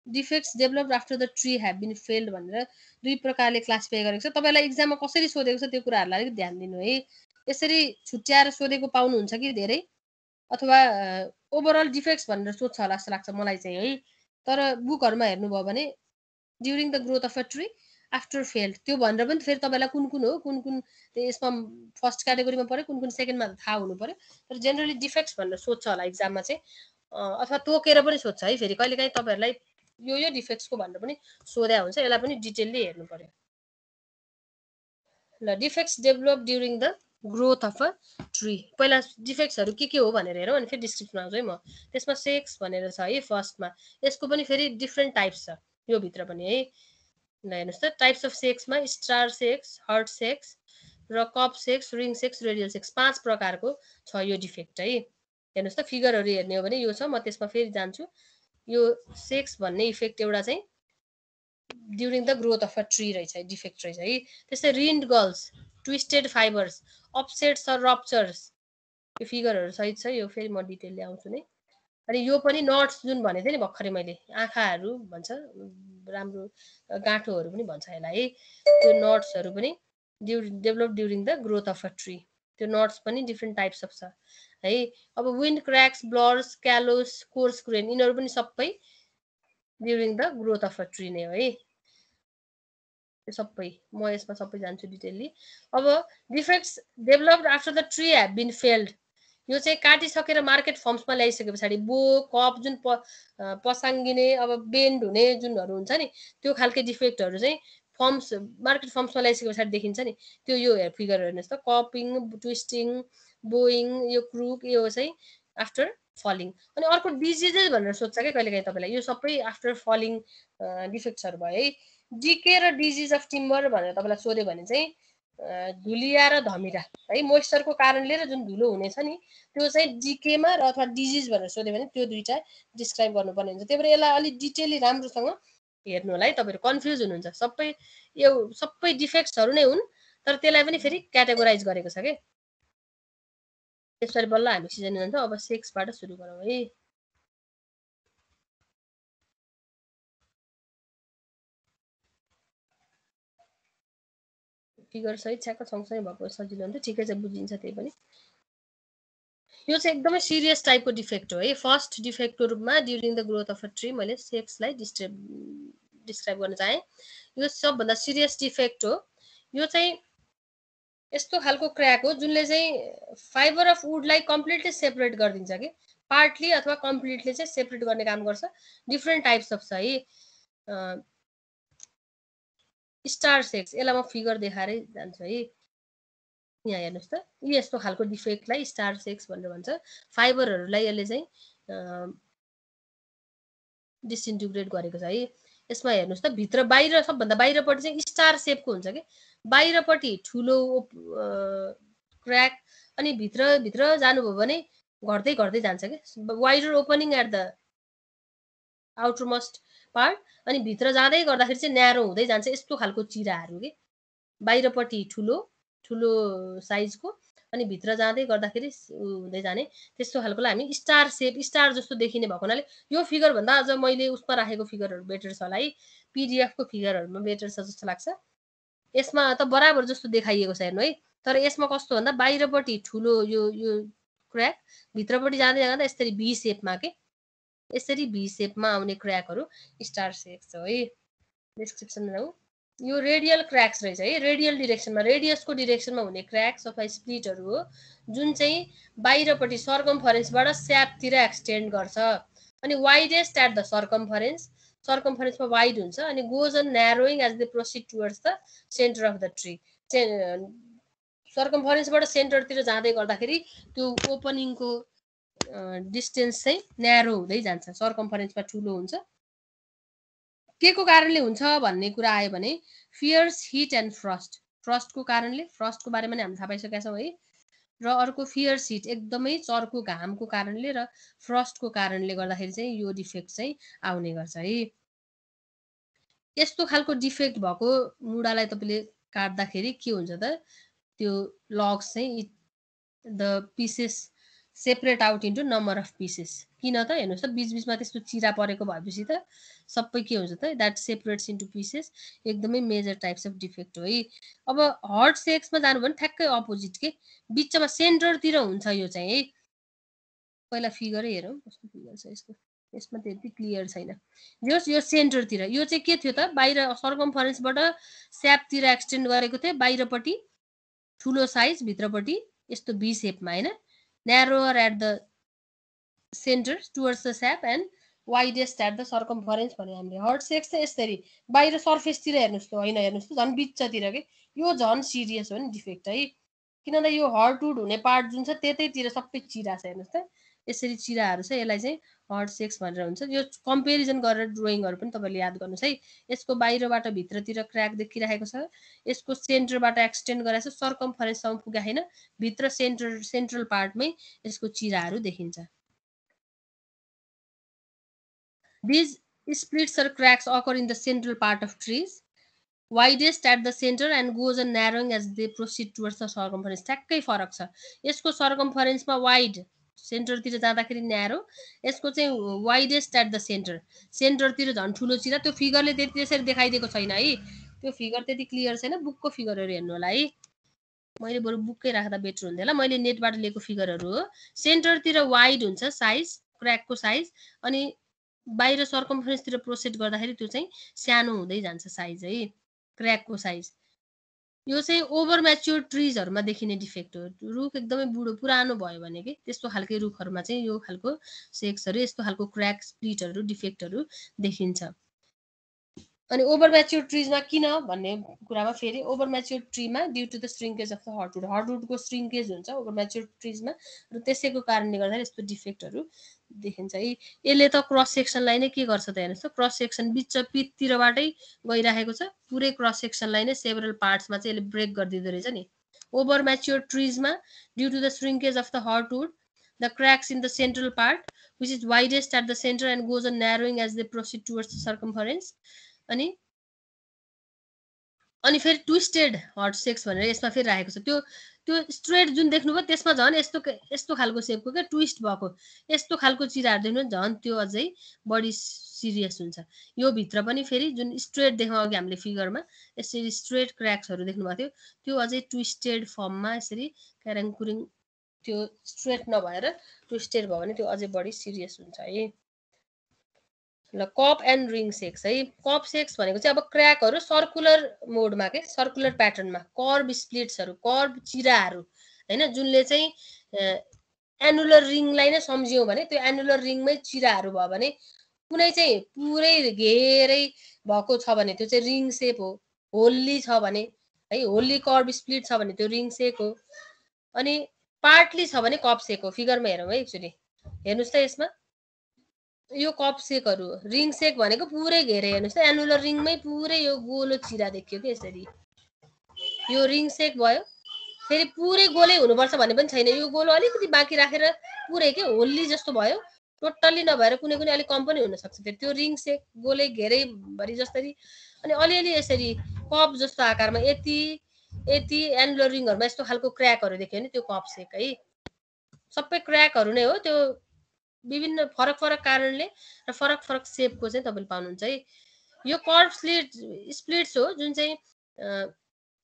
defects developed after the tree have been felled भनेर दुई प्रकारले क्लासिफाई गरेको छ। तपाईलाई एक्जाममा कसरी सोधेको छ त्यो कुराहरुलाई अलिक ध्यान दिनु है। यसरी छुट्याएर सोधेको पाउनुहुन्छ कि धेरै, अथवा ओभरअल डिफेक्ट्स भनेर सोध्छ होला जस्तो लाग्छ मलाई चाहिँ है। तर बुकहरुमा हेर्नुभयो भने during the growth of a tree after failed त्यो भनेर पनि फेरि तपाईलाई कुन कुन हो, कुन कुन यसमा फर्स्ट क्याटेगोरीमा पर्यो, कुन कुन सेकेन्डमा थाहा हुनु पर्यो। तर जेनरली डिफेक्ट्स भनेर सोध्छ होला एक्जाममा चाहिँ, अथवा तोकेर पनि सोध्छ है। फेरि कहिलेकाहीँ तपाईहरुलाई यो डिफेक्ट्सको भनेर पनि सोध्या हुन्छ, यसलाई पनि डिटेलली हेर्नु पर्यो। ल defects develop during the growth of a tree. पहिला डिफेक्ट्सहरु के हो भनेर हेरौँ अनि फेरि डिस्क्रिप्सनमा आउँछु है म। त्यसमा सेक्स भनेर छ है फर्स्टमा। यसको पनि फेरि डिफ्रेन्ट टाइप्स छ यो भित्र पनि है। ल हेर्नुस् त, टाइप्स अफ सेक्समा स्टार सेक्स, हर्ट सेक्स र cup shakes, ring shakes, radial shakes, 5 प्रकारको छ यो डिफेक्ट है। हेर्नुस् त फिगरहरु हेर्ने हो भने यो छ, म त्यसमा फेरि जान्छु। यो सेक्स भन्ने इफेक्ट एउटा चाहिँ during the growth of a tree रहेछ, डिफेक्ट रहेछ है। त्यस्तै रिन्ड गल्स, ट्विस्टेड फाइबर्स, अपसेट्स र रप्चर्स, यो फिगरहरु सहित छ। यो फेरि म डिटेलली आउँछु नै। अनि यो पनि नट्स जुन भनेथे नि भर्खरै मैले, आँखाहरु भन्छ, राम्रो गाँठोहरु पनि भन्छ यसलाई है। त्यो नट्सहरु पनि develop during the growth of a tree. त्यो नट्स पनि डिफ्रेन्ट टाइप्स अफ छ है। अब wind cracks, burls, callus, coarse grain, यिनीहरु पनि सबै during the growth of a tree नै हो है। यो सबै म यसमा सबै जान्छु डिटेलली। अब defects developed after the tree have been felled, यो चाहिँ काटिसकेर मार्केट फर्म्समा ल्याइसके पछाडि बो कप जुन पसाङ्गिने, अब बेन्ड हुने जुनहरु हुन्छ नि, त्यो खालके डिफेक्टहरु चाहिँ फर्म्स मार्केट फर्म्समा ल्याइसके पछाडि देखिन्छ नि, त्यो यो फिगर हेर्नुस् त। कपिङ, ट्विस्टिङ, बोइङ, यो क्रुक, यो चाहिँ आफ्टर फलिङ। अनि अर्को डिजिजेस भनेर सोध्छ के कहिलेकाहीँ तपाईलाई, यो सबै आफ्टर फलिङ डिफेक्ट्सहरु भयो है। डिके र डिजिज अफ टिम्बर भनेर तपाईलाई सोध्यो भने चाहिँ धुलिया र धमिरा है, मोइस्चरको कारणले र जुन धुलो हुनेछ नि त्यो चाहिँ डिकेमा र अथवा डिजिज भनेर सोध्यो भने त्यो दुईटा डिस्क्राइब गर्नुपर्ने हुन्छ। त्यही भएर यसलाई अलि डिटेलली राम्रोसँग हेर्नु होला है। तपाईहरु कन्फ्युज हुनुहुन्छ। सबै डिफेक्ट्सहरु नै हुन्, तर त्यसलाई पनि फेरि क्याटेगोराइज गरेको छ के। त्यसरी बल्ल हामी सिजन जान्छौँ। अब सेक्सबाट सुरु गरौँ है। फिगर सहित छ्याक्क सँगसँगै भएको सजिलो हुन्छ, ठिकै छ, बुझिन्छ। त्यही पनि यो चाहिँ एकदमै सिरियस टाइपको डिफेक्ट हो है। फर्स्ट डिफेक्टको रूपमा during the growth of a tree मैले सेक्सलाई डिस्क्राइब गर्न चाहे। यो सबभन्दा सिरियस डिफेक्ट हो। यो चाहिँ यस्तो खालको क्र्याक हो जुनले चाहिँ फाइबर अफ वुडलाई कम्प्लिटली सेपरेट गरिदिन्छ कि। पार्टली अथवा कम्प्लिटली चाहिँ सेपरेट गर्ने काम गर्छ। डिफ्रेन्ट टाइप्स अफ छ है। स्टार सेक्स, यसलाई म फिगर देखाएरै जान्छु है। यहाँ हेर्नुहोस् त, यस्तो खालको डिफेक्टलाई स्टार सेक्स भनेर भन्छ। फाइबरहरूलाई यसले चाहिँ डिसइन्टिग्रेट गरेको छ है। यसमा हेर्नुहोस् त, भित्र बाहिर सबभन्दा बाहिरपट्टि चाहिँ स्टार सेपको हुन्छ कि, बाहिरपट्टि ठुलो क्र्याक, अनि भित्र जानुभयो भने घट्दै घट्दै जान्छ कि, wider opening at the outermost part, अनि भित्र जाँदै गर्दाखेरि चाहिँ न्यारो हुँदै जान्छ। यस्तो खालको चिराहरू कि, बाहिरपट्टि ठुलो ठुलो साइजको, अनि भित्र जाँदै गर्दाखेरि हुँदै जाने, त्यस्तो खालकोलाई हामी स्टार सेप, स्टार जस्तो देखिने भएको हुनाले यो फिगर भन्दा अझ मैले उसमा राखेको फिगरहरू बेटर छ होला है। पीडीएफ को फिगरहरूमा बेटर छ जस्तो लाग्छ। यसमा त बराबर जस्तो देखाइएको छ हेर्नु है, तर यसमा कस्तो भन्दा बाहिरपट्टि ठुलो यो क्र्याक, भित्रपट्टि जाँदै जाँदा यसरी भी सेपमा के, यसरी भी सेपमा आउने क्र्याकहरू स्टार सेप छ है। डिस्क्रिप्सनमा जाउँ। यो रेडियल क्र्याक्स रहेछ है। रेडियल डिरेक्सनमा, रेडियसको डिरेक्सनमा हुने क्र्याक्स अथवा स्प्लिटहरू हो जुन चाहिँ बाहिरपट्टि सर्कमफरेन्सबाट स्यापतिर एक्सटेन्ड गर्छ, अनि वाइडेस्ट एट द सर्कमफरेन्स, सर्कमफरेन्समा वाइड हुन्छ, अनि goes on narrowing as they proceed towards the centre of the tree. सर्कमफरेन्सबाट सेन्टरतिर जाँदै गर्दाखेरि त्यो ओपनिङको डिस्टेन्स चाहिँ न्यारो हुँदै जान्छ, सर्कमफरेन्समा ठुलो हुन्छ। के को कारणले हुन्छ भन्ने कुरा आयो भने फियर्स हिट एन्ड फ्रस्ट, फ्रस्टको कारणले, फ्रस्टको बारेमा नै हामी थाहा पाइसकेका छौँ है। र अर्को फियर्स हिट, एकदमै चर्को घामको कारणले र फ्रस्टको कारणले गर्दाखेरि चाहिँ यो डिफेक्ट चाहिँ आउने गर्छ है। यस्तो खालको डिफेक्ट भएको मुढालाई तपाईँले काट्दाखेरि के हुन्छ त, त्यो लग्स चाहिँ the pieces separate out into number of pieces. किन त हेर्नुहोस् त, बिचबिचमा त्यस्तो चिरा परेको भएपछि त सबै के हुन्छ त, द्याट सेपरेट्स इन्टु पिसेस। एकदमै मेजर टाइप्स अफ डिफेक्ट हो है। अब हट सेक्समा जानु भने ठ्याक्कै अपोजिट के, बिचमा सेन्टरतिर हुन्छ यो चाहिँ है। पहिला फिगरै हेरौँ कस्तो फिगर छ यसको, यसमा त्यति क्लियर छैन। यो सेन्टरतिर, यो चाहिँ के थियो त, बाहिर सर्कमफरेन्सबाट स्यापतिर एक्सटेन्ड गरेको थियो, बाहिरपट्टि ठुलो साइज, भित्रपट्टि यस्तो भी सेपमा हैन, narrower at the centre towards the sap and widest at the circumference भन्यो हामीले। हर्ट सेक्स चाहिँ यसरी बाहिर सर्फेसतिर हेर्नुहोस् त, होइन हेर्नुहोस् त, झन् बिचतिर के, यो झन् सिरियस हो नि डिफेक्ट है। किन भन्दा यो हर्टवुड हुने पार्ट जुन छ त्यतैतिर सबै चिरा छ हेर्नुहोस् त, यसरी चिराहरू छ, यसलाई चाहिँ हर्ट सेक्स भनेर हुन्छ। यो कम्पेरिजन गरेर ड्रइङहरू पनि तपाईँले याद गर्नुहोस् है। यसको बाहिरबाट भित्रतिर क्र्याक देखिरहेको छ, यसको सेन्टरबाट एक्सटेन्ड गरेको छ, सर्कमफरेन्ससम्म पुगा होइन, भित्र सेन्ट्रल पार्टमै यसको चिराहरू देखिन्छ। These splits or cracks occur in the central part of trees, widest at the center and goes on narrowing as they proceed towards the circumference. ठ्याक्कै फरक छ। यसको सर्कमफरेन्समा वाइड, सेन्टरतिर जाँदाखेरि न्यारो, यसको चाहिँ वाइडेस्ट एट द सेन्टर, सेन्टरतिर झन् ठुलो चिरा। त्यो फिगरले त्यति त्यसरी देखाइदिएको छैन है, त्यो फिगर त्यति क्लियर छैन, बुकको फिगरहरू हेर्नु होला है। मैले बरु बुककै राख्दा बेटर हुन्थ्यो होला, मैले नेटबाट लिएको फिगरहरू हो। सेन्टरतिर वाइड हुन्छ साइज, क्र्याकको साइज, अनि बाहिर सर्कमफरेन्सतिर प्रोसेड गर्दाखेरि त्यो चाहिँ सानो हुँदै जान्छ साइज है, क्र्याकको साइज। यो चाहिँ ओभर म्याच्योर ट्रिजहरूमा देखिने डिफेक्ट हो। रुख एकदमै बुढो पुरानो भयो भने कि त्यस्तो खालको रुखहरूमा चाहिँ यो खालको सेक्सहरू, यस्तो खालको क्र्याक स्प्लिटहरू डिफेक्टहरू देखिन्छ। अनि ओभर म्याच्योर ट्रिजमा किन भन्ने कुरामा फेरि ओभर म्याच्योर ट्रीमा due to the shrinkage of the heartwood, हर्टवुडको श्रिङ्केज हुन्छ ओभर म्याच्योर ट्रिजमा, र त्यसैको कारणले गर्दा यस्तो डिफेक्टहरू देखिन्छ है। यसले त क्रस सेक्सनलाई नै के गर्छ त हेर्नुहोस् त, क्रस सेक्सन बिच पिचतिरबाटै गइरहेको छ, पुरै क्रस सेक्सनलाई नै सेभरल पार्ट्समा चाहिँ यसले ब्रेक गरिदिँदो रहेछ नि। ओभर म्याच्योर ट्रिजमा due to the shrinkage of the heartwood, the cracks in the central part which is widest at the centre and goes on narrowing as they proceed towards the circumference. अनि फेरि twisted hurt sex भनेर यसमा फेरि राखेको छ। त्यो straight जुन देख्नुभयो त्यसमा झन् यस्तो खालको सेपको क्या, ट्विस्ट भएको यस्तो खालको चिराहरू देख्नु झन् त्यो अझै बढी सिरियस हुन्छ। यो भित्र पनि फेरि जुन स्ट्रेट देख्यौँ अघि हामीले फिगरमा, यसरी स्ट्रेट क्र्याक्सहरू देख्नुभएको थियो, त्यो अझै ट्विस्टेड फर्ममा यसरी क्याराङकुरिङ, त्यो स्ट्रेट नभएर ट्विस्टेड भयो भने त्यो अझै बढी सिरियस हुन्छ है। ल कप एन्ड रिङ सेक्स है। कप सेक्स भनेको चाहिँ अब क्र्याकहरू सर्कुलर मोडमा के, सर्कुलर प्याटर्नमा, कर्ब स्प्लिट्सहरू, कर्ब चिराहरू होइन, जुनले चाहिँ एनुलर रिङलाई नै सम्झियौँ भने त्यो एनुलर रिङमै चिराहरू भयो भने कुनै चाहिँ पुरै घेरै भएको छ भने त्यो चाहिँ रिङ सेप हो। होल्ली छ भने है होल्ली कर्ब स्प्लिट छ भने त्यो रिङ सेप हो। अनि पार्टली छ भने कप सेक हो। फिगरमा हेरौँ है एकचोटि हेर्नुहोस् त यसमा यो कप सेकहरू हो। रिङ सेक भनेको पुरै घेरै हेर्नुहोस् त एनुलर रिङमै पुरै यो गोलो चिरा देखियो कि यसरी यो रिङ सेक भयो। फेरि पुरै गोलै हुनुपर्छ भन्ने पनि छैन। यो गोलो अलिकति बाँकी राखेर पुरै के होल्ली जस्तो भयो। टोटल्ली नभएर कुनै कुनै अलिक कम पनि हुनसक्छ। फेरि त्यो रिङ सेक गोलै घेरै भरि जस्तरी अनि अलिअलि यसरी कप जस्तो आकारमा यति यति एनुलर रिङहरूमा यस्तो खालको क्र्याकहरू देख्यो भने त्यो कप सेक है। सबै क्र्याकहरू नै हो। त्यो विभिन्न फरक फरक कारणले र फरक फरक सेपको चाहिँ तपाईँले पाउनुहुन्छ है। यो कर्ब स्प्लिट्स हो जुन चाहिँ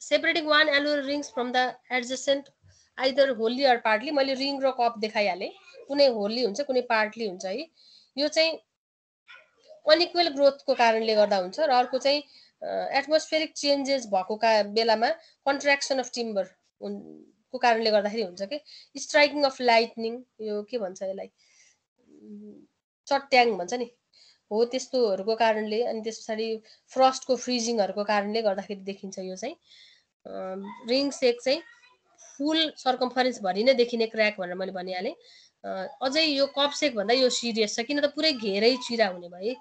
separating one annular rings from the adjacent either wholly or partly. मैले रिङ र कप देखाइहालेँ। कुनै होल्ली हुन्छ कुनै पार्टली हुन्छ है। यो चाहिँ अनइक्वल ग्रोथको कारणले गर्दा हुन्छ र अर्को चाहिँ एटमोस्फेरिक चेन्जेस भएको बेलामा कन्ट्र्याक्सन अफ टिम्बर को कारणले गर्दाखेरि हुन्छ कि स्ट्राइकिङ अफ लाइटनिङ यो के भन्छ यसलाई चट्याङ भन्छ नि हो त्यस्तोहरूको कारणले अनि त्यस पछाडि फ्रस्टको फ्रिजिङहरूको कारणले गर्दाखेरि देखिन्छ। यो चाहिँ रिङ सेक चाहिँ फुल सर्कम्फरेन्स भरि नै देखिने क्र्याक भनेर मैले भनिहालेँ। अझै यो कप सेक भन्दा यो सिरियस छ किन त पुरै घेरै चिरा हुने भयो।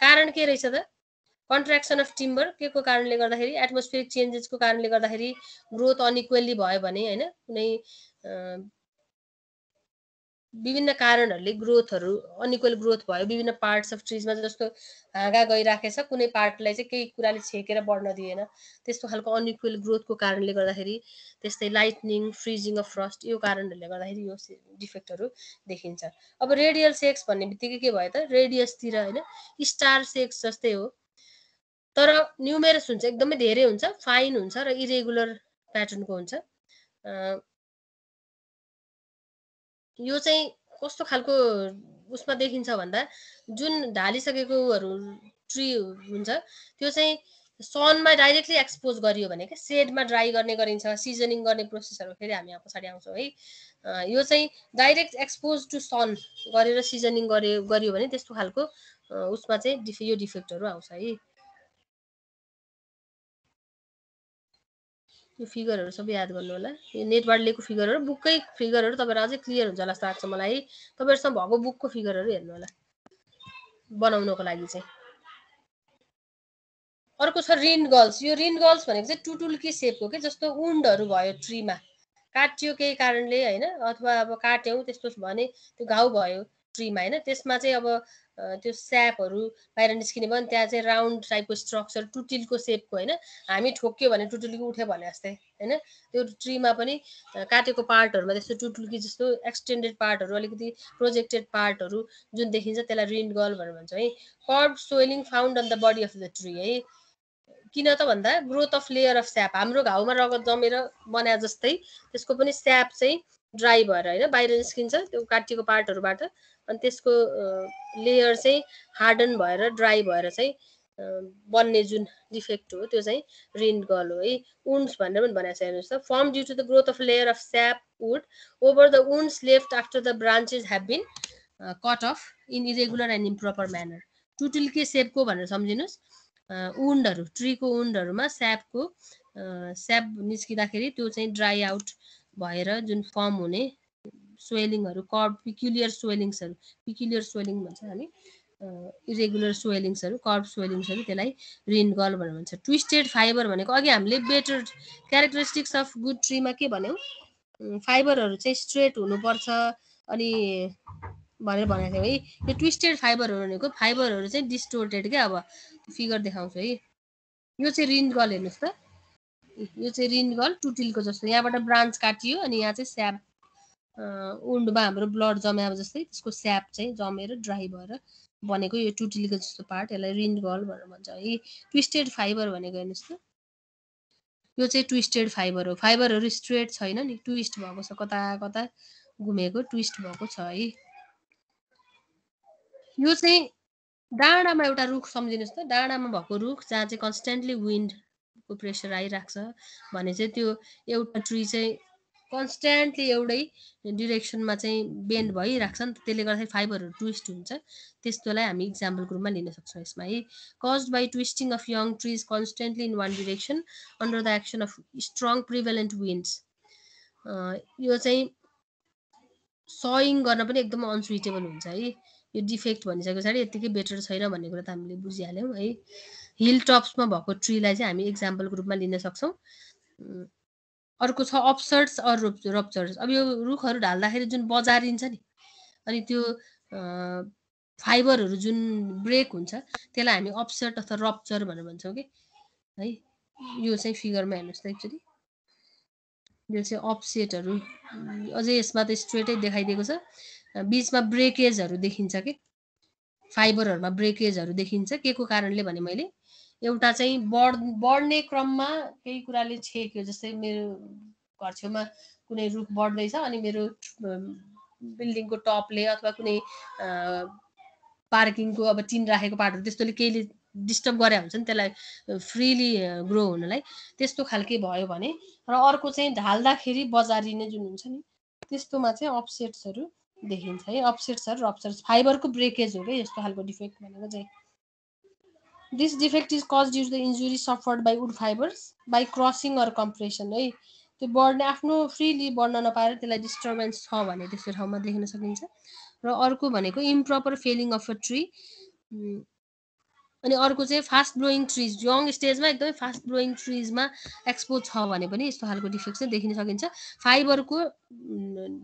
कारण के रहेछ त कन्ट्र्याक्सन अफ टिम्बर के को कारणले गर्दाखेरि एटमोस्फेरिक चेन्जेसको कारणले गर्दाखेरि ग्रोथ अनइक्वल्ली भयो भने हैन कुनै विभिन्न कारणहरूले ग्रोथहरू अनइक्वल ग्रोथ भयो विभिन्न पार्ट्स अफ ट्रिजमा जस्तो हाँगा गइराखेछ कुनै पार्टलाई चाहिँ केही कुराले छेकेर बढ्न दिएन त्यस्तो खालको अनइक्वल ग्रोथको कारणले गर्दाखेरि त्यस्तै लाइटनिङ फ्रिजिङ अफ फ्रस्ट यो कारणहरूले गर्दाखेरि यो डिफेक्टहरू देखिन्छ। अब रेडियल सेक्स भन्ने बित्तिकै के भयो त रेडियसतिर हैन स्टार सेक्स जस्तै हो तर न्युमेरस हुन्छ एकदमै धेरै हुन्छ फाइन हुन्छ र इरेगुलर प्याटर्नको हुन्छ। यो चाहिँ कस्तो खालको उसमा देखिन्छ भन्दा जुन ढालिसकेकोहरू ट्री हुन्छ त्यो चाहिँ सनमा डाइरेक्टली एक्सपोज गरियो भने के सेडमा ड्राई गर्ने गरिन्छ सिजनिङ गर्ने प्रोसेसहरू फेरि हामी यहाँ पछाडि आउँछौँ है। यो चाहिँ डाइरेक्ट एक्सपोज टु सन गरेर सिजनिङ गरियो भने त्यस्तो खालको उसमा चाहिँ यो डिफेक्टहरू आउँछ है। यो फिगरहरू सबै याद गर्नु होला। यो नेटबाट लिएको फिगरहरू बुककै फिगरहरू तपाईँहरू अझै क्लियर हुन्छ जस्तो लाग्छ मलाई। तपाईँहरूसँग भएको बुकको फिगरहरू हेर्नु होला बनाउनको लागि चाहिँ। अर्को छ रिन्ड गर्ल्स। यो रिन्ड गर्ल्स भनेको चाहिँ टुटुल्की सेपको के जस्तो उन्डहरू भयो ट्रीमा काटियो केही कारणले हैन अथवा अब काट्यौँ त्यस्तो भने त्यो घाउ भयो ट्रीमा हैन त्यसमा चाहिँ अब त्यो स्यापहरू बाहिर निस्किने भयो नि त्यहाँ चाहिँ राउन्ड टाइपको स्ट्रक्चर टुटिलको सेपको हैन हामी ठोक्यो भने टुटुल्की उठ्यो भने जस्तै हैन त्यो ट्रीमा पनि काटेको पार्टहरूमा त्यस्तो टुटुल्की जस्तो एक्सटेन्डेड पार्टहरू अलिकति प्रोजेक्टेड पार्टहरू जुन देखिन्छ त्यसलाई रिन्ड गर्ल भनेर भन्छ है। Curb swelling found on the body of the tree है किन त भन्दा growth of layer of sap हाम्रो घाउमा रगत जमेर बनाए जस्तै त्यसको पनि स्याप चाहिँ ड्राई भएर हैन बाहिर निस्किन्छ त्यो काटिएको पार्टहरूबाट अनि त्यसको लेयर चाहिँ हार्डन भएर ड्राई भएर चाहिँ बन्ने जुन डिफेक्ट हो त्यो चाहिँ रिन्ड गर्ल हो है। वुन्ड्स भनेर पनि भनेको छ हेर्नुहोस् त form due to the growth of layer of sap wood over the wounds left after the branches have been cut off in irregular and improper manner. टुटुल्के सेपको भनेर सम्झिनुहोस् उन्डहरू ट्रीको उन्डहरूमा स्याप निस्किँदाखेरि त्यो चाहिँ ड्राई आउट भएर जुन फर्म हुने स्वेलिङहरू कर्ब पिक्युलियर स्वेलिङ भन्छ हामी इरेगुलर स्वेलिङ्सहरू कर्ब स्वेलिङ्सहरू त्यसलाई रिन्ड गर्ल भनेर भन्छ। ट्विस्टेड फाइबर भनेको अघि हामीले बेटर क्यारेक्टरिस्टिक्स अफ गुड ट्रीमा के भन्यौँ फाइबरहरू चाहिँ स्ट्रेट हुनुपर्छ अनि भनेर भनेको थियौँ है। यो ट्विस्टेड फाइबरहरू भनेको फाइबरहरू चाहिँ डिस्टोर्टेड क्या अब फिगर देखाउँछु है। यो चाहिँ रिन्ड गर्ल हेर्नुहोस् त यो चाहिँ रिन्ड गर्ल टुटिलको जस्तो यहाँबाट ब्रान्च काटियो अनि यहाँ चाहिँ स्याप उन्डमा हाम्रो ब्लड जम्या जस्तै त्यसको स्याप चाहिँ जमेर ड्राई भएर बनेको यो टुटिलको जस्तो पार्ट यसलाई रिन्ड गर्ल भनेर भन्छ है। ट्विस्टेड फाइबर भनेको हेर्नुहोस् त यो चाहिँ ट्विस्टेड फाइबर हो फाइबरहरू स्ट्रेट छैन नि ट्विस्ट भएको छ कता कता घुमेको ट्विस्ट भएको छ है। यो चाहिँ डाँडामा एउटा रुख सम्झिनुहोस् त डाँडामा भएको रुख जहाँ चाहिँ कन्स्टेन्टली विन्डको प्रेसर आइरहेको छ भने चाहिँ त्यो एउटा ट्री चाहिँ कन्स्ट्यान्टली एउटै डिरेक्सनमा चाहिँ बेन्ड भइराख्छ नि त, त्यसले गर्दाखेरि फाइबरहरू ट्विस्ट हुन्छ। त्यस्तोलाई हामी इक्जाम्पलको रूपमा लिन सक्छौँ यसमा है। Caused by twisting of young trees constantly in one direction under the action of strong prevalent winds. यो चाहिँ सइङ गर्न पनि एकदम अनसुइटेबल हुन्छ है। यो डिफेक्ट भनिसके पछाडि यत्तिकै बेटर छैन भन्ने कुरा त हामीले बुझिहाल्यौँ है। हिल टप्समा भएको ट्रीलाई चाहिँ हामी इक्जाम्पलको रूपमा लिन सक्छौँ। अर्को छ अपसर्ट्स अर रप्चर्स। अब यो रुखहरू ढाल्दाखेरि जुन बजारिन्छ नि, अनि त्यो फाइबरहरू जुन ब्रेक हुन्छ त्यसलाई हामी अपसर्ट अथवा रप्चर भनेर भन्छौँ कि है। यो चाहिँ फिगरमा हेर्नुहोस् त एकचोटि, यो चाहिँ अपसेटहरू, अझै यसमा त स्ट्रेटै देखाइदिएको छ, बिचमा ब्रेकेजहरू देखिन्छ कि फाइबरहरूमा ब्रेकेजहरू देखिन्छ। के को कारणले भने मैले एउटा चाहिँ बढ्ने क्रममा केही कुराले छेक्यो, जस्तै मेरो घर छेउमा कुनै रुख बढ्दैछ अनि मेरो बिल्डिङको टपले अथवा कुनै पार्किङको अब टिन राखेको पार्टहरू त्यस्तोले केहीले डिस्टर्ब गरे हुन्छ नि त्यसलाई फ्रिली ग्रो हुनलाई, त्यस्तो खालके भयो भने। र अर्को चाहिँ ढाल्दाखेरि बजारिने जुन हुन्छ नि त्यस्तोमा चाहिँ अपसेट्सहरू देखिन्छ है। अपसेट्सहरू रप्चर्स फाइबरको ब्रेकेज हो क्या यस्तो खालको डिफेक्ट भनेको चाहिँ। This defect is cause due to the injury suffered by wood fibres by crushing or compression है। त्यो बढ्ने आफ्नो फ्रिली बढ्न नपाएर त्यसलाई डिस्टर्बेन्स छ भने त्यस्तो ठाउँमा देख्न सकिन्छ। र अर्को भनेको improper failing of a tree. अनि अर्को चाहिँ फास्ट ग्रोइङ ट्रिज, यङ स्टेजमा एकदमै फास्ट ग्रोइङ ट्रिजमा एक्सपोज छ भने पनि यस्तो खालको डिफेक्ट चाहिँ देखिन सकिन्छ। फाइबरको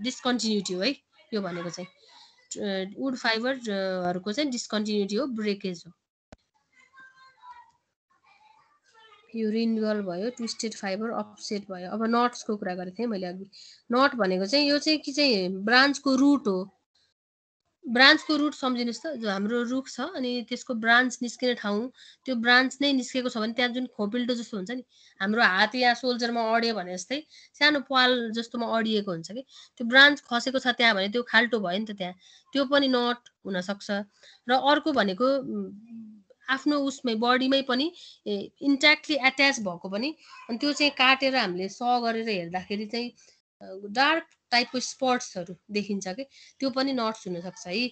डिस्कन्टिन्युटी हो है यो भनेको चाहिँ, वुड फाइबरहरूको चाहिँ डिस्कन्टिन्युटी हो, ब्रेकेज हो। यो रिन्युअल भयो, ट्विस्टेड फाइबर, अपसेट भयो। अब नट्सको कुरा गरेको थिएँ मैले अघि। नट भनेको चाहिँ यो चाहिँ के चाहिँ ब्रान्चको रुट हो। ब्रान्चको रुट सम्झिनुहोस् त, जो हाम्रो रुख छ अनि त्यसको ब्रान्च निस्किने ठाउँ, त्यो ब्रान्च नै निस्केको छ भने त्यहाँ जुन खोपिल्टो जस्तो हुन्छ नि, हाम्रो हात या सोल्जरमा अड्यो भने जस्तै सानो पाल जस्तोमा अडिएको हुन्छ कि, त्यो ब्रान्च खसेको छ त्यहाँ भने त्यो खाल्टो भयो नि त त्यहाँ, त्यो पनि नट हुनसक्छ। र अर्को भनेको आफ्नो उसमै बडीमै पनि इन्ट्याक्टली एट्याच भएको पनि, अनि त्यो चाहिँ काटेर हामीले गरेर हेर्दाखेरि चाहिँ डार्क टाइपको स्पट्सहरू देखिन्छ कि, त्यो पनि नट्स हुनसक्छ है।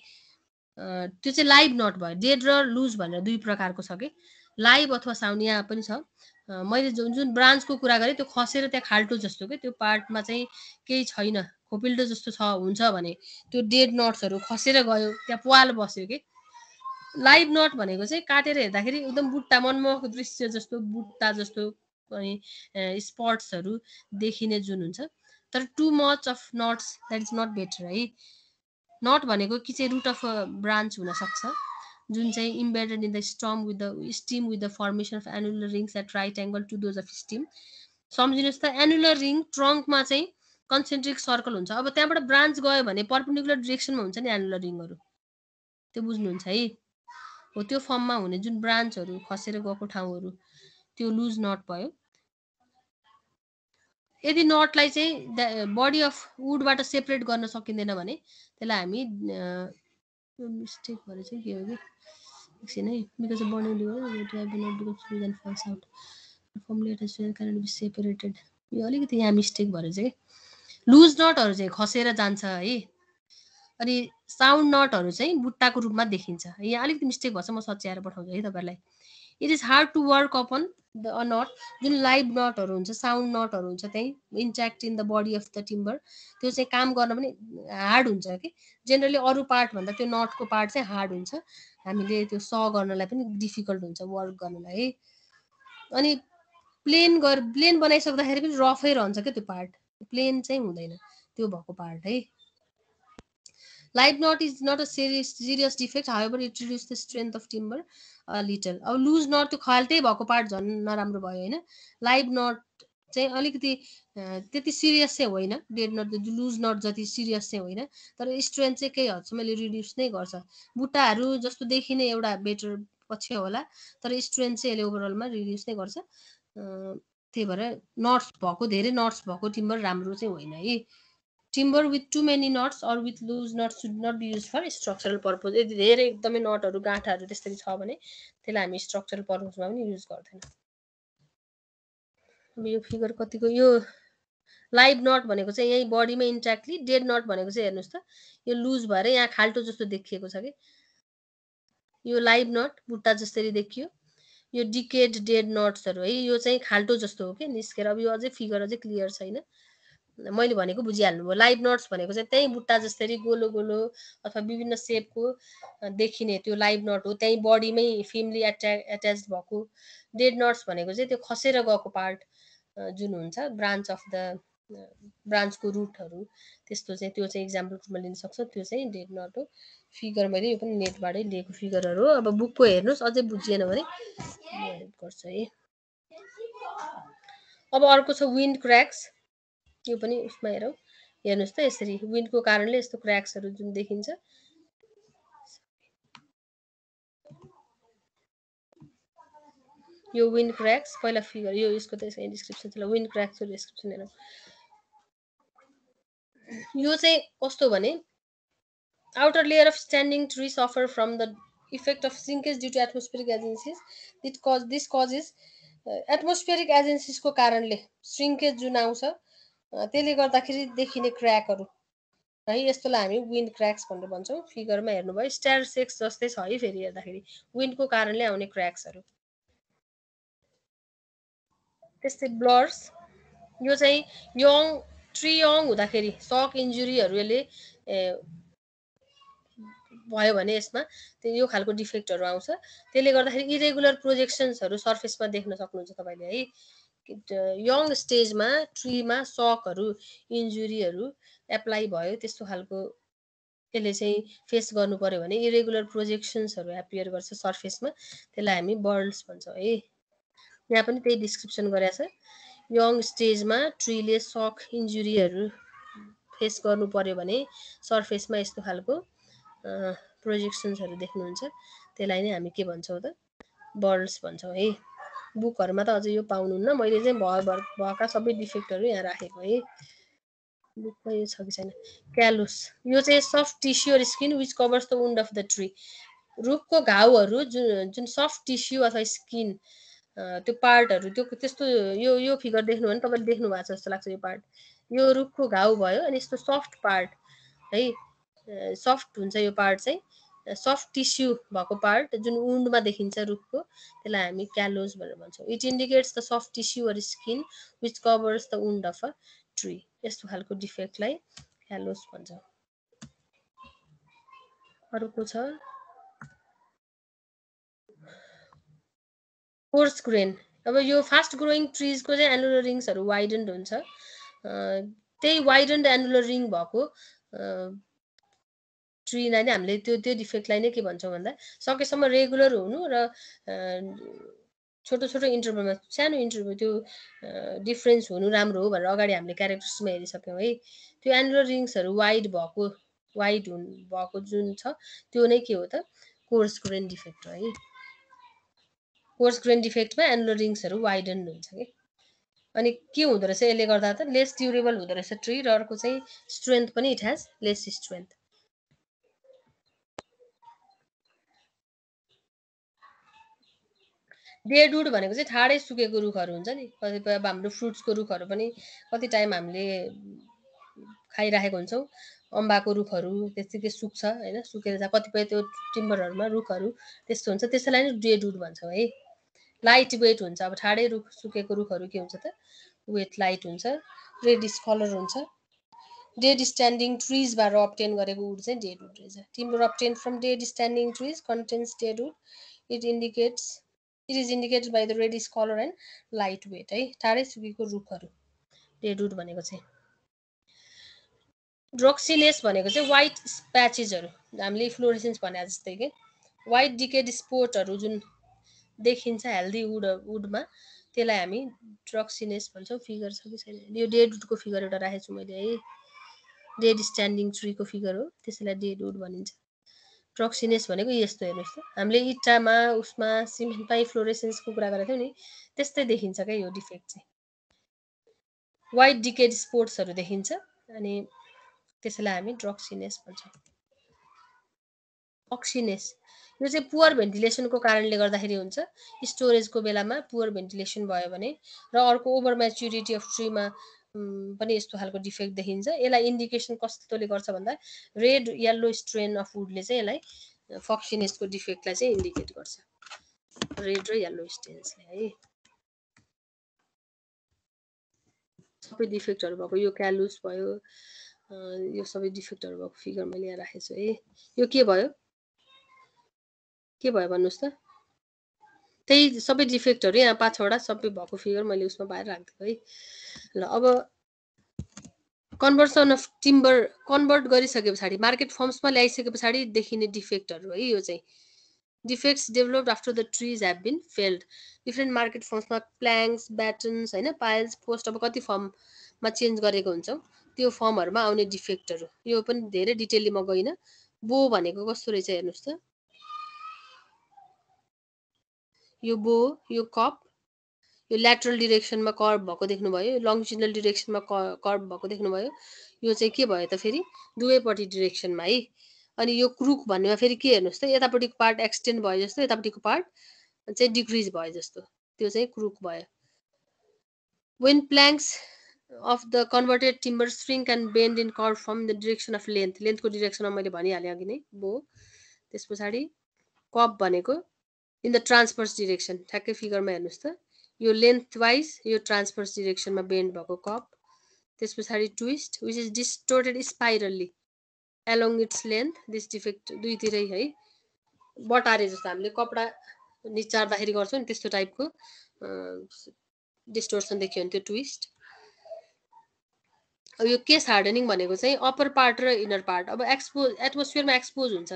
त्यो चाहिँ लाइभ नट भयो। डेड र लुज भनेर दुई प्रकारको छ कि, लाइभ अथवा साउन्ड यहाँ पनि छ। मैले जुन ब्रान्चको कुरा गरेँ त्यो खसेर त्यहाँ खाल्टो जस्तो कि त्यो पार्टमा चाहिँ केही छैन, खोपिल्टो जस्तो छ हुन्छ भने त्यो डेड नट्सहरू खसेर गयो, त्यहाँ पाल बस्यो कि। लाइभ नट भनेको चाहिँ काटेर हेर्दाखेरि एकदम बुट्टा मनमोहक दृश्य जस्तो बुट्टा जस्तो अनि स्पट्सहरू देखिने जुन हुन्छ। तर too much of knots that is not better है। नट भनेको कि चाहिँ रुट अफ अ ब्रान्च हुनसक्छ जुन चाहिँ embedded in the stem with the stem with the formation of annular rings at right angle to those of stem. सम्झिनुहोस् त, annular ring ट्रङ्कमा चाहिँ कन्सेन्ट्रिक सर्कल हुन्छ। अब त्यहाँबाट ब्रान्च गयो भने पर्पेन्डिकुलर डिरेक्सनमा हुन्छ नि एनुलर रिङहरू, त्यो बुझ्नुहुन्छ है। हो त्यो फर्ममा हुने जुन ब्रान्चहरू खसेर गएको ठाउँहरू त्यो लुज नट भयो। यदि नटलाई चाहिँ बडी अफ वुडबाट सेपरेट गर्न सकिँदैन भने त्यसलाई हामी मिस्टेक भएर चाहिँ के हो कि एकछिन है, बिकज अफ बर्निङ सेपरेटेड, यो अलिकति यहाँ मिस्टेक भएर चाहिँ लुज नटहरू चाहिँ खसेर जान्छ है। अनि साउन्ड नटहरू चाहिँ बुट्टाको रूपमा देखिन्छ। यहाँ अलिकति मिस्टेक भएछ, म सच्याएर पठाउँछु है तपाईँहरूलाई। It is hard to work upon the knot. जुन लाइभ नटहरू हुन्छ, साउन्ड नटहरू हुन्छ त्यही intact in the body of the timber, त्यो चाहिँ काम गर्न पनि हार्ड हुन्छ कि। जेनरली अरू पार्टभन्दा त्यो नटको पार्ट चाहिँ हार्ड हुन्छ, हामीले त्यो गर्नलाई पनि डिफिकल्ट हुन्छ वर्क गर्नलाई है। अनि प्लेन बनाइसक्दाखेरि पनि रफै रहन्छ क्या त्यो पार्ट, प्लेन चाहिँ हुँदैन त्यो भएको पार्ट है। Live knot is not a serious defect, however it reduce the strength of timber little. अब लुज नट त्यो खाल्टै भएको पार्ट झन् नराम्रो भयो होइन। लाइभ नट चाहिँ अलिकति त्यति सिरियस चाहिँ होइन, डेड नट लुज नट जति सिरियस चाहिँ होइन, तर स्ट्रेन्थ चाहिँ केही हदसम्मले रिड्युस नै गर्छ। बुट्टाहरू जस्तो देखिने एउटा बेटर पछि होला, तर स्ट्रेन्थ चाहिँ यसले ओभरअलमा रिड्युस नै गर्छ। त्यही भएर नट्स भएको, धेरै नट्स भएको टिम्बर राम्रो चाहिँ होइन है। Timber with too many knots or with loose knots should not be use for structural purpose. यदि धेरै एकदमै नटहरू गाँठाहरू त्यसरी छ भने त्यसलाई हामी स्ट्रक्चरल पर्पजमा पनि युज गर्दैन। अब यो फिगर कतिको, यो लाइभ नट भनेको चाहिँ यही बडीमा इन्ट्याक्टली, डेड नट भनेको चाहिँ हेर्नुहोस् त यो लुज भएर यहाँ खाल्टो जस्तो देखिएको छ कि यो लाइभ नट बुट्टा जसरी देखियो। यो डिकेड डेड नट्सहरू है यो चाहिँ खाल्टो जस्तो हो कि निस्केर। अब यो अझै फिगर अझै क्लियर छैन, मैले भनेको बुझिहाल्नुभयो। लाइभ नट्स भनेको चाहिँ त्यही बुट्टा जसरी गोलो गोलो अथवा विभिन्न सेपको देखिने त्यो लाइभ नट हो, त्यही बडीमै फिमली एट्याच भएको। डेड नट्स भनेको चाहिँ त्यो खसेर गएको पार्ट जुन हुन्छ ब्रान्च अफ द ब्रान्चको रुटहरू, त्यस्तो चाहिँ त्यो चाहिँ इक्जाम्पल रूपमा लिन सक्छ। त्यो चाहिँ डेड नट हो। फिगर मैले यो पनि नेटबाटै लिएको फिगरहरू हो। अब बुकको हेर्नुहोस्, अझै बुझिएन भने म हेल्प गर्छु है। अब अर्को छ विन्ड क्र्याक्स। यो पनि उसमा हेरौँ, हेर्नुहोस् त यसरी विन्डको कारणले यस्तो क्र्याक्सहरू जुन देखिन्छ। यो विन्ड क्र्याक्स पहिला फिगर, यो यसको त यसको डिस्क्रिप्सन छ। विन्ड क्र्याक्सको डिस्क्रिप्सन हेरौँ। यो चाहिँ कस्तो भने outer layer of standing tree suffer from the effect of shrinkage due to atmospheric agencies. This causes atmospheric agencies को कारणले श्रिङ्केज जुन आउँछ त्यसले गर्दाखेरि देखिने क्र्याकहरू है, यस्तोलाई हामी विन्ड क्र्याक्स भनेर भन्छौँ। फिगरमा हेर्नुभयो स्टार सेक्स जस्तै छ है, फेरि हेर्दाखेरि विन्डको कारणले आउने क्र्याक्सहरू। त्यस्तै ब्लर्स, यो चाहिँ यङ ट्री यङ हुँदाखेरि सक इन्जुरीहरू यसले भयो भने यसमा यो खालको डिफेक्टहरू आउँछ। त्यसले गर्दाखेरि इरेगुलर प्रोजेक्सन्सहरू सर्फेसमा देख्न सक्नुहुन्छ तपाईँले है। यङ स्टेजमा ट्रीमा सकहरू इन्जुरीहरू एप्लाई भयो त्यस्तो खालको यसले चाहिँ फेस गर्नु पर्यो भने इरेगुलर प्रोजेक्सन्सहरू एपियर गर्छ सर्फेसमा, त्यसलाई हामी बर्ल्स भन्छौँ है। यहाँ पनि त्यही डिस्क्रिप्सन गरेको छ। यङ स्टेजमा ट्रीले सक इन्जुरीहरू फेस गर्नु पर्यो भने सर्फेसमा यस्तो खालको प्रोजेक्सन्सहरू देख्नुहुन्छ, त्यसलाई नै हामी के भन्छौँ त बर्ल्स भन्छौँ है। बुकहरूमा त अझै यो पाउनुहुन्न, मैले चाहिँ भएका सबै डिफेक्टहरू यहाँ राखेको है। बुकमा यो छ कि छैन। क्यालुस, यो चाहिँ सफ्ट टिस्यु र skin which covers the wound of the tree. रुखको घाउहरू जुन सफ्ट टिस्यु अथवा स्किन त्यो पार्टहरू त्यो त्यस्तो यो फिगर देख्नु भने तपाईँले देख्नु भएको छ जस्तो लाग्छ। यो पार्ट यो रुखको घाउ भयो अनि यस्तो सफ्ट पार्ट है, सफ्ट हुन्छ यो पार्ट चाहिँ सफ्ट टिस्यु भएको पार्ट जुन वुन्डमा देखिन्छ रुखको, त्यसलाई हामी क्यालोज भनेर भन्छौँ। It indicates the soft tissue or skin which covers the wound of a tree. यस्तो खालको डिफेक्टलाई क्यालोज भन्छौँ। अर्को छ कोर्स ग्रेन। अब यो फास्ट ग्रोइङ ट्रिजको चाहिँ एनुलर रिङ्सहरू वाइडन्ड हुन्छ। त्यही वाइडन्ड एनुलर रिङ भएको ट्रीलाई नै हामीले त्यो डिफेक्टलाई नै के भन्छौँ भन्दा सकेसम्म रेगुलर हुनु र छोटो छोटो इन्टरभलमा सानो इन्टरभल त्यो डिफरेन्स हुनु राम्रो हो भनेर अगाडि हामीले क्यारेक्टर्समा हेरिसक्यौँ है। त्यो एनुलर रिङ्सहरू वाइड भएको जुन छ त्यो नै के हो त कोर्स ग्रेन डिफेक्ट हो है। कोर्स ग्रेन डिफेक्टमा एनुलर रिङ्सहरू वाइडन्ड हुन्छ कि। अनि के हुँदो रहेछ यसले गर्दा त लेस ड्युरेबल हुँदो रहेछ ट्री, र अर्को चाहिँ स्ट्रेन्थ पनि it has lace strength. Deadwood भनेको चाहिँ ठाडै सुकेको रुखहरू हुन्छ नि। कतिपय अब हाम्रो फ्रुट्सको रुखहरू पनि कति टाइम हामीले खाइराखेको हुन्छौँ, अम्बाको रुखहरू त्यत्तिकै सुक्छ होइन, सुकेर चाहिँ कतिपय त्यो टिम्बरहरूमा रुखहरू त्यस्तो हुन्छ, त्यसैलाई नै डेडवुड भन्छौँ है। लाइट वेट हुन्छ। अब ठाडै रुख सुकेको रुखहरू के हुन्छ त वेट लाइट हुन्छ, रेडिस कलर हुन्छ। डेड स्ट्यान्डिङ ट्रिजबाट अब्टेन गरेको वुड चाहिँ डेडवुड रहेछ। Timber obtain from dead standing trees contains deadwood. It is indicated by the reddish colour and light weight है। टाढै सुकेको रुखहरू डेडवुड भनेको चाहिँ। ड्रक्सिनेस भनेको चाहिँ वाइट प्याचेसहरू, हामीले फ्लोरेसेन्स भने जस्तै के वाइट डिकेड स्पोटहरू जुन देखिन्छ हेल्दी वुडमा, त्यसलाई हामी ड्रक्सिनेस भन्छौँ। फिगर छ कि छैन, यो डेडवुडको फिगर एउटा राखेको छु मैले है। डेड स्ट्यान्डिङ ट्रीको फिगर हो, त्यसैलाई डेडवुड भनिन्छ। ड्रक्सिनेस भनेको यस्तो हेर्नुहोस् त, हामीले इँटामा उसमा सिमेन्टमा फ्लोरेसेन्सको कुरा गरेको थियौँ नि, त्यस्तै देखिन्छ क्या यो डिफेक्ट चाहिँ। वाइट डिकेड स्पोट्सहरू देखिन्छ अनि त्यसैलाई हामी ड्रक्सिनेस भन्छौँ। अक्सिनेस, यो चाहिँ पुवर भेन्टिलेसनको कारणले गर्दाखेरि हुन्छ। स्टोरेजको बेलामा पुवर भेन्टिलेसन भयो भने, र अर्को ओभर म्याच्युरिटी अफ ट्रीमा पनि यस्तो खालको डिफेक्ट देखिन्छ। यसलाई इन्डिकेसन कस्तोले गर्छ भन्दा रेड येल्लो स्ट्रेन अफ वुडले चाहिँ यसलाई फक्सिनेसको डिफेक्टलाई चाहिँ इन्डिकेट गर्छ, रेड र येल्लो स्टेन्सले है। सबै डिफेक्टहरू भएको यो क्यालुस भयो, यो सबै डिफेक्टहरू भएको फिगर मैले यहाँ राखेको छु है। यो के भयो भन्नुहोस् त? त्यही सबै डिफेक्टहरू यहाँ 5 वटा सबै भएको फिगर मैले उसमा बाहिर राखिदिएको है। ल अब कन्भर्सन अफ टिम्बर कन्भर्ट गरिसके पछाडि मार्केट फर्म्समा ल्याइसके पछाडि देखिने डिफेक्टहरू है। यो चाहिँ defects developed after the trees have been felled. Different market फर्म्समा प्ल्याङ्क्स, ब्याटन्स होइन, पाइल्स, पोस्ट अब कति फर्ममा चेन्ज गरेको हुन्छौँ त्यो फर्महरूमा आउने डिफेक्टहरू। यो पनि धेरै डिटेलली म गइनँ। बो भनेको कस्तो रहेछ हेर्नुहोस् त। यो बो, यो कप, यो ल्याटरल डिरेक्सनमा कर्भ भएको देख्नुभयो, लङ्जिटुडनल डिरेक्सनमा कर्भ भएको देख्नुभयो। यो चाहिँ के भयो त फेरि दुवैपट्टि डिरेक्सनमा है। अनि यो क्रुक भन्नेमा फेरि के हेर्नुहोस् त, यतापट्टिको पार्ट एक्सटेन्ड भयो जस्तो, यतापट्टिको पार्ट चाहिँ डिक्रिज भयो जस्तो, त्यो चाहिँ क्रुक भयो। When planks of the converted timber spring and bend in curve from the direction of लेन्थको डिरेक्सनमा मैले भनिहालेँ अघि नै बो। त्यस पछाडि कप भनेको इन द ट्रान्सभर्स डिरेक्सन, ठ्याक्कै फिगरमा हेर्नुहोस् त। यो लेन्थ वाइज यो ट्रान्सभर्स डिरेक्सनमा बेन्ड भएको कप। त्यस पछाडि twist which is distorted spirally along its length. This defect दुईतिरै है, बटारे जस्तो हामीले कपडा निचार्दाखेरि गर्छौँ नि त्यस्तो टाइपको डिस्टोर्सन देखियो भने त्यो ट्विस्ट। अब यो केस हार्डनिङ भनेको चाहिँ अप्पर पार्ट र इनर पार्ट अब एटमोस्फियरमा एक्सपोज हुन्छ,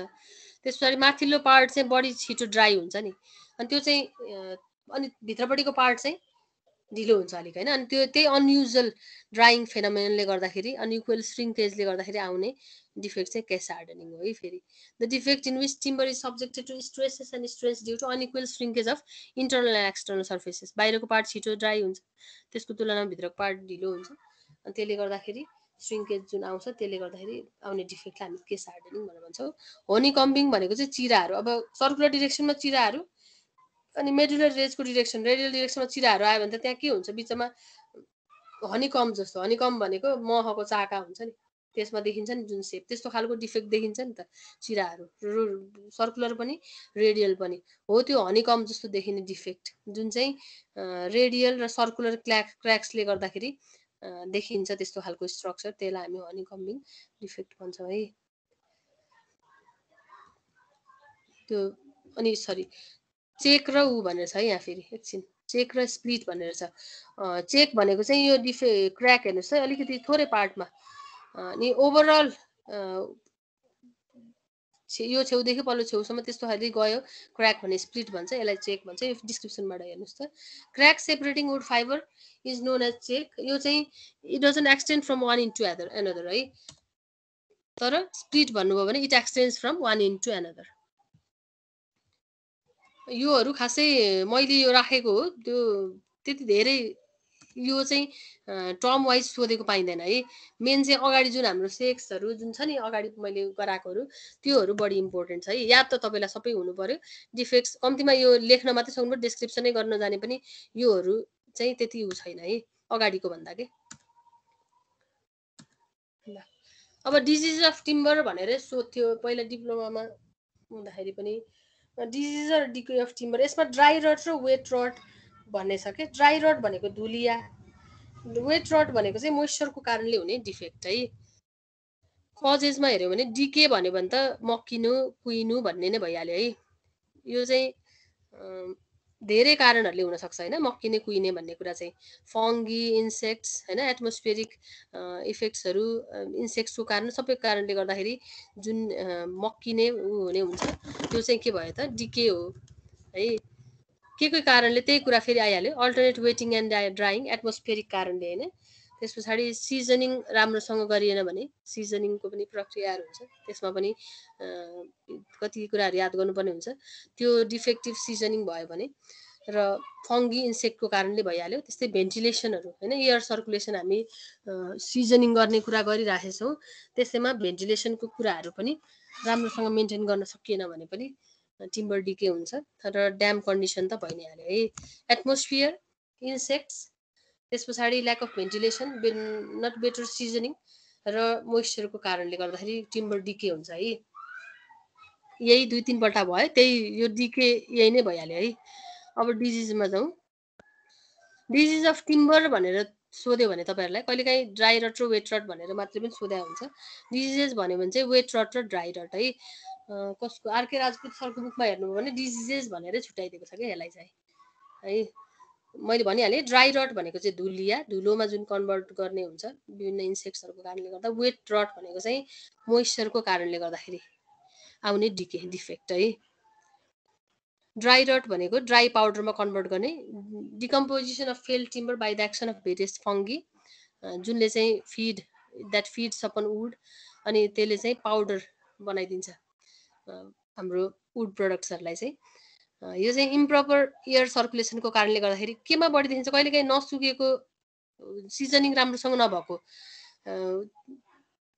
त्यस पछाडि माथिल्लो पार्ट चाहिँ बढी छिटो ड्राई हुन्छ नि, अनि त्यो चाहिँ अनि भित्रपट्टिको पार्ट चाहिँ ढिलो हुन्छ अलिक होइन। अनि त्यो त्यही अनयुजुअल ड्राइङ फेनोमेननले गर्दाखेरि, अनइक्वल श्रिङ्केजले गर्दाखेरि आउने डिफेक्ट चाहिँ केस हार्डनिङ हो है। फेरि the defect in which timber is subjected to stresses and strains due to unequal shrinkage of internal and external surfaces. बाहिरको पार्ट छिटो ड्राई हुन्छ, त्यसको तुलनामा भित्रको पार्ट ढिलो हुन्छ, अनि त्यसले गर्दाखेरि श्रिङ्केज जुन आउँछ त्यसले गर्दाखेरि आउने डिफेक्टलाई हामी केस हार्डनिङ भनेर भन्छौँ। हनी कम्बिङ भनेको चाहिँ चिराहरू, अब सर्कुलर डिरेक्सनमा चिराहरू अनि मेडुलर रेजको डिरेक्सन, रेडियल डिरेक्सनमा चिराहरू आयो भने त त्यहाँ के हुन्छ बिचमा हनीकम्ब जस्तो, हनीकम्ब भनेको महको चाका हुन्छ नि त्यसमा देखिन्छ नि जुन सेप, त्यस्तो खालको डिफेक्ट देखिन्छ नि त चिराहरू, सर्कुलर पनि रेडियल पनि हो। त्यो हनीकम्ब जस्तो देखिने डिफेक्ट जुन चाहिँ रेडियल र सर्कुलर क्र्याक्सले गर्दाखेरि देखिन्छ त्यस्तो खालको स्ट्रक्चर, त्यसलाई हामी हनीकम्बिङ डिफेक्ट भन्छौँ है। त्यो अनि सरी चेक र ऊ भनेर छ है यहाँ फेरि एकछिन, चेक र स्प्लिट भनेर छ। चेक भनेको चाहिँ यो क्र्याक हेर्नुहोस् है अलिकति थोरै पार्टमा, अनि ओभरअल यो छेउदेखि पल्लो छेउसम्म त्यस्तो खालि गयो क्र्याक भने स्प्लिट भन्छ, यसलाई चेक भन्छ। यो डिस्क्रिप्सनबाट हेर्नुहोस् त। Crack separating wood fiber is known as check. यो चाहिँ it doesn't extend from one into another है, तर स्प्लिट भन्नुभयो भने it extends from one into another. योहरू खासै मैले यो राखेको हो, त्यो त्यति धेरै यो चाहिँ टर्म वाइज सोधेको पाइँदैन है। मेन चाहिँ अगाडि जुन हाम्रो सेक्सहरू जुन छ नि अगाडि मैले गराएकोहरू त्योहरू बढी इम्पोर्टेन्ट छ है। याद त तपाईँलाई सबै हुनु पर्यो, डिफेक्ट्स कम्तीमा यो लेख्न मात्रै सक्नु, डिस्क्रिप्सनै गर्न जाने पनि योहरू चाहिँ त्यति उ छैन है अगाडिको भन्दा के। अब डिजिज अफ टिम्बर भनेर सोध्थ्यो पहिला डिप्लोमामा हुँदाखेरि पनि, disease or decay of timber. यसमा ड्राई रड र वेट रड भन्ने छ कि। ड्राई रड भनेको धुलिया, वेट रड भनेको चाहिँ मोइस्चरको कारणले हुने डिफेक्ट है। कजेसमा हेऱ्यो भने डिके भन्यो भने त मक्किनु कुहिनु भन्ने नै भइहाल्यो है। यो चाहिँ धेरै कारणहरूले हुनसक्छ होइन, मक्किने कुहिने भन्ने कुरा चाहिँ फङ्गी, इन्सेक्ट्स होइन, एटमोस्फेरिक इफेक्ट्सहरू, इन्सेक्ट्सको कारण सबै कारणले गर्दाखेरि जुन मक्किने हुने हुन्छ त्यो चाहिँ के भयो त डिके हो है। के कारणले त्यही कुरा फेरि आइहाल्यो, alternate wetting and drying atmospheric कारणले होइन। त्यस पछाडि सिजनिङ राम्रोसँग गरिएन भने सिजनिङको पनि प्रक्रियाहरू हुन्छ, त्यसमा पनि कति कुराहरू याद गर्नुपर्ने हुन्छ। त्यो डिफेक्टिभ सिजनिङ भयो भने र फङ्गी इन्सेक्टको कारणले भइहाल्यो। त्यस्तै भेन्टिलेसनहरू होइन, एयर सर्कुलेसन हामी सिजनिङ गर्ने कुरा गरिराखेछौँ, त्यसैमा भेन्टिलेसनको कुराहरू पनि राम्रोसँग मेन्टेन गर्न सकिएन भने पनि टिम्बर डिके हुन्छ र ड्याम कन्डिसन त भइ नै हाल्यो है। एटमोस्फियर, इन्सेक्ट्स, त्यस पछाडि lack of ventilation, not better seasoning र मोइस्चरको कारणले गर्दाखेरि टिम्बर डिके हुन्छ है। यही 2-3 पल्ट भयो, त्यही यो डिके यही नै भइहाल्यो है। अब डिजिजमा जाउँ। डिजिज अफ टिम्बर भनेर सोध्यो भने तपाईहरुलाई कहिलेकाहीँ ड्राई रट र वेट रट भनेर मात्रै पनि सोध्या हुन्छ। डिजिजेस भन्यो भने चाहिँ वेट रट र ड्राई रट है। कसको आरके राजपूत सरको बुकमा हेर्नुभयो भने डिजिजेस भनेरै छुट्याइदिएको छ के यसलाई चाहिँ है। मैले भनिहालेँ ड्राई रट भनेको चाहिँ धुलिया, धुलोमा जुन कन्भर्ट गर्ने हुन्छ विभिन्न इन्सेक्ट्सहरुको कारणले गर्दा। वेट रट भनेको चाहिँ मोइस्चरको कारणले गर्दाखेरि आउने डिके डिफेक्ट है। ड्राई रट भनेको ड्राई पाउडरमा कन्भर्ट गर्ने, decomposition of felled timber by the action of various fungi, जुनले चाहिँ फिड्स अपन वुड, अनि त्यसले चाहिँ पाउडर बनाइदिन्छ हाम्रो वुड प्रोडक्ट्सहरूलाई चाहिँ। यो चाहिँ इम्प्रोपर एयर सर्कुलेसनको कारणले गर्दाखेरि केमा बढी देखिन्छ, कहिलेकाहीँ नसुकेको सिजनिङ राम्रोसँग नभएको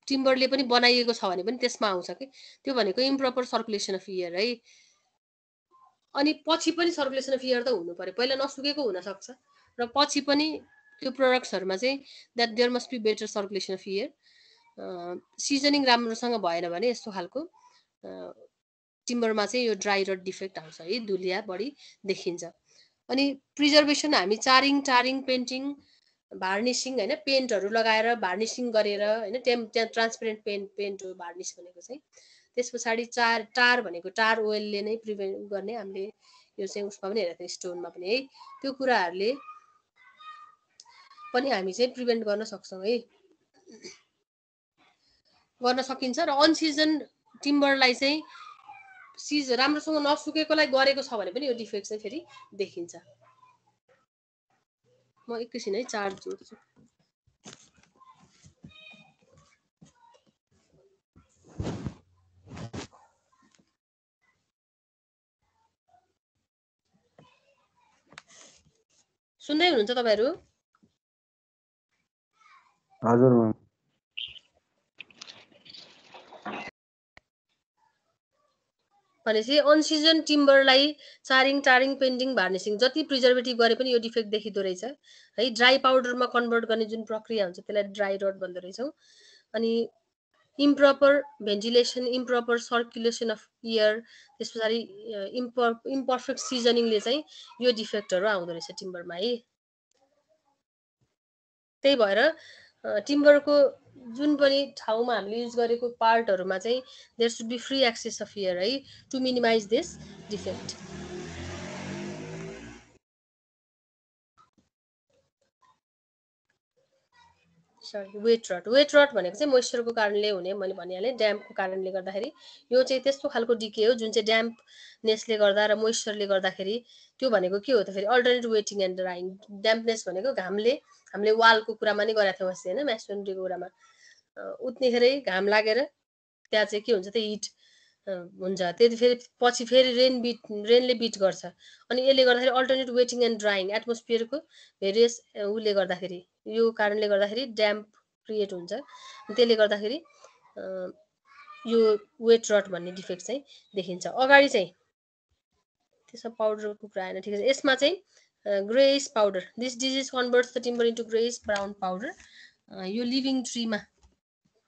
टिम्बरले पनि बनाइएको छ भने पनि त्यसमा आउँछ कि। त्यो भनेको इम्प्रोपर सर्कुलेसन अफ एयर है। अनि पछि पनि सर्कुलेसन अफ एयर त हुनु पर्यो, पहिला नसुकेको हुन सक्छ र पछि पनि त्यो प्रोडक्ट्सहरुमा चाहिँ that there must be better circulation of air. Seasoning राम्रोसँग भएन भने यस्तो खालको टिम्बरमा चाहिँ यो ड्राई रट डिफेक्ट आउँछ है, धुलिया बढी देखिन्छ। अनि प्रिजर्भेसन हामी टारिङ पेन्टिङ varnishing हैन, पेन्टहरु लगाएर varnishing गरेर हैन, त्यहाँ ट्रान्सपेरेन्ट पेन्ट हो varnish भनेको चाहिँ। त्यसपछि टार भनेको टार ओइलले नै प्रिभेन्ट गर्ने, हामीले यो चाहिँ उसमा पनि हेरेको थियौं स्टोनमा पनि है। त्यो कुराहरुले पनि हामी चाहिँ प्रिभेन्ट गर्न सक्छौं है, गर्न सकिन्छ। र अनसिजन टिम्बरलाई चाहिँ राम्रोसँग नसुकेकोलाई गरेको छ भने पनि यो डिफेक्ट चाहिँ फेरि देखिन्छ। म एकैछिन है चार्ज जोड्छु। सुन्दै हुनुहुन्छ तपाईहरु? हजुर म्याम। भनेपछि अनसिजन टिम्बरलाई टारिङ पेन्टिङ varnishing जति प्रिजर्भेटिभ गरे पनि यो डिफेक्ट देखिदो रहेछ है। ड्राई पाउडरमा कन्भर्ट गर्ने जुन प्रक्रिया हुन्छ त्यसलाई ड्राई रट भन्दो रहेछौं। अनि improper ventilation, improper circulation of air, त्यसपछि इम्परफेक्ट सिजनिङले चाहिँ यो डिफेक्टहरु आउँदो रहेछ टिम्बरमा है। त्यही भएर टिम्बरको जुन पनि ठाउँमा हामीले युज गरेको पार्टहरुमा चाहिँ there should be free access of air है, to minimize this defect. Wet rot भनेको चाहिँ मोइस्चरको कारणले हुने, मैले भनिहालेँ ड्याम्पको कारणले गर्दाखेरि। यो चाहिँ त्यस्तो खालको डिके हो जुन चाहिँ ड्याम्पनेसले गर्दा र मोइस्चरले गर्दाखेरि। त्यो भनेको के हो त फेरि अल्टरनेट वेटिङ एन्ड ड्राइङ। ड्याम्पनेस भनेको हामीले वालको कुरामा नै गरेका थियौँ अस्ति हैन, म्यासोनरीको कुरामा। उत्नेखेरै घाम लागेर त्यहाँ चाहिँ के हुन्छ त हिट हुन्छ, त्यति फेरि पछि फेरि रेनले बिट गर्छ। अनि यसले गर्दाखेरि अल्टरनेट वेटिङ एन्ड ड्राइङ, एटमोस्फियरको भेरियस उले गर्दाखेरि, यो कारणले गर्दाखेरि ड्याम्प क्रिएट हुन्छ। त्यसले गर्दाखेरि यो वेट रट भन्ने डिफेक्ट चाहिँ देखिन्छ। अगाडि चाहिँ त्यसमा पाउडरको कुरा आएन, ठिक छ। यसमा चाहिँ greyish powder, this disease converts the timber into greyish brown powder. यो लिभिङ ट्रीमा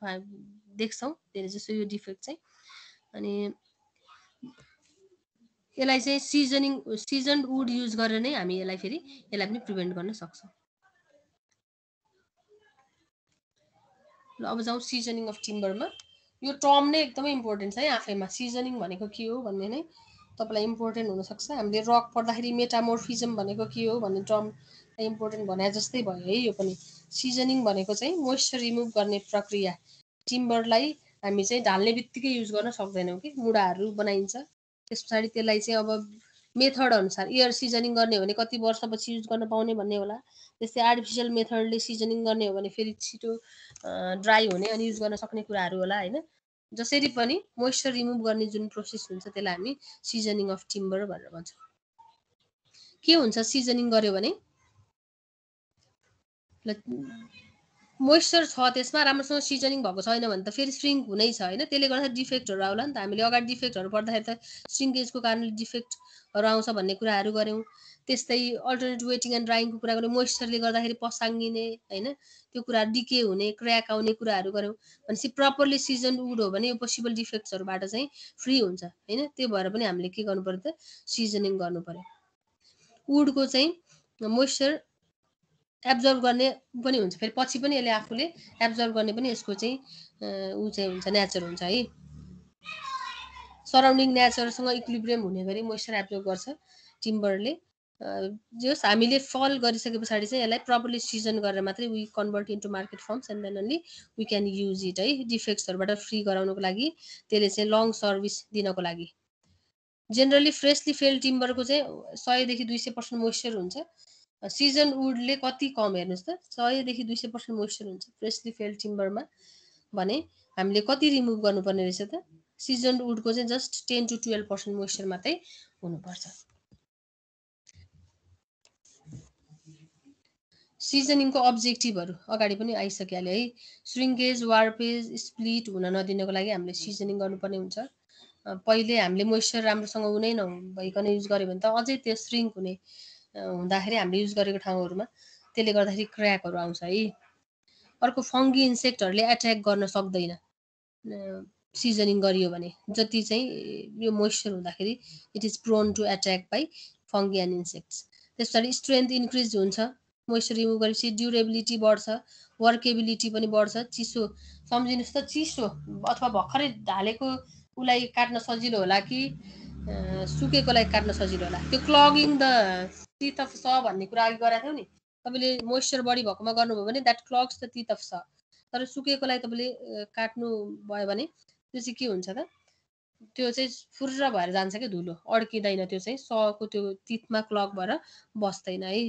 देख्छौं धेरै जसो यो डिफेक्ट चाहिँ। अनि यसलाई चाहिँ सिजन्ड वुड युज गरेर नै हामी यसलाई पनि प्रिभेन्ट गर्न सक्छौं। ल अब जाउँ सिजनिङ अफ टिम्बरमा। यो टर्म नै एकदमै इम्पोर्टेन्ट छ है आफैमा। सिजनिङ भनेको के हो भन्ने नै तपाईलाई इम्पोर्टेन्ट हुन सक्छ। हामीले रक पढ्दाखेरि मेटामोर्फिजम भनेको के हो भन्ने टर्म इम्पोर्टेन्ट भने जस्तै भयो है यो पनि। सिजनिङ भनेको चाहिँ मोइस्चर रिमुभ गर्ने प्रक्रिया। टिम्बरलाई हामी चाहिँ ढाल्ने बित्तिकै युज गर्न सक्दैनौं कि, मुढाहरू बनाइन्छ। त्यसपछि त्यसलाई चाहिँ अब मेथड अनुसार एयर सिजनिङ गर्ने हो भने कति वर्षपछि युज गर्न पाउने भन्ने होला। त्यस्तै आर्टिफिसियल मेथडले सिजनिङ गर्ने हो भने फेरि छिटो ड्राई हुने अनि युज गर्न सक्ने कुराहरू होला हैन। जसरी पनि मोइस्चर रिमुभ गर्ने जुन प्रोसेस हुन्छ त्यसलाई हामी सिजनिङ अफ टिम्बर भनेर भन्छौं। के हुन्छ सिजनिङ गर्यो भने, मोइस्चर छ त्यसमा राम्रोसँग सिजनिङ भएको छैन भने त फेरि श्रिङ्क हुनै छ हैन, त्यसले गर्दा डिफेक्टहरू आउला नि त। हामीले अगाडि डिफेक्टहरू पर्दाखेरि त श्रिङ्केजको कारणले डिफेक्टहरू आउँछ भन्ने कुराहरू गऱ्यौँ। त्यस्तै अल्टरनेट वेटिङ एन्ड ड्राइङको कुरा गऱ्यौँ, मोइस्चरले गर्दाखेरि पसाङ्गिने हैन, त्यो कुराहरू डिके हुने, क्र्याक आउने कुराहरू गऱ्यौँ। भनेपछि प्रपरली सिजन वुड हो भने यो पोसिबल डिफेक्ट्सहरूबाट चाहिँ फ्री हुन्छ हैन। त्यो भएर पनि हामीले के गर्नु पर्यो त सिजनिङ गर्नु पर्यो। वुडको चाहिँ मोइस्चर एब्जर्भ गर्ने पनि हुन्छ, फेरि पछि पनि यसले आफूले एब्जर्भ गर्ने पनि यसको चाहिँ ऊ चाहिँ हुन्छ, नेचर हुन्छ है। सराउन्डिङ नेचरसँग इक्विलिब्रियम हुने गरी मोइस्चर एब्जर्भ गर्छ टिम्बरले। जस हामीले फल गरिसके पछाडि चाहिँ यसलाई प्रपरली सिजन गरेर मात्रै we convert into market forms and then only we can use it है। डिफेक्ट्सहरूबाट फ्री गराउनको लागि, त्यसले चाहिँ लङ सर्भिस दिनको लागि। जेनरली फ्रेसली फेल्ड टिम्बरको चाहिँ 100 देखि 200% मोइस्चर हुन्छ। सिजन वुडले कति कम हेर्नुस् त, 100 देखि 200% मोइस्चर हुन्छ फ्रेसली फेल्ड टिम्बरमा। भने हामीले कति रिमुभ गर्नुपर्ने रहेछ त, सिजन वुडको चाहिँ जस्ट 10 to 12% मोइस्चर मात्रै हुनुपर्छ। सिजनिङको अब्जेक्टिभहरू अगाडि पनि आइसकिहाल्यो है। श्रिङ्केज, वार्पेज, स्प्लिट हुन नदिनको लागि हामीले सिजनिङ गर्नुपर्ने हुन्छ। पहिले हामीले मोइस्चर राम्रोसँग हुनै नभइकन युज गर्यो भने त अझै त्यो श्रिङ्क हुने हुँदाखेरि हामीले युज गरेको ठाउँहरूमा त्यसले गर्दाखेरि क्र्याकहरू आउँछ है। अर्को फङ्गी इन्सेक्टहरूले एट्याक गर्न सक्दैन सिजनिङ गरियो भने, जति चाहिँ यो मोइस्चर हुँदाखेरि it is prone to attack by fungi and insects. त्यस पछाडि स्ट्रेन्थ इन्क्रिज हुन्छ मोइस्चर रिमुभ गरेपछि, ड्युरेबिलिटी बढ्छ, वर्केबिलिटी पनि बढ्छ। चिसो सम्झिनुहोस् त, चिसो अथवा भर्खरै ढालेको उसलाई काट्न सजिलो होला कि सुकेकोलाई काट्न सजिलो होला। त्यो क्लगिङ द टिथ अफ स भन्ने कुरा अघि गरेको थियौँ नि, तपाईँले मोइस्चर बढी भएकोमा गर्नुभयो भने द्याट क्लग्स द टिथ अफ स। तर सुकेकोलाई तपाईँले काट्नु भयो भने त्यो चाहिँ के हुन्छ त, त्यो चाहिँ फुर्र भएर जान्छ क्या, धुलो अड्किँदैन, त्यो चाहिँ सको त्यो टिथमा क्लग भएर बस्दैन है।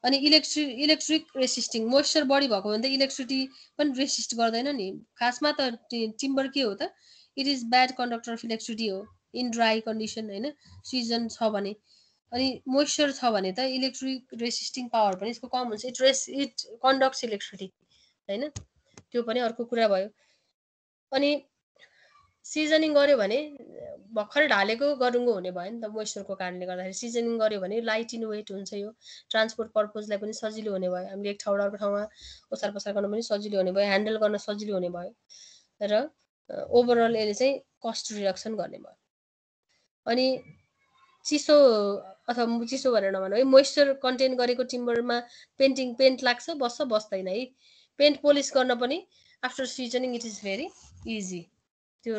अनि इलेक्ट्रिक रेसिस्टिङ, मोइस्चर बढी भएको भने त इलेक्ट्रिसिटी पनि रेसिस्ट गर्दैन नि। खासमा त टिम्बर के हो त, it is bad conductor of electricity हो इन ड्राई कन्डिसन हैन, सिजन छ भने। अनि मोइस्चर छ भने त इलेक्ट्रिक रेसिस्टिङ पावर पनि यसको कम हुन्छ, इट कन्डक्ट्स इलेक्ट्रिसिटी हैन, त्यो पनि अर्को कुरा भयो। अनि सिजनिङ गर्यो भने भर्खर ढालेको गरुङ्गो हुने भयो नि त मोइस्चरको कारणले गर्दाखेरि। सिजनिङ गर्यो भने लाइट इन वेट हुन्छ, यो ट्रान्सपोर्ट पर्पजलाई पनि सजिलो हुने भयो, हामीले एक ठाउँबाट अर्को ठाउँमा ओसार पसार गर्न पनि सजिलो हुने भयो, ह्यान्डल गर्न सजिलो हुने भयो, र ओभरअल यसले चाहिँ कस्ट रिडक्सन गर्ने भयो। अनि चिसो अथवा चिसो भनेर नभनौँ है, मोइस्चर कन्टेन गरेको टिम्बरमा पेन्ट लाग्छ, बस्दैन है। पेन्ट पोलिस गर्न पनि after seasoning it is very easy, त्यो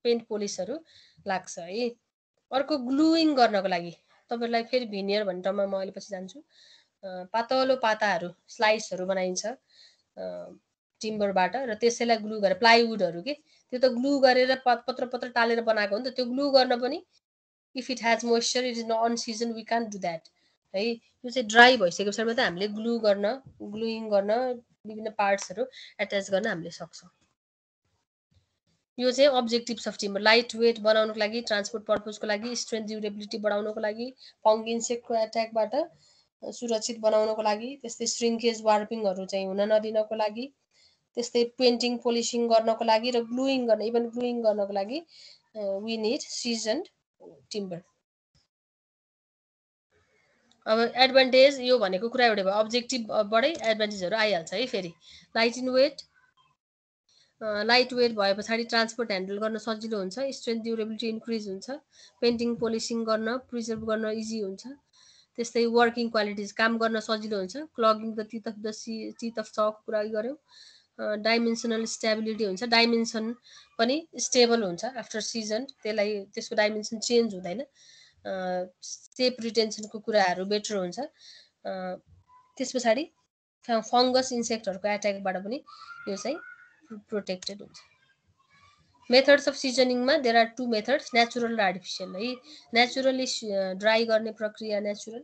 पेन्ट पोलिसहरू लाग्छ है। अर्को ग्लुइङ गर्नको लागि तपाईँलाई फेरि भिनियर भन्ने ठाउँमा म अहिले पछि जान्छु। पातलो पाताहरू स्लाइसहरू बनाइन्छ टिम्बरबाट, र त्यसैलाई ग्लु गरेर, प्लाइवुडहरू के त्यो त ग्लु गरेर पत्र पत्र टालेर बनाएको हो नि त, त्यो ग्लु गर्न पनि if it has moisture it is not un season we can't do that है। यो चाहिँ ड्राई भइसके पछाडि मात्रै हामीले ग्लुइङ गर्न विभिन्न पार्ट्सहरू एट्याच गर्न हामीले सक्छौँ। यो चाहिँ objectives of timber, light weight बनाउनको लागि, ट्रान्सपोर्ट पर्पजको लागि, स्ट्रेन्थ ड्युरेबिलिटी बढाउनको लागि, फङ्गी इन्सेक्टको एट्याकबाट सुरक्षित बनाउनको लागि, त्यस्तै श्रिङ्केज वार्पिङहरू चाहिँ हुन नदिनको लागि, त्यस्तै पेन्टिङ पोलिसिङ गर्नको लागि, र ग्लुइङ गर्न, इभन ग्लुइङ गर्नको लागि वी निड सिजन्ड टिम्बर। अब एडभान्टेज यो भनेको कुरा एउटै भयो, अब्जेक्टिभबाटै एडभान्टेजहरू आइहाल्छ है। फेरि लाइट वेट भए पछाडि ट्रान्सपोर्ट ह्यान्डल गर्न सजिलो हुन्छ, स्ट्रेन्थ ड्युरेबिलिटी इन्क्रिज हुन्छ, पेन्टिङ पोलिसिङ गर्न प्रिजर्भ गर्न इजी हुन्छ, त्यस्तै वर्किङ क्वालिटिज, काम गर्न सजिलो हुन्छ, क्लगिङ द टिथ अफ सको कुरा गऱ्यौँ, डाइमेन्सनल स्टेबिलिटी हुन्छ, डाइमेन्सन पनि स्टेबल हुन्छ आफ्टर सिजन, त्यसको डाइमेन्सन चेन्ज हुँदैन, सेप रिटेन्सनको कुराहरू बेटर हुन्छ। त्यस पछाडि फङ्गस इन्सेक्टहरूको एट्याकबाट पनि यो चाहिँ प्रोटेक्टेड हुन्छ। मेथड्स अफ सिजनिङमा देयर आर 2 मेथड्स, नेचुरल र आर्टिफिसियल है। नेचुरली ड्राई गर्ने प्रक्रिया नेचुरल,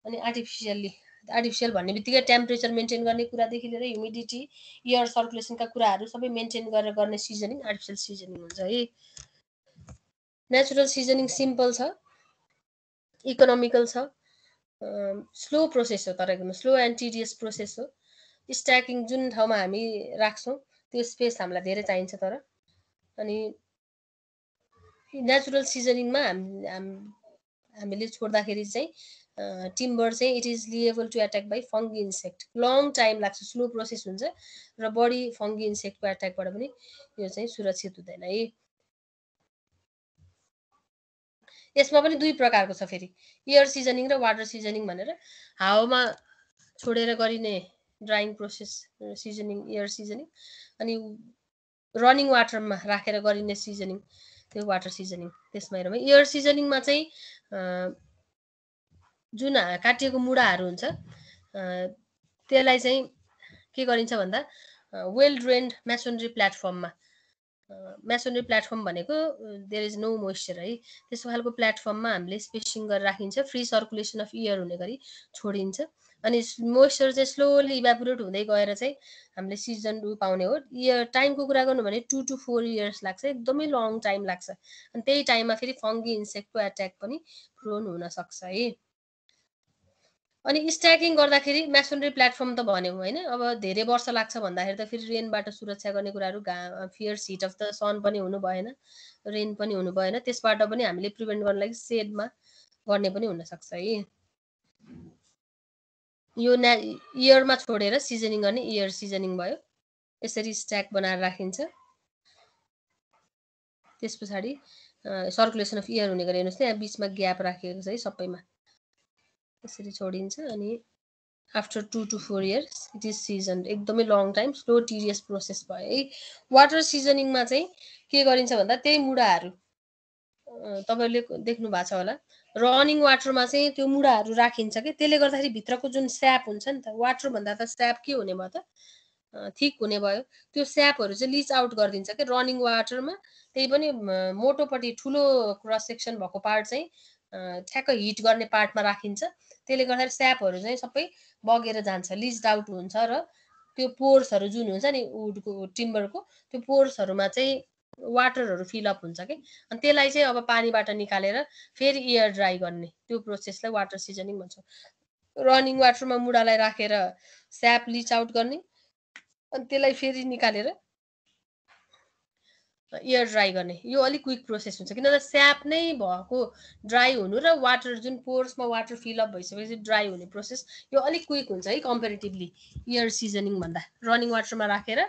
अनि आर्टिफिसियल भन्ने बित्तिकै टेम्परेचर मेन्टेन गर्ने कुरादेखि लिएर ह्युमिडिटी, एयर सर्कुलेसनका कुराहरू सबै मेन्टेन गरेर गर्ने सिजनिङ आर्टिफिसियल सिजनिङ हुन्छ है। नेचुरल सिजनिङ सिम्पल छ, इकोनोमिकल छ, स्लो प्रोसेस हो, तर एकदम स्लो एन्ड टिडियस प्रोसेस हो, स्ट्याकिङ जुन ठाउँमा हामी राख्छौँ त्यो स्पेस हामीलाई धेरै चाहिन्छ। तर अनि नेचुरल सिजनिङमा हामीले छोड्दाखेरि चाहिँ टिम्बर चाहिँ it is liable to attack by fungi insect. Long time लाग्छ, स्लो प्रोसेस हुन्छ र बढी फङ्गी इन्सेक्टको एट्याकबाट पनि यो चाहिँ सुरक्षित हुँदैन है। यसमा पनि दुई प्रकारको छ फेरि, एयर सिजनिङ र वाटर सिजनिङ भनेर। हावामा छोडेर गरिने drying process seasoning air seasoning, अनि रनिङ वाटरमा राखेर गरिने सिजनिङ त्यो वाटर सिजनिङ। त्यसमा हेरौँ है, एयर सिजनिङमा चाहिँ जुन काटिएको मुढाहरू हुन्छ त्यसलाई चाहिँ के गरिन्छ भन्दा वेल ड्रेन्ड मेसोनरी प्लेटफर्ममा, मेसोनरी प्लेटफर्म भनेको देयर इज नो मोइस्चर है, त्यस्तो खालको प्लेटफर्ममा हामीले स्पेसिङ गरेर राखिन्छ, फ्री सर्कुलेसन अफ एयर हुने गरी छोडिन्छ। अनि मोइस्चर चाहिँ स्लोली इभ्यापोरेट हुँदै गएर चाहिँ हामीले सिजन पाउने हो। इयर टाइमको कुरा गर्नु भने 2 to 4 इयर्स लाग्छ, एकदमै लङ टाइम लाग्छ। अनि त्यही टाइममा फेरि फङ्गी इन्सेक्टको एट्याक पनि प्रोन हुन सक्छ है। अनि स्ट्याकिङ गर्दाखेरि मेसोनरी प्लेटफर्म त भन्यौँ होइन, अब धेरै वर्ष लाग्छ भन्दाखेरि त फेरि रेनबाट सुरक्षा गर्ने कुराहरू, फियर्स हिट अफ द सन पनि हुनु भएन, रेन पनि हुनु भएन, त्यसबाट पनि हामीले प्रिभेन्ट गर्नु लागि सेडमा गर्ने पनि हुनसक्छ है। यो इयरमा छोडेर सिजनिङ गर्ने इयर सिजनिङ भयो। यसरी स्ट्याक बनाएर राखिन्छ। त्यस पछाडि सर्कुलेसन अफ एयर हुने गरी हेर्नुहोस् न, यहाँ बिचमा ग्याप राखिएको छ है सबैमा, यसरी छोडिन्छ। अनि after 2 to 4 years it is season, एकदमै लङ टाइम, स्लो टिरियस प्रोसेस भयो है। वाटर सिजनिङमा चाहिँ के गरिन्छ भन्दा त्यही मुढाहरू तपाईँले देख्नु भएको छ होला, रनिङ वाटरमा चाहिँ त्यो मुढाहरू राखिन्छ कि, त्यसले गर्दाखेरि भित्रको जुन स्याप हुन्छ नि त, वाटर भन्दा त स्याप के हुने भयो त, थिक हुने भयो। त्यो स्यापहरू चाहिँ लिच आउट गरिदिन्छ कि रनिङ वाटरमा। त्यही पनि मोटोपट्टि ठुलो क्रस सेक्सन भएको पार्ट चाहिँ ठ्याक्क हिट गर्ने पार्टमा राखिन्छ। त्यसले गर्दाखेरि स्यापहरू चाहिँ सबै बगेर जान्छ, लिच आउट हुन्छ र त्यो पोर्सहरू जुन हुन्छ नि वुडको टिम्बरको, त्यो पोर्सहरूमा चाहिँ वाटरहरू फिलअप हुन्छ कि, अनि त्यसलाई चाहिँ अब पानीबाट निकालेर फेरि एयर ड्राई गर्ने, त्यो प्रोसेसलाई वाटर सिजनिङ भन्छौँ। रनिङ वाटरमा मुढालाई राखेर स्याप लिच आउट गर्ने, अनि त्यसलाई फेरि निकालेर एयर ड्राई गर्ने। यो अलिक क्विक प्रोसेस हुन्छ, किनभने स्याप नै भएको ड्राई हुनु र वाटर जुन पोर्समा वाटर फिलअप भइसकेपछि ड्राई हुने प्रोसेस, यो अलिक क्विक हुन्छ है कम्पेरिटिभली एयर सिजनिङ भन्दा। रनिङ वाटरमा राखेर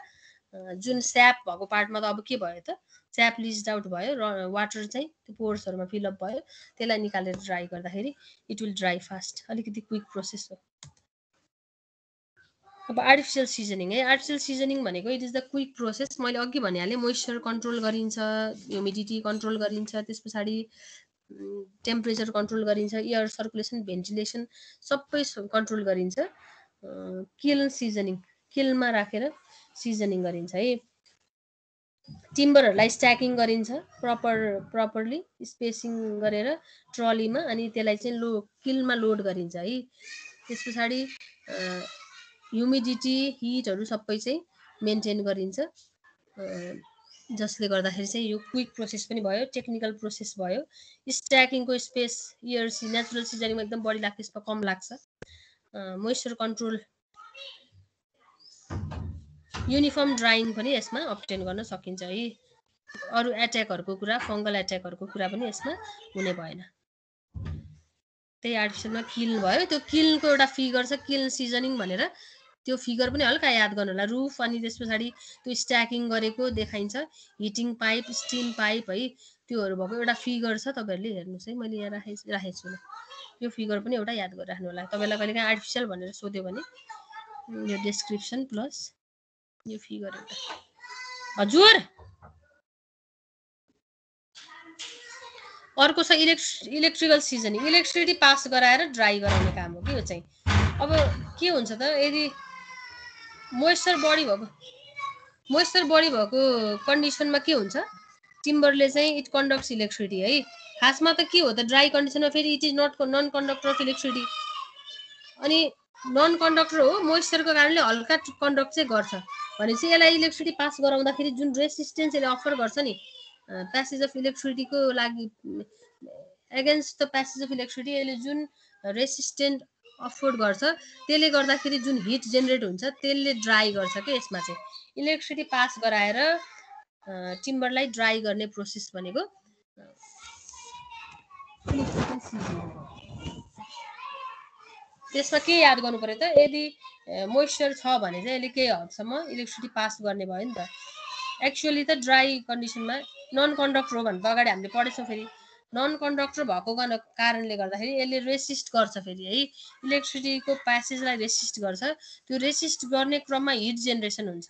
जुन स्याप भएको पार्टमा त अब के भयो त, स्याप लिच्ड आउट भयो, र वाटर चाहिँ त्यो पोर्सहरूमा फिलअप भयो, त्यसलाई निकालेर ड्राई गर्दाखेरि इट विल ड्राई फास्ट, अलिकति क्विक प्रोसेस हो। अब आर्टिफिसियल सिजनिङ है, आर्टिफिसियल सिजनिङ भनेको it is the quick process. मैले अघि भनिहालेँ, मोइस्चर कन्ट्रोल गरिन्छ, ह्युमिडिटी कन्ट्रोल गरिन्छ, त्यस पछाडि टेम्परेचर कन्ट्रोल गरिन्छ, एयर सर्कुलेसन, भेन्टिलेसन सबै कन्ट्रोल गरिन्छ। किल्न सिजनिङ, किल्नमा राखेर सिजनिङ गरिन्छ है। टिम्बरहरूलाई स्ट्याकिङ गरिन्छ प्रपरली स्पेसिङ गरेर ट्रलीमा, अनि त्यसलाई चाहिँ किल्नमा लोड गरिन्छ है। त्यस पछाडि ह्युमिडिटी, हिटहरू सबै चाहिँ मेन्टेन गरिन्छ, जसले गर्दाखेरि चाहिँ यो क्विक प्रोसेस पनि भयो, टेक्निकल प्रोसेस भयो। स्ट्याकिङको स्पेस नेचुरल सिजनिङमा एकदम बढी लाग्छ, यसमा कम लाग्छ। मोइस्चर कन्ट्रोल, युनिफर्म ड्राइङ पनि यसमा अब्टेन गर्न सकिन्छ है। अरू एट्याकहरूको कुरा, फङ्गल एट्याकहरूको कुरा पनि यसमा हुने भएन। त्यही आर्टिफिसियलमा किल्न भयो। त्यो किल्नको एउटा फिगर छ, किल्न सिजनिङ भनेर, त्यो फिगर पनि हल्का याद गर्नु होला। रुफ अनि त्यस पछाडि त्यो स्ट्याकिङ गरेको देखाइन्छ, हिटिङ पाइप, स्टिम पाइप है, त्योहरू भएको एउटा फिगर छ, तपाईँहरूले हेर्नुहोस् है, मैले यहाँ राखेको छु। यो फिगर पनि एउटा याद गरिराख्नु होला। तपाईँलाई कहिले काहीँ आर्टिफिसियल भनेर सोध्यो भने यो डिस्क्रिप्सन प्लस यो फिगर एउटा। हजुर अर्को छ इलेक्ट्रिकल सिजनिङ, इलेक्ट्रिसिटी पास गराएर ड्राई गराउने काम हो कि यो चाहिँ। अब के हुन्छ त, यदि मोइस्चर बढी भएको कन्डिसनमा के हुन्छ, टिम्बरले चाहिँ इट कन्डक्ट्स इलेक्ट्रिसिटी है। खासमा त के हो त, ड्राई कन्डिसनमा फेरि it is non conductor of electricity, अनि नन कन्डक्टर हो, मोइस्चरको कारणले हल्का कन्डक्ट चाहिँ गर्छ भनेपछि यसलाई इलेक्ट्रिसिटी पास गराउँदाखेरि जुन रेसिस्टेन्स यसले अफर गर्छ नि प्यासेज अफ इलेक्ट्रिसिटीको लागि, against the passage of electricity यसले जुन रेसिस्टेन्ट अफोर्ड गर्छ त्यसले गर्दाखेरि जुन हिट जेनेरेट हुन्छ त्यसले ड्राई गर्छ के यसमा चाहिँ इलेक्ट्रिसिटी पास गराएर टिम्बरलाई ड्राई गर्ने प्रोसेस भनेको त्यसमा के याद गर्नु पर्यो त यदि मोइस्चर छ भने चाहिँ यसले केही हदसम्म इलेक्ट्रिसिटी पास गर्ने भयो नि त एक्चुअली त ड्राई कन्डिसनमा नन कन्डक्टर हो भने त अगाडि हामीले पढेछौँ फेरि नन कन्डक्टर भएको कारणले गर्दाखेरि यसले रेसिस्ट गर्छ फेरि है इलेक्ट्रिसिटीको प्यासेजलाई रेसिस्ट गर्छ त्यो रेसिस्ट गर्ने क्रममा हिट जेनेरेसन हुन्छ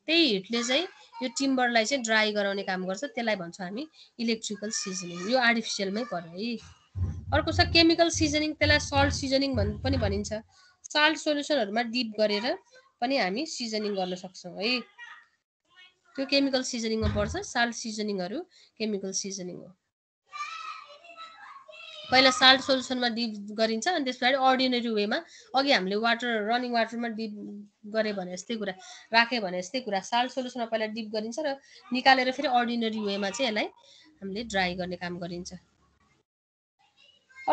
त्यही हिटले चाहिँ यो टिम्बरलाई चाहिँ ड्राई गराउने काम गर्छ त्यसलाई भन्छौँ हामी इलेक्ट्रिकल सिजनिङ यो आर्टिफिसियलमै पर्यो है अर्को छ केमिकल सिजनिङ त्यसलाई सल्ट सिजनिङ पनि भनिन्छ साल्ट सोल्युसनहरुमा डिप गरेर पनि हामी सिजनिङ गर्न सक्छौं है त्यो केमिकल सिजनिङमा पर्छ साल्ट सिजनिङहरु केमिकल सिजनिङ हो पहिला साल्ट सोल्युसनमा डिप गरिन्छ अनि त्यसपछि अर्डिनरी वेमा अघि हामीले वाटर रनिङ वाटरमा डिप गरे भने यस्तै कुरा राखे भने यस्तै कुरा साल्ट सोल्युसनमा पहिला डिप गरिन्छ र निकालेर फेरि अर्डिनरी वेमा चाहिँ यसलाई हामीले ड्राई गर्ने काम गरिन्छ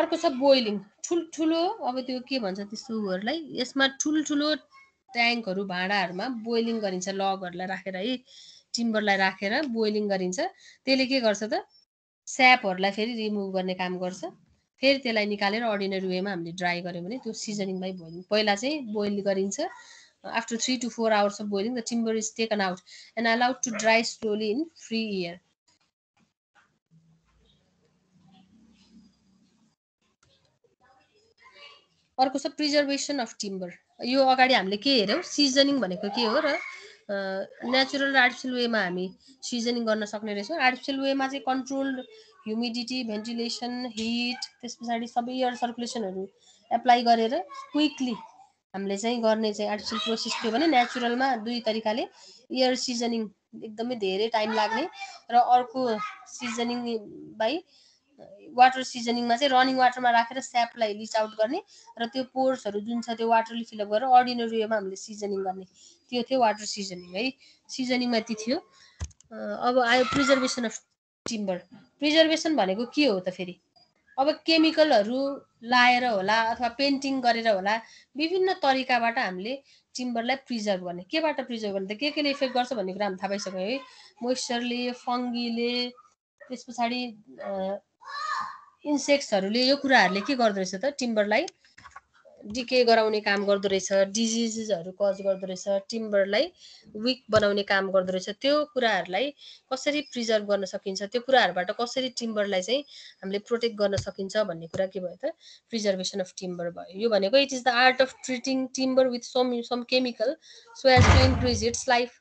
अर्को छ बोइलिङ ठुलठुलो अब त्यो के भन्छ त्यस्तोहरुलाई यसमा ठुलठुलो ट्याङ्कहरु भाँडाहरुमा बोइलिङ गरिन्छ लगहरुलाई राखेर है टिम्बरलाई राखेर बोइलिङ गरिन्छ त्यसले के गर्छ त स्यापहरुलाई फेरि रिमुभ गर्ने काम गर्छ फेरि त्यसलाई निकालेर अर्डिनरी वेमा हामीले ड्राई गर्यो भने त्यो सिजनिङ बाइ बोइलिङ पहिला चाहिँ बोइल गरिन्छ after 3 to 4 hours of boiling the timber is taken out and allowed to dry slowly in free air अर्को छ प्रिजर्भेसन अफ टिम्बर यो अगाडि हामीले के हेर्यौ सिजनिङ भनेको के हो र नेचुरल आर्टिफिशियल वेमा हामी सिजनिङ गर्न सक्ने रहेछौं आर्टिफिशियल वेमा चाहिँ कन्ट्रोल्ड ह्युमिडिटी भेन्टिलेसन हिट त्यसपछि सबै एयर सर्कुलेसनहरु एप्लाई गरेर क्विकली हामीले चाहिँ गर्ने चाहिँ आर्टिफिशियल प्रोसेस थियो भने नेचुरलमा दुई तरिकाले एयर सिजनिङ एकदमै धेरै टाइम लाग्ने र अर्को सिजनिङ बाइ वाटर सिजनिङमा चाहिँ रनिङ वाटरमा राखेर स्यापलाई लिच आउट गर्ने र त्यो पोर्सहरु जुन छ त्यो वाटरले फिल अप गरेर अर्डिनरी वेमा हामीले सिजनिङ गर्ने त्यो थियो वाटर सिजनिङ है सिजनिङमा ती थियो अब आयो प्रिजर्भेसन अफ टिम्बर प्रिजर्भेसन भनेको के हो त फेरि अब केमिकलहरु लाएर होला अथवा पेन्टिङ गरेर होला विभिन्न तरिकाबाट हामीले टिम्बरलाई प्रिजर्भ गर्ने केबाट प्रिजर्भ गर्ने त केले इफेक्ट गर्छ भन्ने कुरा हामी थाहा पाइसक्यौ है मोइस्चरले फंगीले त्यसपछि इन्सेक्ट्सहरुले यो कुराहरुले के गर्दो रहेछ त टिम्बरलाई डिके गराउने काम गर्दो रहेछ डिजिजेसहरु कज गर्दो रहेछ टिम्बरलाई वीक बनाउने काम गर्दो रहेछ त्यो कुराहरुलाई कसरी प्रिजर्भ गर्न सकिन्छ त्यो कुराहरुबाट कसरी टिम्बरलाई चाहिँ हामीले प्रोटेक्ट गर्न सकिन्छ भन्ने कुरा के भयो त प्रिजर्भेसन अफ टिम्बर भयो यो भनेको it is the art of treating timber with some chemical so as to increase its life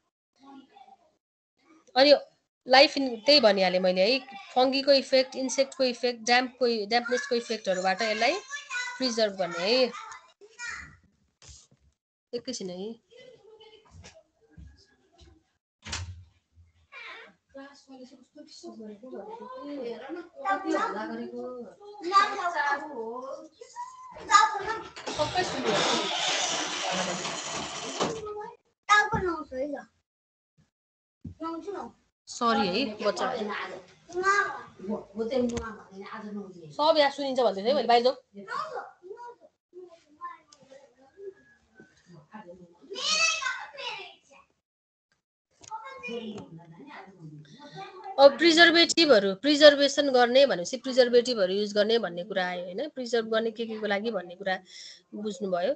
अनि लाइफ त्यही भनिहाले मैले है फंगीको इफेक्ट इन्सेक्टको इफेक्ट ड्याम्पनेसको इफेक्टहरुबाट यसलाई प्रिजर्भ गर्ने है एकैछिन है सरी है बच्चा सब यहाँ सुनिन्छ भन्दै थियो मैले बाहिर जाऊ अब प्रिजर्भेसन गर्ने भनेपछि प्रिजर्भेटिभहरु युज गर्ने भन्ने कुरा आयो हैन प्रिजर्भ गर्ने के को लागि भन्ने कुरा बुझ्नु भयो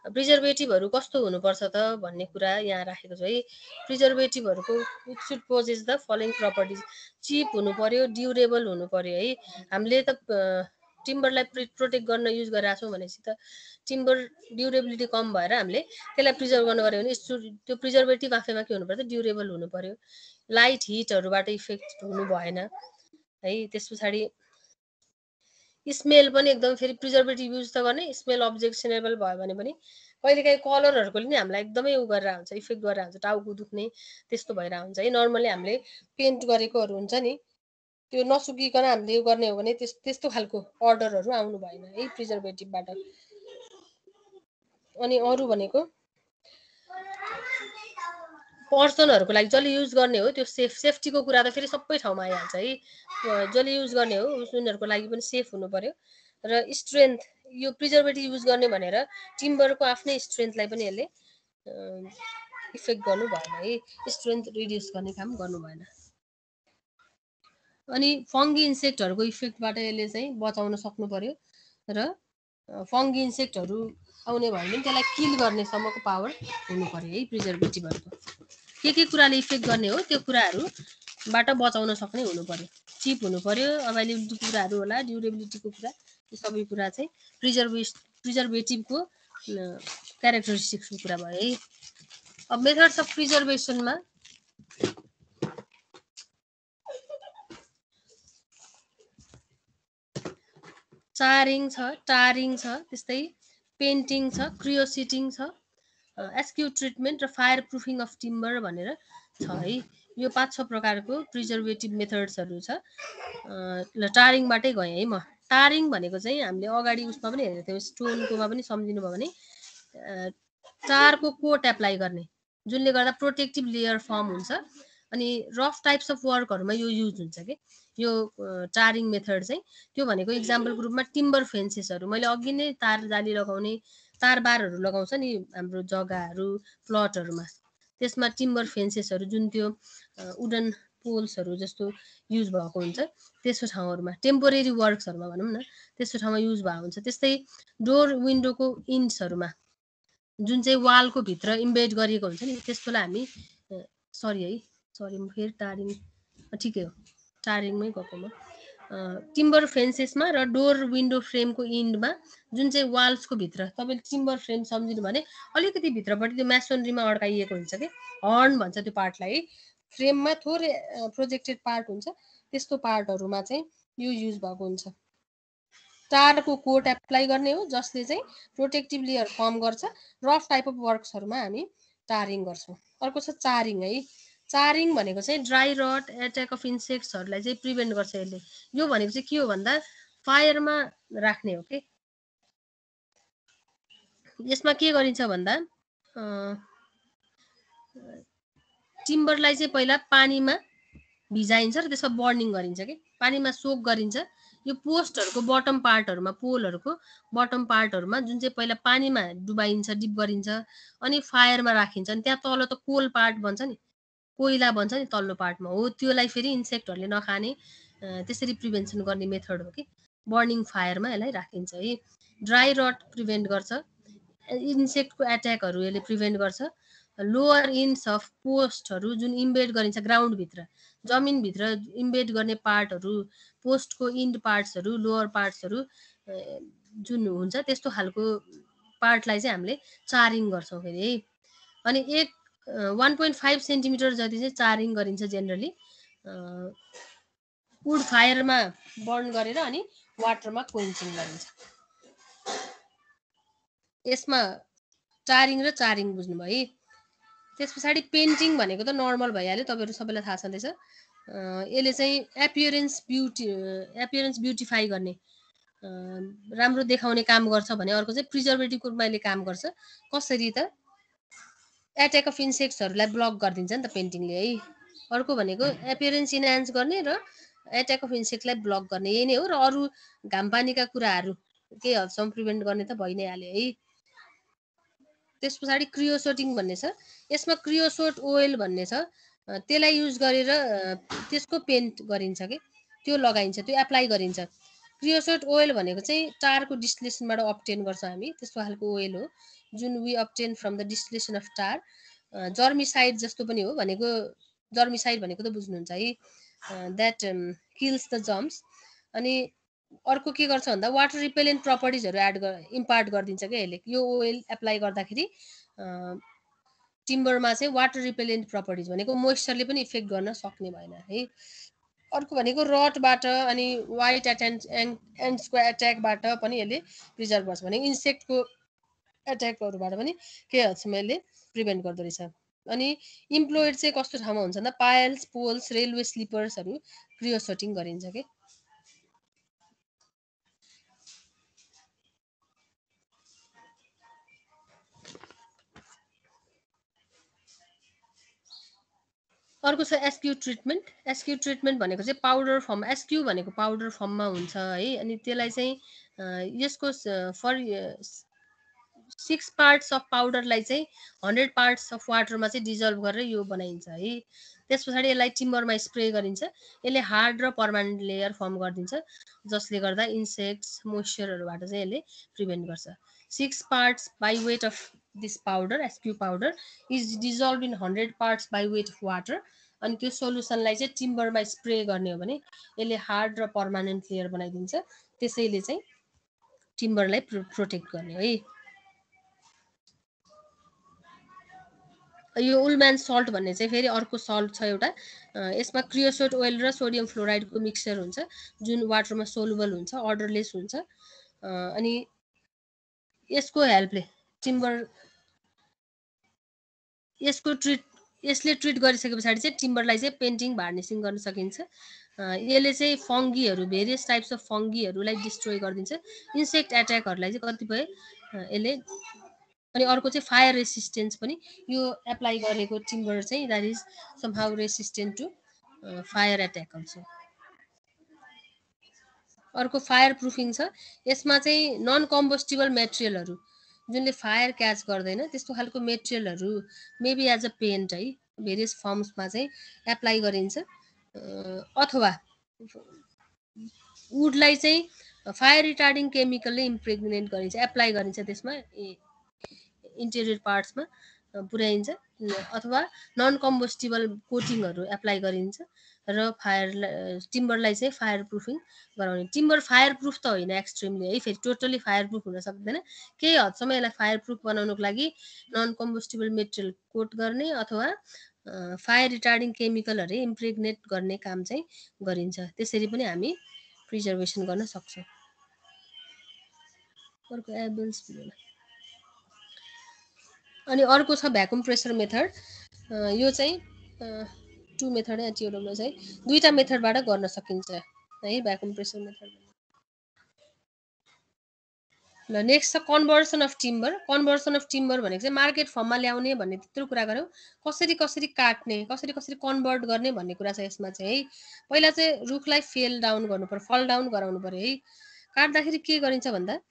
प्रिजर्भेटिभहरु कस्तो हुनुपर्छ त भन्ने कुरा यहाँ राखेको छु है प्रिजर्भेटिभहरुको it should possess the following properties cheap हुनु पर्यो ड्युरेबल हुनु पर्यो है हामीले त टिम्बरलाई प्रोटेक्ट गर्न युज गरिरहेछौं भनेपछि त टिम्बर ड्युरेबिलिटी कम भएर हामीले त्यसलाई प्रिजर्भ गर्न गर्यो भने त्यो प्रिजर्भेटिभ आफैमा के हुनु पर्यो ड्युरेबल हुनु पर्यो लाइट हिटहरुबाट इफेक्ट हुनु भएन है त्यसपछि स्मेल पनि एकदम फेरि प्रिजर्भेटिभ युज त गर्ने स्मेल अब्जेक्सनेबल भयो भने पनि कहिलेकाहीँ कलरहरुकोले नि हामीलाई एकदमै उ गरेर हुन्छ इफेक्ट गरेर हुन्छ टाउको दुख्ने त्यस्तो भइरा हुन्छ है नर्मली हामीले पेन्ट गरेकोहरु हुन्छ नि त्यो नसुकिकन हामीले यो गर्ने हो भने त्यस्तो खालको अर्डरहरु आउनु भएन है प्रिजर्भेटिभबाट अनि अरु भनेको पर्सनहरुको लागि जसले युज गर्ने हो त्यो सेफ्टीको कुरा त फेरि सबै ठाउँमा आइहाल्छ है जसले युज गर्ने हो उनीहरुको लागि पनि सेफ हुनु पर्यो र स्ट्रेन्थ यो प्रिजर्भेटिभ युज गर्ने भनेर टिम्बरको आफ्नै स्ट्रेन्थलाई पनि यसले इफेक्ट गर्नु भएन है, स्ट्रेन्थ रिड्युस गर्ने काम गर्नु भएन। अनि फङ्गी इन्सेक्टहरूको इफेक्टबाट यसले चाहिँ बचाउन सक्नु पर्यो र फङ्गी इन्सेक्टहरू आउने भयो भने त्यसलाई किल गर्नेसम्मको पावर हुनु पर्यो है प्रिजर्भेटिभहरूको। के कुराले इफेक्ट गर्ने हो त्यो कुराहरूबाट बचाउन सक्ने हुनु पर्यो, चिप हुनु पर्यो, अभाइलेबिलिटी कुराहरू होला, ड्युरेबिलिटीको कुरा, यो सबै कुरा चाहिँ प्रिजर्भेटिभको क्यारेक्टरिस्टिक्सको कुरा भयो है। अब मेथड्स अफ प्रिजर्भेसनमा चारिङ छ, टारिङ छ, त्यस्तै पेन्टिङ छ, क्रियोसिटिङ छ, एस्क्यु ट्रिटमेन्ट र फायर प्रुफिङ अफ टिम्बर भनेर छ है। यो 5-6 प्रकारको प्रिजर्भेटिभ मेथड्सहरू छ। ल टारिङबाटै गएँ है म। टारिङ भनेको चाहिँ हामीले अगाडि उसमा पनि हेरेको थियौँ, स्टोनकोमा पनि सम्झिनु भयो भने टारको कोट एप्लाई गर्ने, जुनले गर्दा प्रोटेक्टिभ लेयर फर्म हुन्छ अनि रफ टाइप्स अफ वर्कहरूमा यो युज हुन्छ कि यो टारिङ मेथड चाहिँ। त्यो भनेको इक्जाम्पलको रूपमा टिम्बर फेन्सेसहरू, मैले अघि नै तार जाली लगाउने तारबारहरू लगाउँछ नि हाम्रो जग्गाहरू प्लटहरूमा, त्यसमा टिम्बर फेन्सेसहरू जुन त्यो वुडन पोल्सहरू जस्तो युज भएको हुन्छ त्यस्तो ठाउँहरूमा, टेम्पोरेरी वर्क्सहरूमा भनौँ न त्यस्तो ठाउँमा युज भएको हुन्छ। त्यस्तै डोर विन्डोको इन्ट्सहरूमा जुन चाहिँ वालको भित्र इम्बेड गरिएको हुन्छ नि त्यस्तोलाई हामी सरी म फेरि टारिङ ठिकै हो टारिङमै गएको म। टिम्बर फेन्सेसमा र डोर विन्डो फ्रेमको इन्डमा जुन चाहिँ वाल्सको भित्र तपाईँले टिम्बर फ्रेम सम्झिनु भने अलिकति भित्रपट्टि त्यो म्यासोनरीमा अड्काइएको हुन्छ कि हर्न भन्छ त्यो पार्टलाई है, फ्रेममा थोरै प्रोजेक्टेड पार्ट हुन्छ, त्यस्तो पार्टहरूमा चाहिँ यो युज भएको हुन्छ। टारको कोट एप्लाई गर्ने हो जसले चाहिँ प्रोटेक्टिभ लेयर फर्म गर्छ। रफ टाइप अफ वर्क्सहरूमा हामी टारिङ गर्छौँ। अर्को छ चारिङ है। चारिङ भनेको चाहिँ ड्राई रट एट्याक अफ इन्सेक्ट्सहरूलाई चाहिँ प्रिभेन्ट गर्छ यसले। यो भनेको चाहिँ के हो भन्दा फायरमा राख्ने हो कि। यसमा के गरिन्छ भन्दा टिम्बरलाई चाहिँ पहिला पानीमा भिजाइन्छ र त्यसमा बर्निङ गरिन्छ कि, पानीमा सोक गरिन्छ। यो पोस्टहरूको बटम पार्टहरूमा, पोलहरूको बटम पार्टहरूमा जुन चाहिँ पहिला पानीमा डुबाइन्छ, डिप गरिन्छ अनि फायरमा राखिन्छ। अनि त्यहाँ तल त कोल पार्ट बन्छ नि, कोइला बन्छ नि तल्लो पार्टमा, हो त्योलाई फेरि इन्सेक्टहरूले नखाने त्यसरी प्रिभेन्सन गर्ने मेथड हो कि। बर्निङ फायरमा यसलाई राखिन्छ है। ड्राई रट प्रिभेन्ट गर्छ, इन्सेक्टको एट्याकहरू यसले प्रिभेन्ट गर्छ। लोअर इन्ड्स अफ पोस्टहरू जुन इम्बेड गरिन्छ ग्राउन्डभित्र, जमिनभित्र इम्बेड गर्ने पार्टहरू, पोस्टको इन्ड पार्ट्सहरू, लोअर पार्ट्सहरू जुन हुन्छ त्यस्तो खालको पार्टलाई चाहिँ हामीले चारिङ गर्छौँ फेरि है। अनि 1.5 सेन्टिमिटर जति चाहिँ चारिङ गरिन्छ जेनरली, वुड फायरमा बर्न गरेर अनि वाटरमा क्वेन्चिङ गरिन्छ। यसमा टारिङ र चारिङ बुझ्नुभयो है। त्यस पछाडि पेन्टिङ भनेको त नर्मल भइहाल्यो, तपाईँहरू सबैलाई थाहा छँदैछ। यसले चाहिँ एपियरेन्स ब्युटिफाई गर्ने, राम्रो देखाउने काम गर्छ भने अर्को चाहिँ प्रिजर्भेटिभको रूपमा यसले काम गर्छ। कसरी त एट्याक अफ इन्सेक्ट्सहरूलाई ब्लक गरिदिन्छ नि त पेन्टिङले है। अर्को भनेको एपियरेन्स इन्हान्स गर्ने र एट्याक अफ इन्सेक्टलाई ब्लक गर्ने, यही नै हो। र अरू घामपानीका कुराहरू केही हदसम्म प्रिभेन्ट गर्ने त भइ नै हाल्यो है। त्यस पछाडि क्रियोसोटिङ भन्ने छ। यसमा क्रियोसोट ओइल भन्ने छ, त्यसलाई युज गरेर त्यसको पेन्ट गरिन्छ कि, त्यो लगाइन्छ, त्यो एप्लाई गरिन्छ। क्रियोसोट ओइल भनेको चाहिँ टारको डिस्टिलेसनबाट अब्टेन गर्छ हामी, त्यस्तो खालको ओइल हो जुन we obtain from the distillation of tar. Germicide जस्तो पनि हो, भनेको जर्मिसाइड भनेको त बुझ्नुहुन्छ है, द्याट किल्स द जर्म्स। अनि अर्को के गर्छ भन्दा वाटर रिपेलेन्ट प्रपर्टिजहरू इम्पार्ट गरिदिन्छ क्या यसले। यो ओइल एप्लाई गर्दाखेरि टिम्बरमा चाहिँ वाटर रिपेलेन्ट प्रपर्टिज भनेको मोइस्चरले पनि इफेक्ट गर्न सक्ने भएन है। अर्को भनेको रटबाट अनि वाइट एन्ड्सको एट्याकबाट पनि यसले प्रिजर्भ गर्छ, भनेको इन्सेक्टको एट्याकहरूबाट पनि केही हदसम्म यसले प्रिभेन्ट गर्दो रहेछ। अनि इम्प्लोइड चाहिँ कस्तो ठाउँमा हुन्छ भन्दा पायल्स, पोल्स, रेलवे स्लिपर्सहरू क्रियोसोटिङ गरिन्छ कि। अर्को छ एसक्यू ट्रिटमेन्ट। एसक्यू ट्रिटमेन्ट भनेको चाहिँ पाउडर फर्म, एसक्यू भनेको पाउडर फर्ममा हुन्छ है। अनि त्यसलाई चाहिँ यसको फर 6 पार्ट्स अफ पाउडरलाई चाहिँ 100 पार्ट्स अफ वाटरमा चाहिँ डिजल्भ गरेर यो बनाइन्छ है। त्यस पछाडि यसलाई टिम्बरमा स्प्रे गरिन्छ। यसले हार्ड र पर्मानेन्ट लेयर फर्म गरिदिन्छ, जसले गर्दा इन्सेक्ट्स मोइस्चरहरूबाट चाहिँ यसले प्रिभेन्ट गर्छ। 6 parts by weight of this powder, ASCU powder is dissolve in 100 parts by weight of water. अनि त्यो सोल्युसनलाई चाहिँ टिम्बरमा स्प्रे गर्ने हो भने यसले हार्ड र पर्मानेन्ट लेयर बनाइदिन्छ, त्यसैले चाहिँ टिम्बरलाई प्रोटेक्ट गर्ने है। यो उलम्यान सल्ट भन्ने चाहिँ फेरि अर्को सल्ट छ एउटा। यसमा क्रियोसोट ओइल र सोडियम फ्लोराइडको मिक्सचर हुन्छ, जुन वाटरमा सोलुबल हुन्छ, अर्डरलेस हुन्छ। अनि यसको हेल्पले टिम्बर यसले ट्रिट गरिसके पछाडि चाहिँ टिम्बरलाई चाहिँ पेन्टिङ भार्निसिङ गर्न सकिन्छ। यसले चाहिँ फङ्गीहरू, भेरियस टाइप्स अफ फङ्गीहरूलाई डिस्ट्रोय गरिदिन्छ, इन्सेक्ट एट्याकहरूलाई चाहिँ कतिपय यसले। अनि अर्को चाहिँ फायर रेसिस्टेन्स पनि, यो एप्लाई गरेको टिम्बर चाहिँ that is somehow resistant to fire attack also. अर्को फायर प्रुफिङ छ। यसमा चाहिँ नन कम्बस्टिबल मेटेरियलहरू जुनले फायर क्याच गर्दैन त्यस्तो खालको मेटेरियलहरू मेबी एज अ पेन्ट है भेरियस फर्म्समा चाहिँ एप्लाई गरिन्छ। अथवा वुडलाई चाहिँ फायर रिटार्डिङ केमिकलले इम्प्रेग्नेट गरिन्छ, एप्लाई गरिन्छ, त्यसमा इन्टेरियर पार्ट्समा पुर्याइन्छ। अथवा नन कम्बस्टिबल कोटिङहरू एप्लाई गरिन्छ र टिम्बरलाई चाहिँ फायर प्रुफिङ गराउने। टिम्बर फायर प्रुफ त होइन एक्सट्रिमली है, फेरि टोटली फायर प्रुफ हुन सक्दैन। केही हदसम्म यसलाई फायर प्रुफ बनाउनको लागि नन कम्बस्टिबल मेटेरियल कोट गर्ने अथवा फायर रिटार्डिङ केमिकलहरू इम्प्रेग्नेट गर्ने काम चाहिँ गरिन्छ। त्यसरी पनि हामी प्रिजर्भेसन गर्न सक्छौँ। अर्को एबल्स अनि अर्को छ भ्याकुम प्रेसर मेथड। यो चाहिँ 2 मेथड है, टिओडब्ल्यू चाहिँ 2टा मेथडबाट गर्न सकिन्छ है भ्याकुम प्रेसर मेथड। ल नेक्स्ट छ conversion of timber. Conversion of timber भनेको चाहिँ मार्केट फर्ममा ल्याउने भन्ने त्यत्रो कुरा गऱ्यौँ। कसरी काट्ने, कसरी कन्भर्ट गर्ने भन्ने कुरा छ यसमा चाहिँ है। पहिला चाहिँ रुखलाई फेल डाउन गर्नु पर्यो, फल डाउन गराउनु पर्यो है। काट्दाखेरि के गरिन्छ भन्दा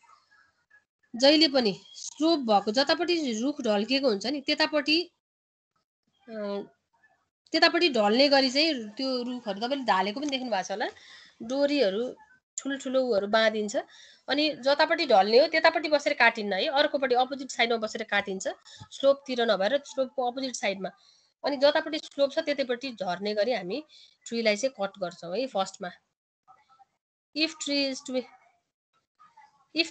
जहिले पनि स्लोप भएको जतापट्टि रुख ढल्केको हुन्छ नि त्यतापट्टि ढल्ने गरी चाहिँ त्यो रुखहरू तपाईँले ढालेको पनि देख्नु भएको छ होला, डोरीहरू ठुल्ठुलो उहरू बाँधिन्छ। अनि जतापट्टि ढल्ने हो त्यतापट्टि बसेर काटिन्न है, अर्कोपट्टि अपोजिट साइडमा बसेर काटिन्छ, स्लोपतिर नभएर स्लोपको अपोजिट साइडमा। अनि जतापट्टि स्लोप छ त्यतैपट्टि झर्ने गरी हामी ट्रीलाई चाहिँ कट गर्छौँ है फर्स्टमा। If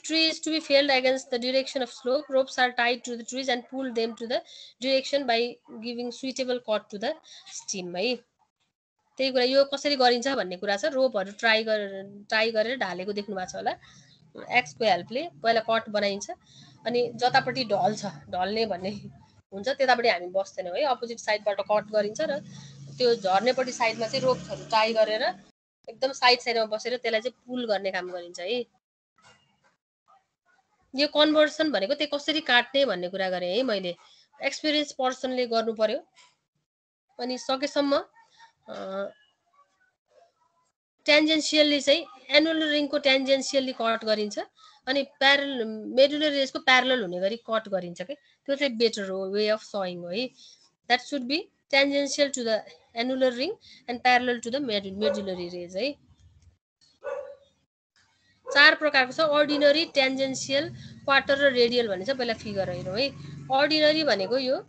tree is to be felled against the direction of slope, ropes are tied to the trees and pull them to the direction by giving suitable cut to the stem है। त्यही कुरा यो कसरी गरिन्छ भन्ने कुरा छ। रोपहरू टाई गरेर ढालेको देख्नु भएको छ होला, एक्सको हेल्पले पहिला कट बनाइन्छ। अनि जतापट्टि ढल्ने भन्ने हुन्छ त्यतापट्टि हामी बस्दैनौँ है, अपोजिट साइडबाट कट गरिन्छ र त्यो झर्नेपट्टि साइडमा चाहिँ रोप्सहरू टाई गरेर एकदम साइडमा बसेर त्यसलाई चाहिँ पुल गर्ने काम गरिन्छ है। यो कन्भर्सन भनेको त्यो कसरी काट्ने भन्ने कुरा गरेँ है मैले। एक्सपिरियन्स पर्सनले गर्नु पर्यो। अनि सकेसम्म टेन्जेन्सियली चाहिँ एनुलर रिङको टेन्जेन्सियली कट गरिन्छ। अनि मेडुलर रेजको प्यारलल हुने गरी कट गरिन्छ के, त्यो चाहिँ बेटर हो, वे अफ सइङ हो है। That should be tangential to the annular ring and parallel to the medullary rays है। 4 प्रकारको छ, अर्डिनरी, टेन्जेन्सियल, क्वार्टर र रेडियल भन्ने छ। पहिला फिगर हेरौँ है। अर्डिनरी भनेको यो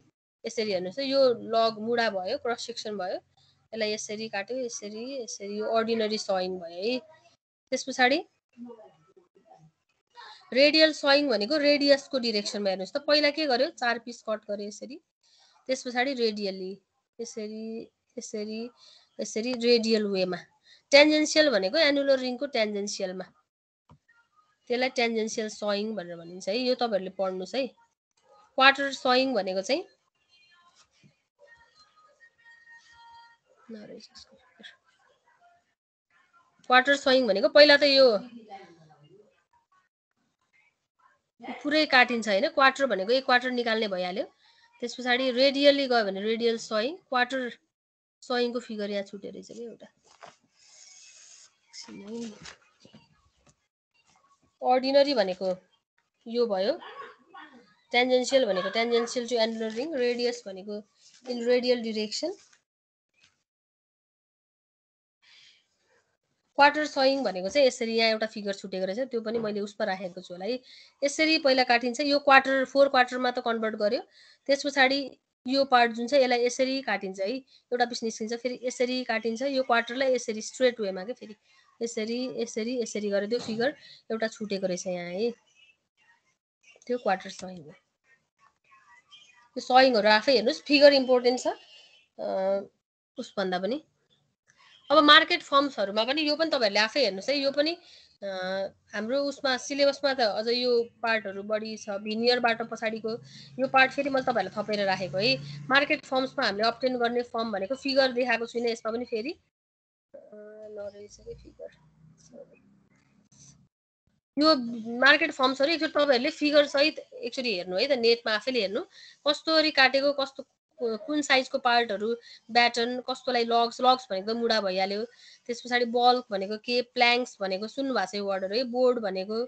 यसरी हेर्नुहोस्, यो लग मुडा भयो, क्रस सेक्सन भयो, यसलाई यसरी काट्यो, यसरी, यो अर्डिनरी सइङ भयो है। त्यस पछाडि रेडियल सइङ भनेको रेडियसको डिरेक्सनमा हेर्नुहोस् त, पहिला के गर्यो 4 पिस कट गर्यो यसरी, त्यस पछाडि रेडियली यसरी रेडियल वेमा। टेन्जेन्सियल भनेको एनुलर रिङको टेन्जेन्सियलमा, त्यसलाई टेन्जेन्सियल सइङ भनेर भनिन्छ है। यो तपाईहरुले पढ्नुस् है। क्वार्टर सइङ भनेको चाहिँ क्वार्टर सइङ भनेको पहिला त यो पुरै काटिन्छ हैन, क्वार्टर भनेको एक क्वार्टर निकाल्ने भइहाल्यो। त्यसपछि रेडियली गयो भने रेडियल सइङ, क्वार्टर सयिङको फिगर यहाँ छुटेर रहेछ कि एउटा अर्डिनरी भनेको यो भयो टेन्जेन्शियल भनेको tangential to annular ring radius भनेको in radial direction quarter sawing भनेको चाहिँ यसरी यहाँ एउटा फिगर छुटेको रहेछ त्यो पनि मैले उसमा राखेको छु होला है यसरी पहिला काटिन्छ यो क्वार्टर 4 क्वार्टरमा त कन्भर्ट गर्यो त्यसपछि यो पार्ट जुन चाहिँ यसलाई यसरी काटिन्छ है एउटा पिस निस्किन्छ फेरि यसरी काटिन्छ यो क्वार्टरलाई यसरी स्ट्रेट वेमा के फेरि यसरी यसरी यसरी गरेर त्यो फिगर एउटा छुटेको रहेछ यहाँ है त्यो क्वार्टर सयिङ हो यो सयिङहरु आफै हेर्नुस् फिगर इम्पोर्टेन्ट छ उस भन्दा पनि अब मार्केट फर्म्सहरुमा पनि यो पनि तपाईहरुले आफै हेर्नुस् है यो पनि हाम्रो उसमा सिलेबसमा त अझ यो पार्टहरु बढी छ भिनियरबाट पछाडीको यो पार्ट फेरि मैले तपाईहरुलाई थपेर राखेको है मार्केट फर्म्समा हामीले अब्टेन गर्ने फर्म भनेको फिगर देखाएको छैन यसमा पनि फेरि नरहेछ के फिगर यो मार्केट फर्म्सहरु एकचोटी तपाईहरुले फिगर सहित एकचोटी हेर्नु है त नेटमा आफैले हेर्नु कस्तोरी काटेको कस्तो कुन साइजको पार्टहरु ब्याटन कस्तोलाई लग्स भनेको मुडा भइहाल्यो त्यसपछि बल्क भनेको के प्ल्याङ्क्स भनेको सुन्नु भएको छ यो वर्डहरु है बोर्ड भनेको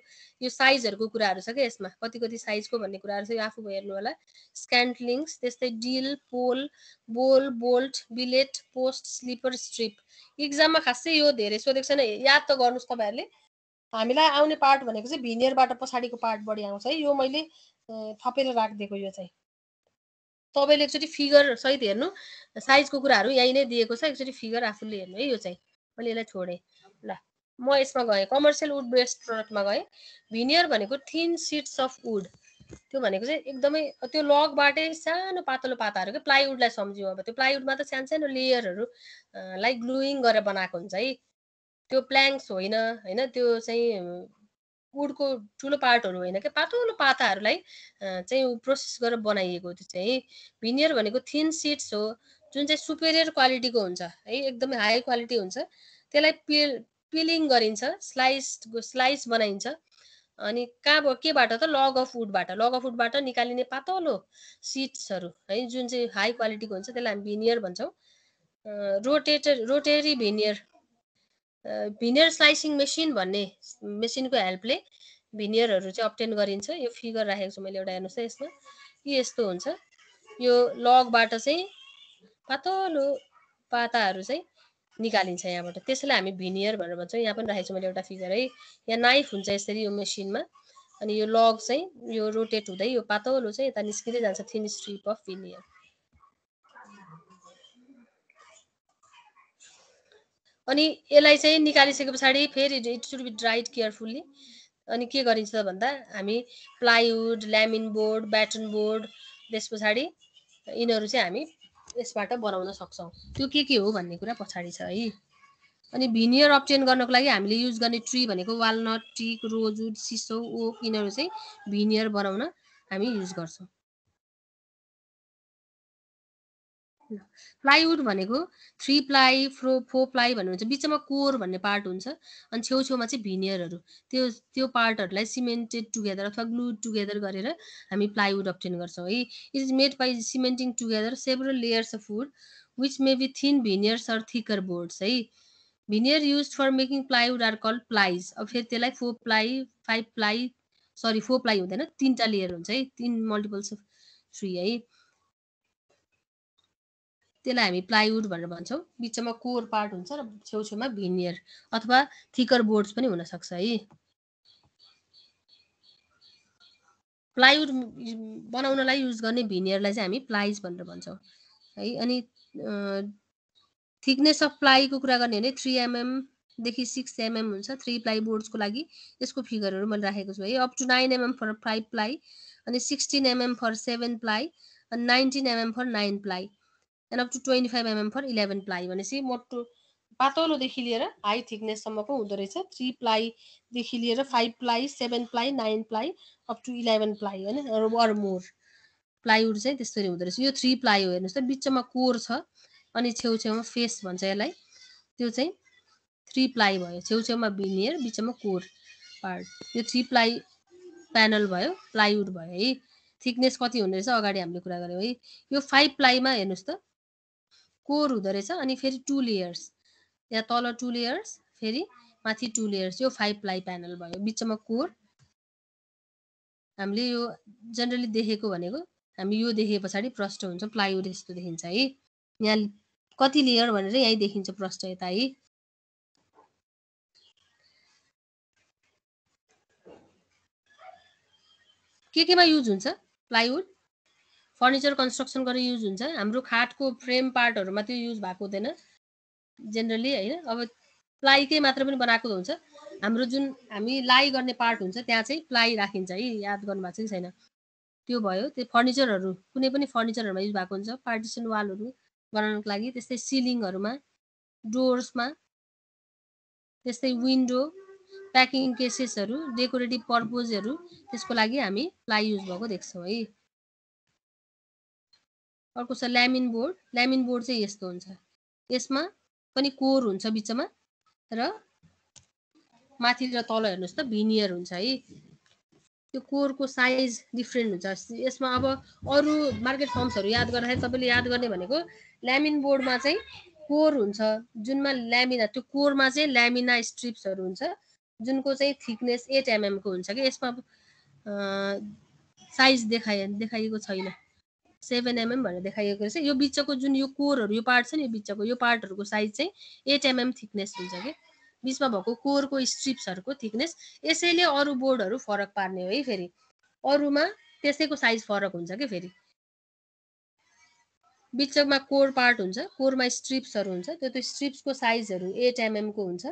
यो साइजहरुको कुराहरु छ के यसमा कति कति साइजको भन्ने कुराहरु छ यो आफू हेर्नु होला स्क्यान्टलिङ्स त्यस्तै deal pole bole bolt billet post sleeper strip एक्जाममा खासै यो धेरै सोधेको छैन याद त गर्नुस् तपाईहरुले हामीलाई आउने पार्ट भनेको चाहिँ भिनियरबाट पछाडीको पार्ट बढी आउँछ है यो मैले थपेर राखिदिएको यो चाहिँ तपाईले एकचोटी फिगर सहित हेर्नु साइजको कुराहरु यही नै दिएको छ एकचोटी फिगर आफूले हेर्नु है यो चाहिँ मैले यसलाई छोडे ल म यसमा गए कमर्शियल वुड बेस्ड प्रोडक्टमा गए भिनियर भनेको थिन शीट्स अफ वुड त्यो भनेको चाहिँ एकदमै त्यो लगबाटै सानो पातलो पाताहरु के प्लाइवुडलाई सम्झियो अब त्यो प्लाइवुडमा त सानो लेयरहरु लाई ग्लुइङ गरेर बनाएको हुन्छ है त्यो प्ल्याङ्क्स होइन हैन त्यो चाहिँ वुडको ठुलो पार्टहरु होइन के पातलो पाताहरुलाई चाहिँ प्रोसेस गरेर बनाइएको त्यो चाहिँ भिनियर भनेको थिन शीट्स हो जुन चाहिँ सुपेरियर क्वालिटीको हुन्छ है एकदमै हाई क्वालिटी हुन्छ त्यसलाई पिलिङ गरिन्छ स्लाइस बनाइन्छ अनि केबाट त लग अफ वुडबाट निकालिने पातलो शीट्सहरु है जुन चाहिँ हाई क्वालिटीको हुन्छ त्यसलाई हामी भिनियर भन्छौं रोटेरी भिनियर स्लाइसिङ मेसिन भन्ने मेसिनको हेल्पले भिनियरहरु चाहिँ अब्टेन गरिन्छ यो फिगर राखेको छु मैले एउटा हेर्नुस् है यसमा यस्तो हुन्छ यो लगबाट चाहिँ पातलो पाताहरु चाहिँ निकालिन्छ यहाँबाट त्यसैले हामी भिनियर भनेर भन्छौं यहाँ पनि राखेको छु मैले एउटा फिगर है यहाँ नाइफ हुन्छ यसरी यो मेसिनमा अनि यो लग चाहिँ यो रोटेट हुँदै यो पातलो चाहिँ यता निस्किदै जान्छ थिन स्ट्रिप अफ भिनियर अनि यसलाई चाहिँ निकालिसकेपछि फेरि it should be dried carefully अनि के गरिन्छ भन्दा हामी plywood laminboard batten board त्यसपछि यिनीहरु चाहिँ हामी यसबाट बनाउन सक्छौं त्यो के हो भन्ने कुरा पछाडी छ है अनि भिनियर अब्टेन गर्नको लागि हामीले युज गर्ने ट्री भनेको वालनट टिक रोजवुड सिसो ओक यिनीहरु चाहिँ भिनियर बनाउन हामी युज गर्छौं प्लाइवुड भनेको 3 प्लाई 4 प्लाई भन्ने हुन्छ बीचमा कोर भन्ने पार्ट हुन्छ अनि छेउछेउमा चाहिँ भिनियरहरु त्यो पार्टहरुलाई सिमेन्टेड टुगेदर अथवा ग्लुड टुगेदर गरेर हामी प्लाइवुड अब्टेन गर्छौं है it is made by cementing together several layers of wood which may be thin veneers or thicker boards है veneer used for making plywood are called plies अब फेरि त्यसलाई 4 ply 5 ply sorry 4 ply हुँदैन तीनटा layer हुन्छ है 3 multiples of 3 है त्यसलाई हामी प्लाइवुड भनेर भन्छौं बीचमा कोर पार्ट हुन्छ र छेउछेउमा भिनियर अथवा थिकर बोर्ड्स पनि हुन सक्छ है प्लाइवुड बनाउनलाई युज गर्ने भिनियरलाई चाहिँ हामी प्लाइज भनेर भन्छौं है अनि थिकनेस अफ प्लाईको कुरा गर्ने भने 3 mm देखि 6 mm हुन्छ 3 प्लाई बोर्ड्सको लागि यसको फिगरहरु मैले राखेको छु है up to 9 mm for 5 ply अनि 16 mm फर 7 प्लाई अनि 19 mm for 9 ply and up to 25 mm for 11 ply भनेपछि मोटो पातलो देखि लिएर हाई थिकनेस सम्मको हुँदो रहेछ 3 प्लाई देखि लिएर 5 ply 7 ply 9 ply up to 11 ply हैन अर मोर प्लाइवुड चाहिँ त्यसरी हुँदो रहेछ यो 3 प्लाई हो हेर्नुस् त बीचमा कोर छ अनि छेउछेउमा फेस भन्छ यसलाई त्यो चाहिँ 3 प्लाई भयो छेउछेउमा भिनियर बीचमा कोर पार्ट यो 3 प्लाई प्यानल भयो प्लाइवुड भयो है थिकनेस कति हुने रहेछ अगाडि हामीले कुरा गर्यौ है यो 5 प्लाईमा हेर्नुस् त कोर हुँदो रहेछ अनि फेरि 2 लेयर्स, यहाँ तल 2 लेयर्स फेरि माथि 2 लेयर्स, यो 5 प्लाई प्यानल भयो। बिचमा कोर हामीले यो जनरली देखेको भनेको हामी यो देखे पछाडि प्रष्ट हुन्छ, प्लाइवुड यस्तो देखिन्छ है। यहाँ कति लेयर भनेर यही देखिन्छ प्रष्ट यता है। केमा युज हुन्छ प्लाइवुड? फर्निचर कन्स्ट्रक्सन गरेर युज हुन्छ। हाम्रो खाटको फ्रेम पार्टहरुमा त्यो युज भएको हुँदैन जेनरली हैन। अब प्लाईकै मात्र पनि बनाएको हुन्छ। हाम्रो जुन हामी लाई गर्ने पार्ट हुन्छ त्यहाँ चाहिँ प्लाई राखिन्छ है, याद गर्नु भएको छ कि छैन? त्यो भयो। त्यो फर्निचरहरु कुनै पनि फर्निचरहरुमा युज भएको हुन्छ, पार्टिसन वालहरु बनाउनको लागि। त्यस्तै सिलिङहरुमा, डोर्समा, त्यस्तै विन्डो, प्याकिङ केसेसहरु, डेकोरेटिभ पर्पजहरु, त्यसको लागि हामी प्लाई युज भएको देख्छौं है। अर्को छ ल्यामिन बोर्ड। ल्यामिन बोर्ड चाहिँ यस्तो हुन्छ, यसमा पनि कोर हुन्छ बिचमा र माथि र तल हेर्नुस् त भिनियर हुन्छ है। त्यो कोरको साइज डिफरेन्ट हुन्छ। यसमा अब अरु मार्केट फर्म्सहरु याद गर्दाखेरि तपाईले याद गर्ने भनेको ल्यामिन बोर्डमा चाहिँ कोर हुन्छ, जुनमा ल्यामिना, त्यो कोरमा चाहिँ ल्यामिना स्ट्रिप्सहरु हुन्छ, जुनको चाहिँ थिकनेस 8 mm को हुन्छ कि। यसमा साइज देखाइएको छैन, 7 mm भनेर देखाइएको रहेछ। यो बिचको जुन यो कोरहरु, यो पार्ट छ नि, यो बिचको यो पार्टहरुको साइज चाहिँ 8 mm थिकनेस हुन्छ के। बिचमा भएको कोरको स्ट्रिप्सहरुको थिकनेस। यसैले अरु बोर्डहरु फरक पार्ने हो है। फेरि अरुमा त्यसैको साइज फरक हुन्छ के। फेरि बिचमा कोर पार्ट हुन्छ, कोरमा स्ट्रिप्सहरु हुन्छ, त्यो स्ट्रिप्सको साइजहरु 8 mm को हुन्छ।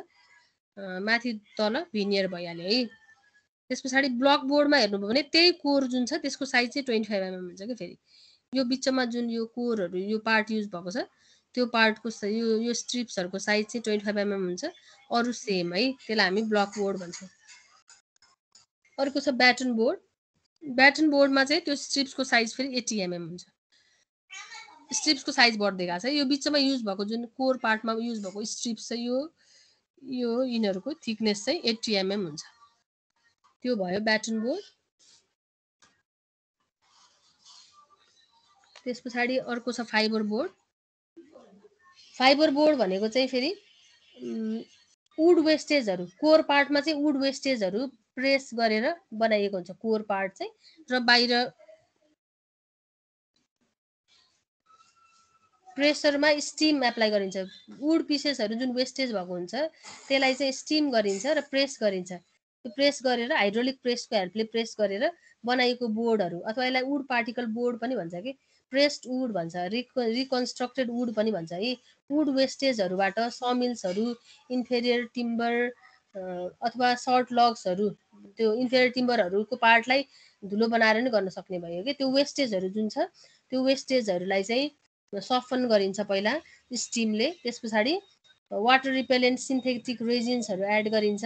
माथि तल भिनियर भइहाल्यो है। त्यसपछि ब्लक बोर्डमा हेर्नुभयो भने त्यही कोर जुन छ त्यसको साइज चाहिँ 25 mm हुन्छ के। फेरि यो बिचमा जुन यो कोरहरु यो पार्ट युज भएको छ त्यो पार्टको यो स्ट्रिप्सहरुको साइज चाहिँ 25 mm हुन्छ। अरु सेम है, त्यसलाई हामी ब्लक बोर्ड भन्छौं। अर्को छ ब्याटन बोर्ड। ब्याटन बोर्डमा चाहिँ त्यो स्ट्रिप्सको साइज फेरि 80 mm हुन्छ। स्ट्रिप्सको साइज बढ्दै गएको छ। यो बिचमा युज भएको जुन कोर पार्टमा युज भएको स्ट्रिप्स छ यो यिनीहरुको थिकनेस चाहिँ 80 mm हुन्छ। त्यो भयो ब्याटन बोर्ड। त्यसपछि अर्को छ फाइबर बोर्ड। फाइबर बोर्ड भनेको चाहिँ फेरि वुड वेस्टेजहरु, कोर पार्टमा चाहिँ वुड वेस्टेजहरु प्रेस गरेर बनाइएको हुन्छ कोर पार्ट चाहिँ, र बाहिर प्रेसरमा स्टीम एप्लाई गरिन्छ। वुड पिसेसहरु जुन वेस्टेज भएको हुन्छ त्यसलाई चाहिँ स्टीम गरिन्छ र प्रेस गरिन्छ। त्यो प्रेस गरेर हाइड्रोलिक प्रेसको हेल्पले प्रेस गरेर बनाइएको बोर्डहरु, अथवा यसलाई वुड पार्टिकल बोर्ड पनि भन्छ कि, प्रेस्ड वुड भन्छ, रिकन्स्ट्रक्टेड वुड पनि भन्छ है। वुड वेस्टेजहरुबाट समिल्सहरु, इन्फेरियर टिम्बर अथवा सर्ट लग्सहरु, त्यो इन्फेरियर टिम्बरहरुको पार्टलाई धुलो बनाएर नि गर्न सक्ने भयो कि। त्यो वेस्टेजहरु जुन छ त्यो वेस्टेजहरुलाई चाहिँ सफन गरिन्छ पहिला स्टीमले। त्यसपछि वाटर रिपेलेन्ट सिन्थेटिक रेजिन्सहरु एड गरिन्छ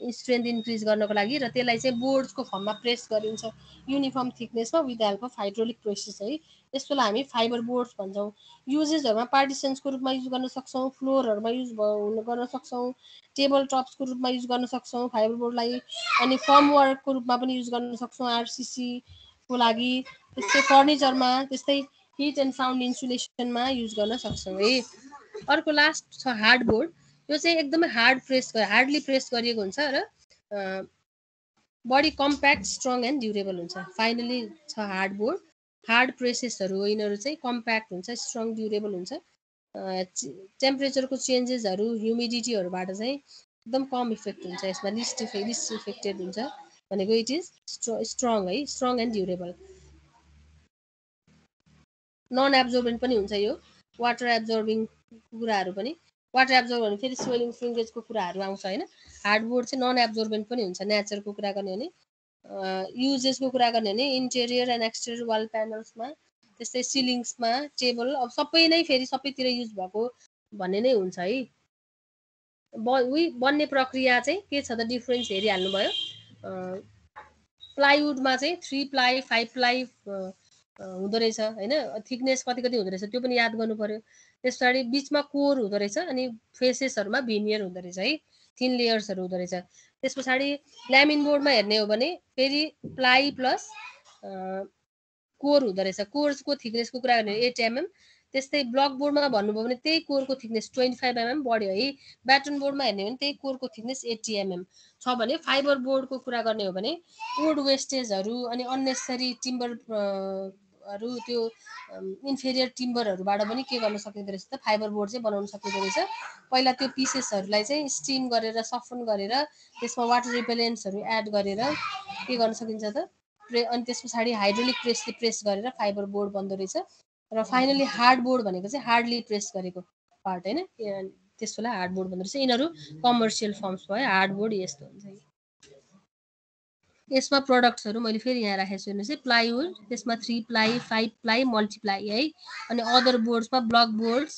स्ट्रेन्थ इन्क्रिज गर्नको लागि, र त्यसलाई चाहिँ बोर्डको फर्ममा प्रेस गरिन्छ युनिफर्म थिकनेसमा with help of hydraulic presses है। यसलाई हामी फाइबर बोर्ड्स भन्छौं। युजेसहरुमा पार्टिसन्सको रूपमा युज गर्न सक्छौं, फ्लोरहरुमा युज गर्न सक्छौं, टेबल टप्सको रूपमा युज गर्न सक्छौं फाइबर बोर्डलाई, अनि फर्म वर्कको रूपमा पनि युज गर्न सक्छौं आरसीसी को लागि। त्यस्तै फर्निचरमा, त्यस्तै हिट एन्ड साउन्ड इन्सुलेसनमा युज गर्न सक्छौं है। अर्को लास्ट छ हार्ड बोर्ड। यो चाहिँ एकदमै हार्डली प्रेस गरिएको हुन्छ र body compact, strong and durable हुन्छ। फाइनली छ हार्ड बोर्ड। हार्ड प्रेसेसहरु हो यिनीहरु चाहिँ, कम्प्याक्ट हुन्छ, स्ट्रङ ड्युरेबल हुन्छ। टेम्परेचरको चेन्जेसहरु, ह्युमिडिटीहरुबाट चाहिँ एकदम कम इफेक्ट हुन्छ यसमा, लिस्ट इफेक्टेड हुन्छ भनेको इट इज स्ट्रङ है, स्ट्रङ एन्ड ड्युरेबल। नन एब्जोर्बेन्ट पनि हुन्छ यो, वाटर एब्जोर्बिङ कुराहरु पनि। वाटर एब्जोर्ब भने फेरि स्वेलिङ श्रिङ्केजको कुराहरु आउँछ हैन। हार्डबोर्ड चाहिँ नन एब्जोर्बेन्ट पनि हुन्छ। नेचरको कुरा गर्ने हो भने, युजेसको कुरा गर्ने हो भने इन्टेरियर एन्ड एक्सटेरियर वाल प्यानल्समा, त्यस्तै सिलिङ्समा, टेबल, अब सबै नै फेरि सबैतिर युज भएको भन्ने नै हुन्छ है। बन्ने प्रक्रिया चाहिँ के छ त डिफरेन्स हेरिहाल्नु भयो। प्लाइवुडमा चाहिँ 3 प्लाई 5 प्लाई हुँदो रहेछ हैन। थिकनेस कति हुँदो रहेछ त्यो पनि याद गर्नु पर्यो। त्यसपछि बिचमा कोर हुँदो रहेछ अनि फेसेसहरुमा भिनियर हुँदो रहेछ है, 3 लेयर्सहरु हुँदो रहेछ। त्यसपछि ल्यामिन बोर्डमा हेर्ने हो भने फेरि प्लाई प्लस कोर हुँदो रहेछ। कोरको थिकनेसको कुरा गर्ने 8 mm, त्यस्तै ब्लक बोर्डमा भन्नुभयो भने त्यही कोरको थिकनेस 25 mm बढ्यो है। ब्याटन बोर्डमा हेर्ने भने त्यही कोरको थिकनेस 80 mm छ भने फाइबर बोर्डको कुरा गर्ने हो भने वुड वेस्टेजहरू अनि अननेसेसरी टिम्बरहरू त्यो इन्फेरियर टिम्बरहरूबाट पनि के गर्न सकिँदो रहेछ त फाइबर बोर्ड चाहिँ बनाउन सकिँदो रहेछ। पहिला त्यो पिसेसहरूलाई चाहिँ स्टिम गरेर सफन गरेर त्यसमा वाटर रिपेलेन्ट्सहरू एड गरेर के गर्न सकिन्छ त अनि त्यस पछाडि हाइड्रोलिक प्रेसले प्रेस गरेर फाइबर बोर्ड बन्दो रहेछ। र फाइनली हार्ड बोर्ड भनेको चाहिँ हार्डली प्रेस गरेको पार्ट हैन, त्यसलाई हार्ड बोर्ड भन्दो रहेछ। यिनीहरू कमर्सियल फर्म्स भयो। हार्ड बोर्ड यस्तो हुन्छ। यसमा प्रोडक्ट्सहरू मैले फेरि यहाँ राखेको छु हेर्नुहोस् है। प्लाइवुड, त्यसमा 3 प्लाई 5 प्लाई मल्टिप्लाई है। अनि अदर बोर्ड्समा ब्लक बोर्ड्स,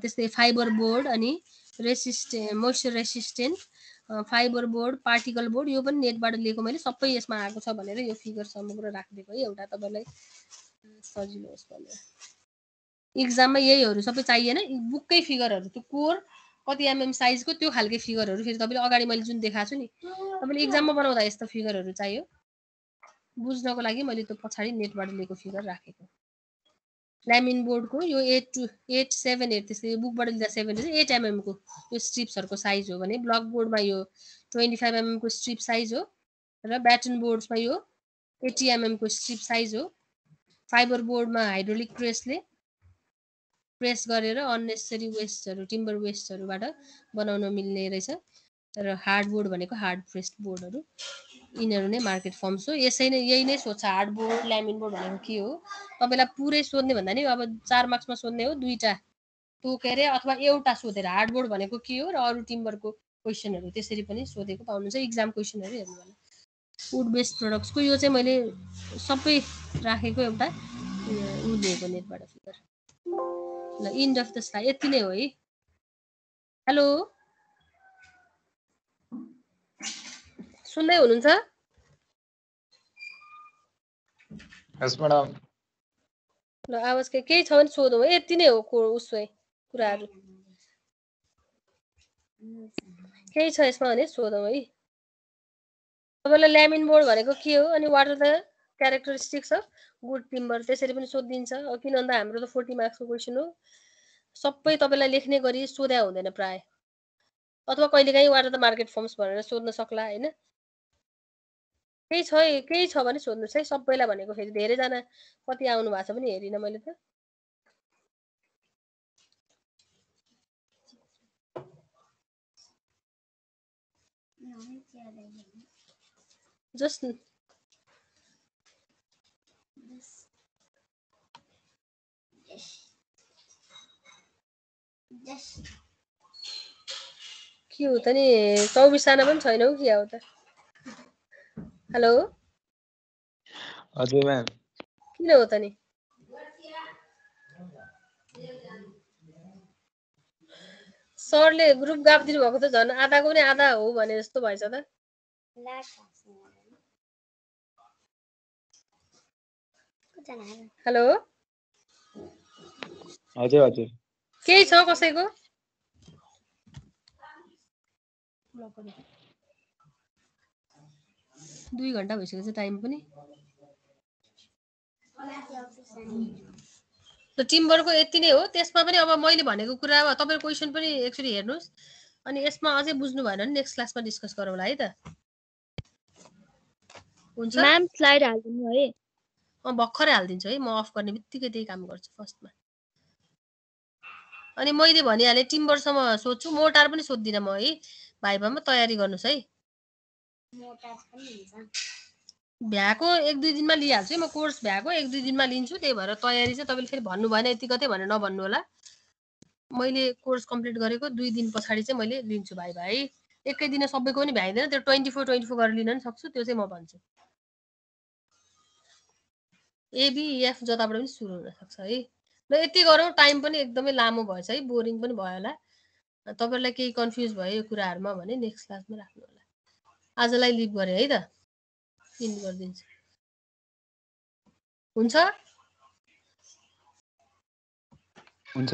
त्यस्तै फाइबर बोर्ड अनि moisture resistant fibre board, particle board, यो पनि नेटबाट लिएको मैले सबै यसमा आएको छ भनेर यो फिगर समग्र राखिदिएको है एउटा तपाईँलाई सजिलो होस् भनेर। इक्जाममा यहीहरू सबै चाहिएन, बुककै फिगरहरू त्यो कोर कति एमएम साइजको त्यो खालको फिगरहरू फेरि तपाईँले अगाडि मैले जुन देखाएको छु नि तपाईँले इक्जाममा बनाउँदा यस्तो फिगरहरू चाहियो बुझ्नको लागि मैले त्यो पछाडि नेटबाट लिएको फिगर राखेको। ल्यामिन बोर्डको यो 878 त्यस्तै बुकबाट लिँदा 7 रहेछ 8 mm को यो स्ट्रिप्सहरूको साइज हो भने ब्लक बोर्डमा यो 25 mm को स्ट्रिप साइज हो र ब्याटन बोर्ड्समा यो 80 mm को स्ट्रिप साइज हो। फाइबर बोर्डमा हाइड्रोलिक प्रेसले प्रेस गरेर अननेसेसरी वेस्टहरू टिम्बर वेस्टहरूबाट बनाउन मिल्ने रहेछ। र हार्ड बोर्ड भनेको हार्ड प्रेस्ड बोर्डहरू, यिनीहरू नै मार्केट फर्म्स हो। यही नै सोध्छ हार्ड बोर्ड ल्यामिन बोर्ड भनेको के हो। तपाईँलाई पुरै सोध्ने भन्दा नि अब 4 मार्क्समा सोध्ने हो दुईटा तोकेर अथवा एउटा सोधेर हार्ड बोर्ड भनेको के हो र अरू टिम्बरको क्वेसनहरू त्यसरी पनि सोधेको पाउनुहुन्छ इक्जाम क्वेसनहरू हेर्नु होला। वुड बेस्ड प्रोडक्ट्सको यो चाहिँ मैले सबै राखेको एउटा लिएको नेटबाट फिगर। ल इन्ड अफ द स्लाइड यति नै हो है। हेलो सुन्दै हुनुहुन्छ? यस म्याडम। ल आवाज केही छ भने सोधौँ है, यति नै हो उसै कुराहरू। केही छ यसमा भने सोधौँ है। तपाईँलाई ल्यामिन बोर्ड भनेको के हो अनि what are the characteristics of good timber त्यसरी पनि सोधिदिन्छ। किन भन्दा हाम्रो त 40 मार्क्सको क्वेसन हो, सबै तपाईँलाई लेख्ने गरी सोध्या हुँदैन प्राय, अथवा कहिलेकाहीँ what are the market forms भनेर सोध्न सक्ला होइन। केही छ भने सोध्नुहोस् है सबैलाई भनेको। फेरि धेरैजना कति आउनु भएको छ पनि हेरिनँ मैले त। जस्ट के हो त नि 24 जना पनि छैन हौ के हो त। हेलो हजुर म्याम। किन हो त नि? सरले ग्रुप गाप दिनु भएको त झन् आधाको पनि आधा हो भने जस्तो भएछ त। हेलो हजुर हजुर। केही छ कसैको? 2 घण्टा भइसकेको छ टाइम पनि। त टिम्बरको यति नै हो। त्यसमा पनि अब मैले भनेको कुरा अब तपाईको क्वेसन पनि एक्चुअली हेर्नुस् अनि यसमा अझै बुझ्नु भएन भने नेक्स्ट क्लासमा डिस्कस गरौँला है त। हुन्छ म्याम स्लाइड हाल्दिनु है। भर्खरै हाल्दिन्छु है, म अफ गर्ने बित्तिकै त्यही काम गर्छु फर्स्टमा। अनि मैले भनिहालेँ टिम्बरसम्म सोध्छु, मोटार पनि सोध्दिनँ म है। भाइभामा तयारी गर्नुस् है। भ्याएको 1-2 दिनमा लिइहाल्छु है म। कोर्स भ्याएको 1-2 दिनमा लिन्छु, त्यही भएर तयारी चाहिँ तपाईँले फेरि भन्नु भएन यति कतै भनेर नभन्नु होला। मैले कोर्स कम्प्लिट गरेको 2 दिन पछाडि चाहिँ मैले लिन्छु भाइ। एकै दिन सबैको पनि भ्याइँदैन, त्यो 24 गरेर लिन पनि सक्छु, त्यो चाहिँ म भन्छु। एबिएफ जताबाट पनि सुरु हुन सक्छ है। ल यति गरौँ, टाइम पनि एकदमै लामो भएछ है, बोरिङ पनि भयो होला। तपाईहरुलाई केही कन्फ्युज भयो यो कुराहरुमा भने नेक्स्ट क्लासमा राख्नु होला। आजलाई लिभ गरे है त, इन्ड गर्दिन्छु। हुन्छ हुन्छ।